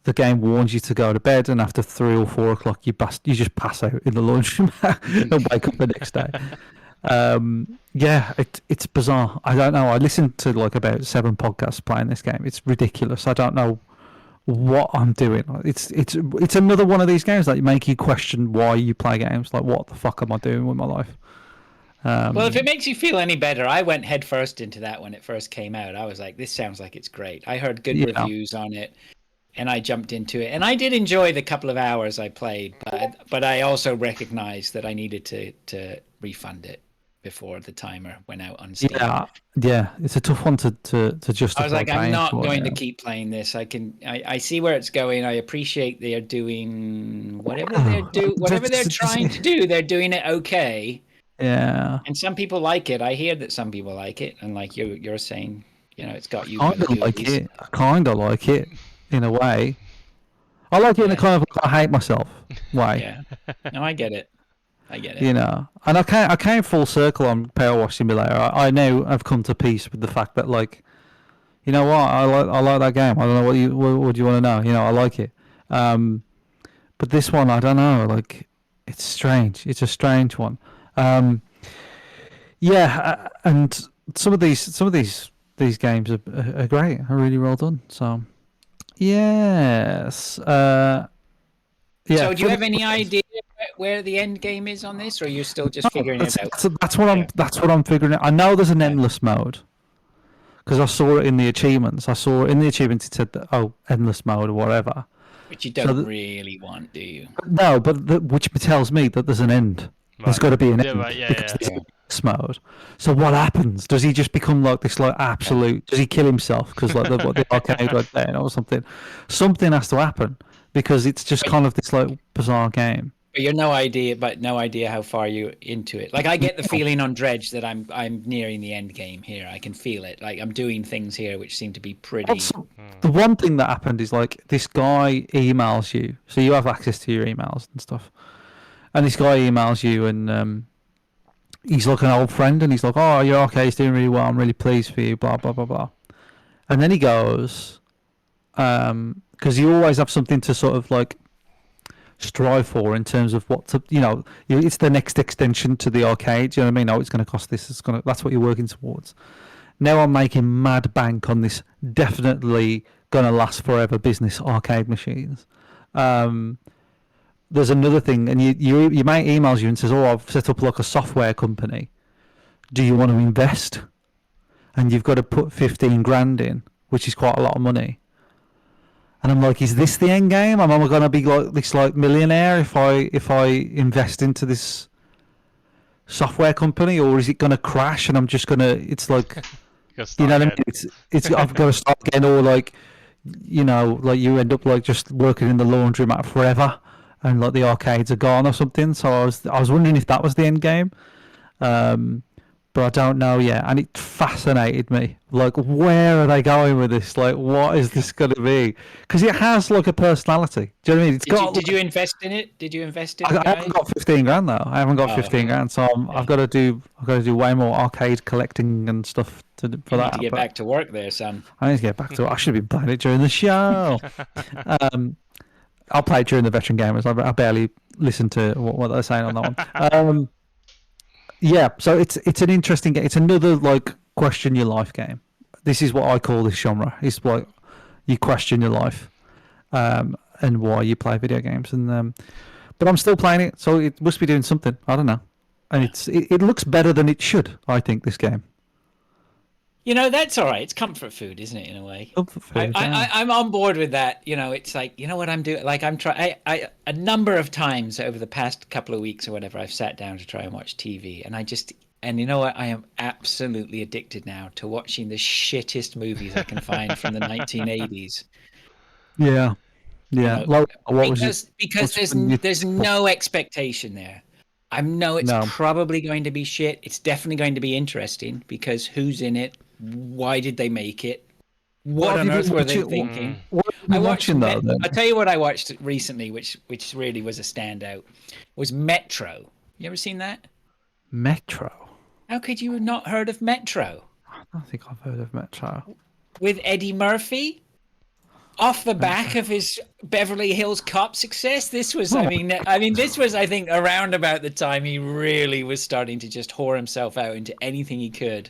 the game warns you to go to bed, and after 3 or 4 o'clock, you just pass out in the laundromat and wake up the next day. It's bizarre. I don't know. I listened to like about 7 podcasts playing this game. It's ridiculous. I don't know what I'm doing. It's another one of these games that make you question why you play games. Like, what the fuck am I doing with my life? Well, if it makes you feel any better, I went headfirst into that when it first came out. I was like, this sounds like it's great. I heard good reviews on it, and I jumped into it. And I did enjoy the couple of hours I played, but I also recognized that I needed to refund it before the timer went out on Steam. Yeah, it's a tough one to justify. I was like, I'm not going to keep playing this. I see where it's going. I appreciate they are doing whatever they're trying to do. They're doing it okay. Yeah. And some people like it. I hear that some people like it, and like you're saying, it's got you. I kind of like it in a way. I like it in a kind of I hate myself way. Yeah. No, I get it. And I came full circle on Power Wash Simulator. I now have come to peace with the fact that like you know what, I like that game. I don't know what do you want to know. You know, I like it. But this one, I don't know. Like, it's strange. It's a strange one. Yeah, and some of these games are great. Are really well done. So, yes. Yeah. So, do you have any idea where the end game is on this, or you're still just figuring it out? That's what I'm figuring out. I know there's an endless mode because I saw it in the achievements. I saw it in the achievements. It said that, endless mode or whatever. Which you don't really want, do you? No, but which tells me that there's an end. There's got to be an end. Right, yeah. This is mode. So what happens? Does he just become like this, like absolute? Does he kill himself because like the arcade right there or something? Something has to happen because it's just kind of this like bizarre game. But you're no idea how far you're into it. Like I get the feeling on Dredge that I'm nearing the end game here. I can feel it. Like I'm doing things here which seem to be pretty. Also, the one thing that happened is like this guy emails you, so you have access to your emails and stuff. And this guy emails you, and he's like an old friend, and he's like, "Oh, your arcade's doing really well. I'm really pleased for you." Blah blah blah blah. And then he goes, because you always have something to sort of like strive for in terms of what to, it's the next extension to the arcade. Do you know what I mean? Oh, it's going to cost this. That's what you're working towards. Now I'm making mad bank on this definitely going to last forever business arcade machines. There's another thing, and your mate emails you and says, "Oh, I've set up like a software company. Do you want to invest?" And you've got to put 15 grand in, which is quite a lot of money. And I'm like, is this the end game? Am I going to be like this like millionaire if I invest into this software company, or is it going to crash and I'm just going to? It's like, you know what I mean? It's I've got to start getting all like, like you end up like just working in the laundromat forever. And like the arcades are gone or something, so I was wondering if that was the end game, but I don't know yet. And it fascinated me. Like, where are they going with this? Like, what is this going to be? Because it has like a personality. Do you know what I mean? It's Did you invest in it? Did you invest in it? I haven't got 15 grand though. I haven't got 15 grand, so I've got to do way more arcade collecting and stuff for that. You need to get back to work there, son. I need to get back to it. I should have been playing it during the show. I'll play it during the veteran gamers. I barely listen to what they're saying on that one. Yeah, so it's an interesting game. It's another like question your life game. This is what I call this genre. It's like you question your life, and why you play video games. And but I'm still playing it, so it must be doing something. I don't know. And it looks better than it should. I think this game. That's all right. It's comfort food, isn't it, in a way? Comfort food, I'm on board with that. It's like, what I'm doing? Like, I'm trying. I a number of times over the past couple of weeks or whatever, I've sat down to try and watch TV, and you know what? I am absolutely addicted now to watching the shittest movies I can find from the 1980s. Yeah. Because there's no expectation there. I know it's probably going to be shit. It's definitely going to be interesting because who's in it? Why did they make it? What on earth were they thinking? What are you watching though? I'll tell you what I watched recently, which really was a standout, was Metro. You ever seen that? Metro? How could you have not heard of Metro? I don't think I've heard of Metro. With Eddie Murphy? Off the back of his Beverly Hills Cop success, this was, I think, around about the time he really was starting to just whore himself out into anything he could.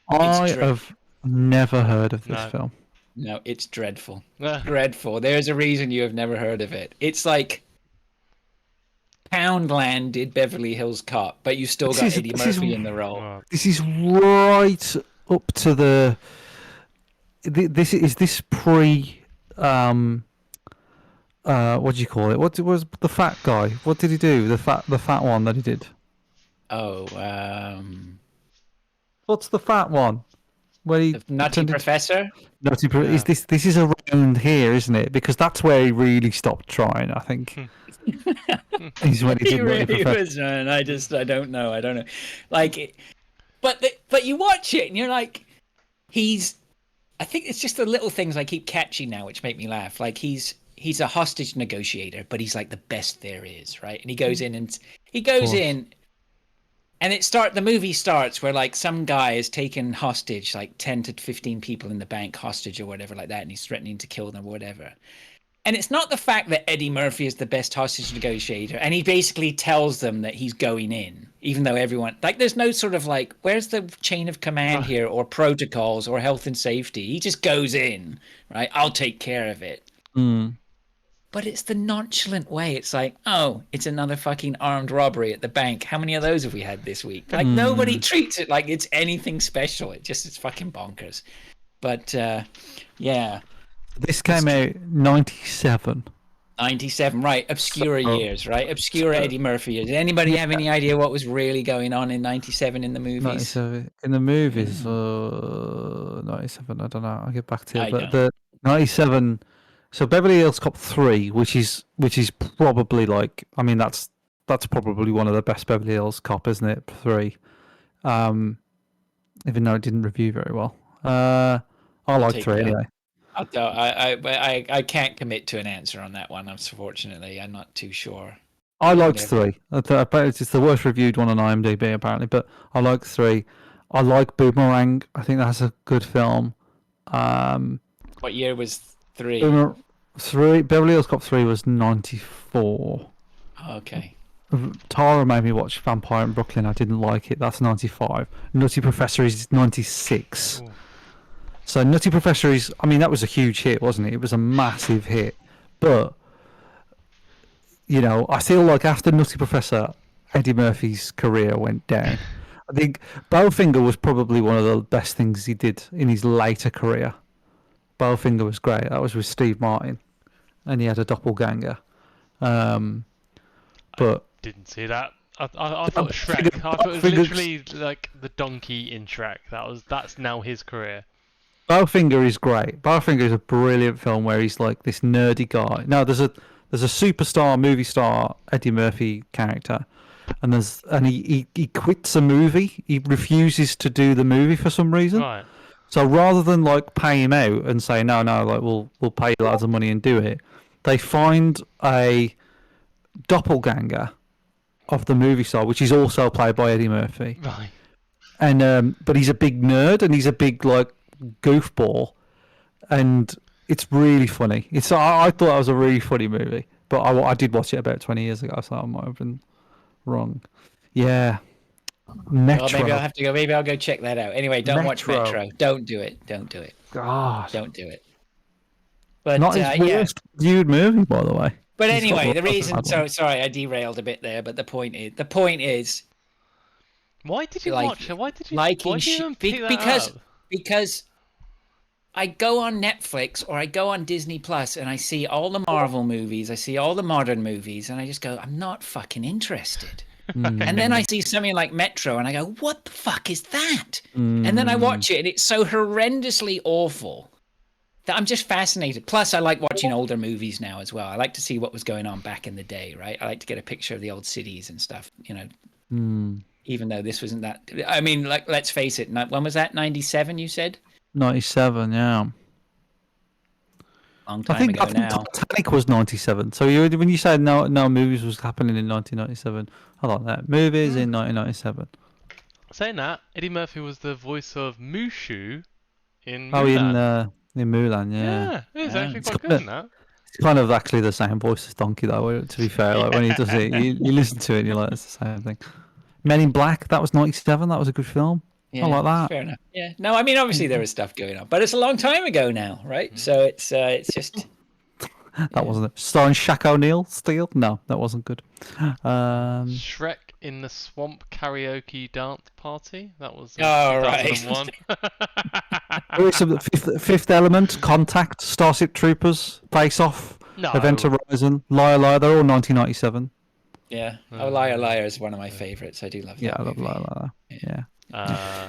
I have never heard of this film. No, it's dreadful. Dreadful. There's a reason you have never heard of it. It's like Poundland did Beverly Hills Cop, but you still got Eddie Murphy in the role. This is right up to the... Is this pre... what do you call it? What was the fat guy? What did he do? The fat one that he did. What's the fat one? Where he the Nutty Professor? Nutty Is this is around here, isn't it? Because that's where he really stopped trying, I think. He's when he really was, man. I don't know. Like, but you watch it and you're like, I think it's just the little things I keep catching now, which make me laugh. Like he's a hostage negotiator, but he's like the best there is, right? And he goes in And the movie starts where like some guy is taken hostage, like 10 to 15 people in the bank hostage or whatever like that, and he's threatening to kill them or whatever. And it's not the fact that Eddie Murphy is the best hostage negotiator, and he basically tells them that he's going in, even though everyone like there's no sort of like where's the chain of command here or protocols or health and safety. He just goes in, right? I'll take care of it. But it's the nonchalant way. It's like, oh, it's another fucking armed robbery at the bank. How many of those have we had this week? Like nobody treats it like it's anything special. It's fucking bonkers. But yeah. This came out 97. 97, right? Obscure years, right? Obscure Eddie Murphy years. Did anybody have any idea what was really going on in 97 in the movies? 97. In the movies, 97. I don't know. I'll get back to I it. But don't. the 97. So Beverly Hills Cop 3, which is probably like, I mean, that's probably one of the best Beverly Hills Cop, isn't it? 3. Even though it didn't review very well. I like 3 anyway. I can't commit to an answer on that one. Unfortunately, I'm not too sure. I liked 3. It's the worst reviewed one on IMDb apparently, but I like 3. I like Boomerang. I think that's a good film. What year was 3? 3. Beverly Hills Cop 3 was 94. Okay. Tara made me watch Vampire in Brooklyn. I didn't like it. That's 95. Nutty Professor is 96. Ooh. So Nutty Professor is, I mean, that was a huge hit, wasn't it? It was a massive hit. But, you know, I feel like after Nutty Professor, Eddie Murphy's career went down. I think Bowfinger was probably one of the best things he did in his later career. Bowfinger was great. That was with Steve Martin. And he had a doppelganger. But I didn't see that. I thought Shrek. I thought it was literally like the donkey in Shrek. That's now his career. Bowfinger is great. Bowfinger is a brilliant film where he's like this nerdy guy. No, there's a superstar movie star Eddie Murphy character, and he quits a movie. He refuses to do the movie for some reason. Right. So rather than like pay him out and say no, like we'll pay you loads of money and do it, they find a doppelganger of the movie star, which is also played by Eddie Murphy. Right. And but he's a big nerd and he's a big like goofball, and it's really funny. I thought that was a really funny movie, but I did watch it about 20 years ago, so I might have been wrong. Yeah. Metro. Well, maybe I'll have to go. Maybe I'll go check that out. Anyway, don't watch Metro. Don't do it. God. Don't do it. But not his worst viewed movie, by the way. But anyway, the reason. So sorry, I derailed a bit there. But the point is. Why did you watch it? Why did you? Because I go on Netflix or I go on Disney Plus and I see all the Marvel movies, I see all the modern movies, and I just go, I'm not fucking interested. And then I see something like Metro and I go, what the fuck is that? And then I watch it and it's so horrendously awful that I'm just fascinated. Plus, I like watching older movies now as well. I like to see what was going on back in the day, right? I like to get a picture of the old cities and stuff, you know. Even though this wasn't that. I mean, like, let's face it. When was that? 97, you said? 97, yeah. Long time ago now. Titanic was 97. So when you said no movies was happening in 1997, I like that. Movies in 1997. Saying that, Eddie Murphy was the voice of Mushu in Mulan. Oh, in Mulan, yeah. Yeah, it was actually quite good in that. It's kind of actually the same voice as Donkey, though, to be fair. Like, when he does it, you listen to it and you're like, it's the same thing. Men in Black, that was 97. That was a good film. Yeah, I like that. Fair enough. Yeah. No, I mean, obviously there was stuff going on, but it's a long time ago now, right? So it's just. That wasn't it. Starring Shaq O'Neal, Steel? No, that wasn't good. Shrek in the Swamp Karaoke Dance Party. That was 2001. Fifth Element, Contact, Starship Troopers, Face Off, Event Horizon, Liar Liar. They're all 1997. Yeah. Oh, Liar Liar is one of my favorites. I do love that. Yeah, I love Liar Liar. Yeah.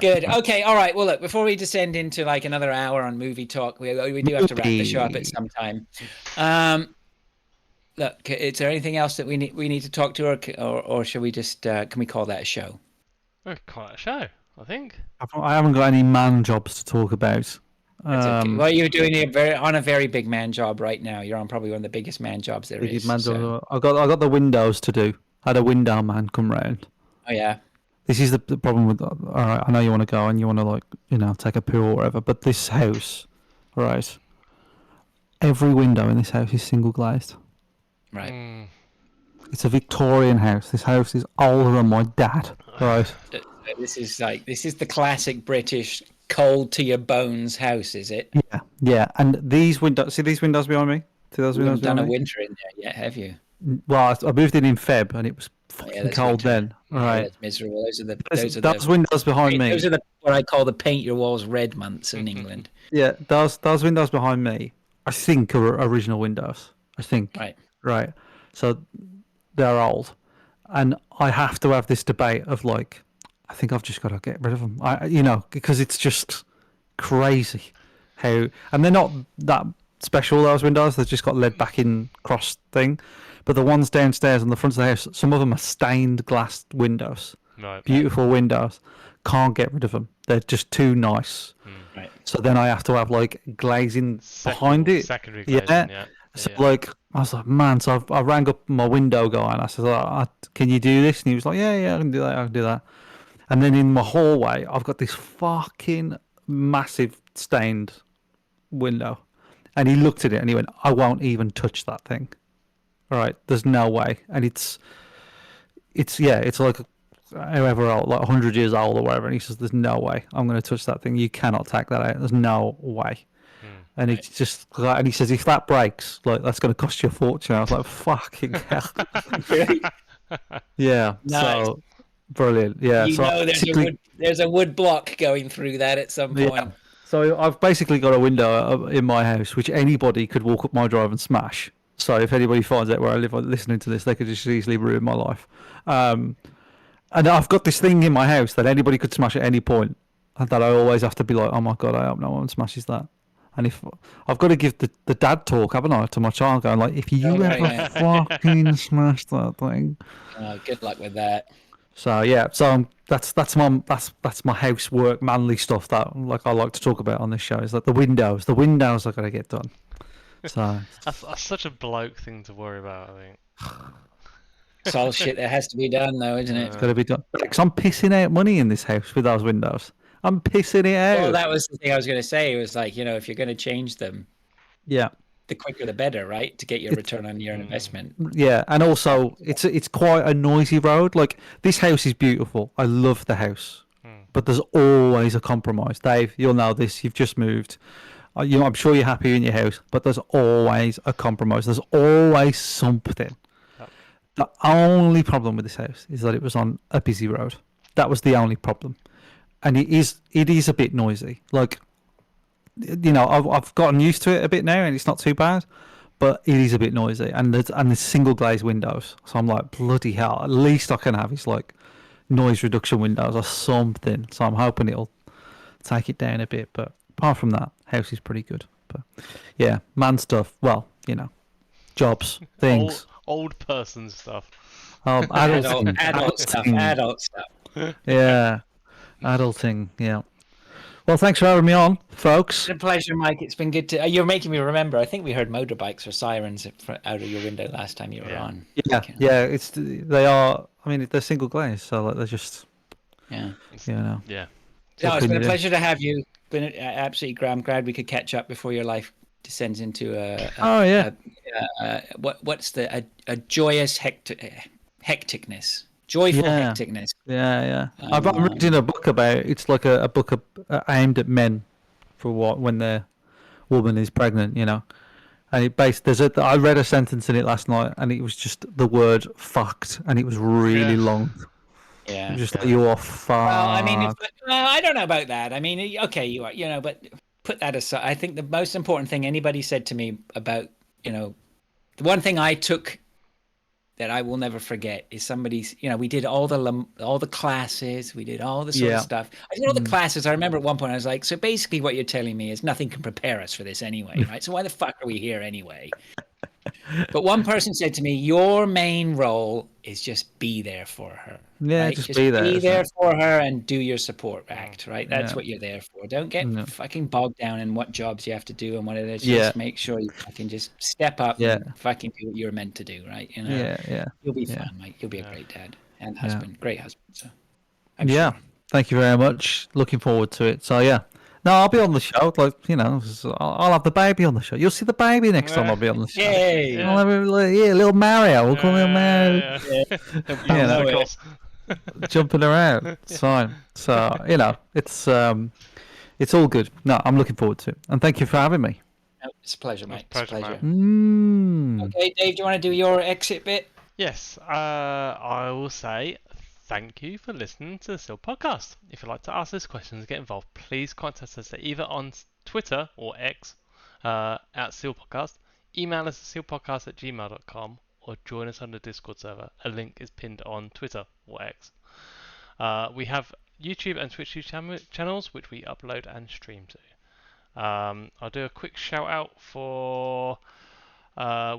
Good. Okay. All right. Well, look, before we descend into like another hour on movie talk, we do have to wrap the show up at some time. Look, is there anything else that we need to talk to, or should we just can we call that a show? Quite a show, I think. I haven't got any man jobs to talk about. Okay. Well, you're doing a very big man job right now. You're on probably one of the biggest man jobs there is. I got the windows to do. I had a window man come round. Oh yeah. this is the problem with. All right, I know you want to go and you want to like take a poo or whatever, but this house, all right, every window in this house is single glazed. Right. Mm. It's a Victorian house. This house is older than my dad, right? This is the classic British cold to your bones house, is it? Yeah, yeah. And these windows, see these windows behind me? See those You windows haven't done a behind me? winter in there yet, have you? Well, I moved in Feb, and it was fucking that's cold winter. then. All Yeah, right, that's miserable. Those are those windows behind me. those are the what I call the paint your walls red months in England. Yeah, those windows behind me, I think are original windows. I think. Right. Right. So they're old, and I have to have this debate of like, I think I've just got to get rid of them. Because it's just crazy how, and they're not that special. Those windows, they've just got lead backing cross thing, but the ones downstairs on the front of the house, some of them are stained glass windows. Right. Beautiful windows. Can't get rid of them. They're just too nice. Right. So then I have to have like glazing behind it. Secondary glazing, yeah. So like I was like, man. So I rang up my window guy and I said, "Can you do this?" And he was like, "Yeah, I can do that. I can do that." And then in my hallway, I've got this fucking massive stained window, and he looked at it and he went, "I won't even touch that thing." All right, there's no way, and it's like however old, like 100 years old or whatever. And he says, "There's no way I'm going to touch that thing. You cannot take that out. There's no way." And it's just, and he says, "If that breaks, like that's going to cost you a fortune." I was like, "Fucking hell!" Yeah. Nice. So brilliant. Yeah. You so know, basically- there's a wood block going through that at some point. Yeah. So I've basically got a window in my house which anybody could walk up my drive and smash. So if anybody finds out where I live listening to this, they could just easily ruin my life. And I've got this thing in my house that anybody could smash at any point, and that I always have to be like, "Oh my god, I hope no one smashes that." And if I've got to give the dad talk, haven't I, to my child, going like, "If you ever fucking smash that thing." Good luck with that. So yeah, that's my housework, manly stuff that like I like to talk about on this show. Is like the windows I got to get done. So That's such a bloke thing to worry about, I think. It's all shit that has to be done, though, isn't it? it's got to be done. Because I'm pissing out money in this house with those windows. I'm pissing it out. Well, that was the thing I was going to say. It was like, if you're going to change them, Yeah, the quicker the better, right? To get your return on your investment. yeah, and also it's quite a noisy road. Like this house is beautiful. I love the house, but there's always a compromise. Dave, you'll know this. You've just moved. I'm sure you're happy in your house, but there's always a compromise. There's always something. The only problem with this house is that it was on a busy road. That was the only problem, and it is a bit noisy. Like, I've gotten used to it a bit now, and it's not too bad, but it is a bit noisy, and there's single glazed windows. So I'm like, bloody hell! At least I can have is like noise reduction windows or something. So I'm hoping it'll take it down a bit. But apart from that, house is pretty good. But yeah, man stuff. Well, jobs, things. Old person stuff. Adult stuff. Yeah, adulting. Yeah. Well, thanks for having me on, folks. It's a pleasure, Mike. It's been good to. You're making me remember. I think we heard motorbikes or sirens out of your window last time you were on. Yeah, yeah. They are. I mean, they're single glazed, so like they're just. Yeah. Yeah. No, it's been a pleasure to have you. Been absolutely great. I'm glad we could catch up before your life descends into what's a joyous hecticness, joyful hecticness. Yeah. I'm reading a book about. It's like a book aimed at men for when their woman is pregnant, And it I read a sentence in it last night, and it was just the word "fucked," and it was really long. Yeah, just like you are fucked. Well, I mean, I don't know about that. I mean, okay, you are, but put that aside. I think the most important thing anybody said to me about, the one thing I took that I will never forget is somebody's. We did all the classes, we did all the sort of stuff. I did all the classes. I remember at one point I was like, so basically, what you're telling me is nothing can prepare us for this anyway, right? So why the fuck are we here anyway? But one person said to me, your main role is just be there for her. Yeah, right? just be there. Be there for her and do your support act, right? That's what you're there for. Don't get fucking bogged down in what jobs you have to do and what it is. Just make sure you fucking just step up and fucking do what you're meant to do, right? Yeah. You'll be fine, Mike. You'll be a great dad and husband. Great husband. So I'm Yeah. sure. Thank you very much. Looking forward to it. So yeah. No, I'll be on the show. Like I'll have the baby on the show. You'll see the baby next time I'll be on the show. Yay! I'll have little Mario. We'll call him Mario. Yeah. Yeah, Bounce know it. across. Jumping around. It's fine. So it's all good. No, I'm looking forward to it. And thank you for having me. No, it's a pleasure, mate. It's a pleasure, pleasure. Mm. Okay, Dave, do you want to do your exit bit? Yes, I will say thank you for listening to the Seal Podcast. If you'd like to ask us questions and get involved, please contact us either on Twitter or X at Seal Podcast. Email us at sealpodcast@gmail.com or join us on the Discord server. A link is pinned on Twitter or X. We have YouTube and Twitch channels which we upload and stream to. I'll do a quick shout out for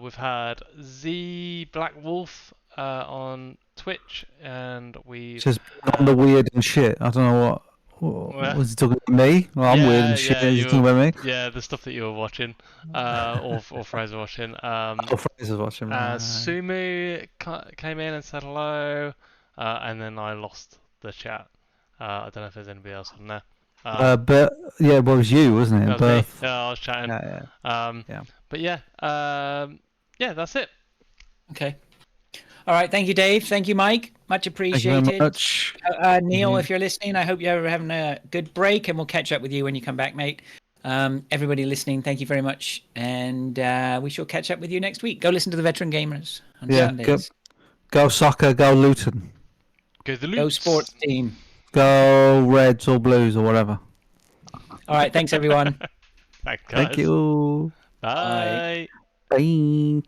we've had Z Black Wolf on Twitch, and we Just on the weird and shit. I don't know what was he talking about me? Well, I'm weird and shit. Is he talking about me? Yeah, the stuff that you were watching, or Fraser watching. Oh, Fraser's watching. Sumu came in and said hello, and then I lost the chat. I don't know if there's anybody else on there. But yeah, it was you, wasn't it? That was me. Yeah, I was chatting. Yeah. But yeah, that's it. Okay. All right. Thank you, Dave. Thank you, Mike. Much Thank you appreciated. very much. Neil, if you're listening, I hope you're having a good break, and we'll catch up with you when you come back, mate. Everybody listening, thank you very much, and we shall catch up with you next week. Go listen to the Veteran Gamers on Sundays. Go soccer, go Luton. Go the Go Lutes. sports team. Go Reds or Blues or whatever. All right. Thanks, everyone. Thank you. Bye. Bye.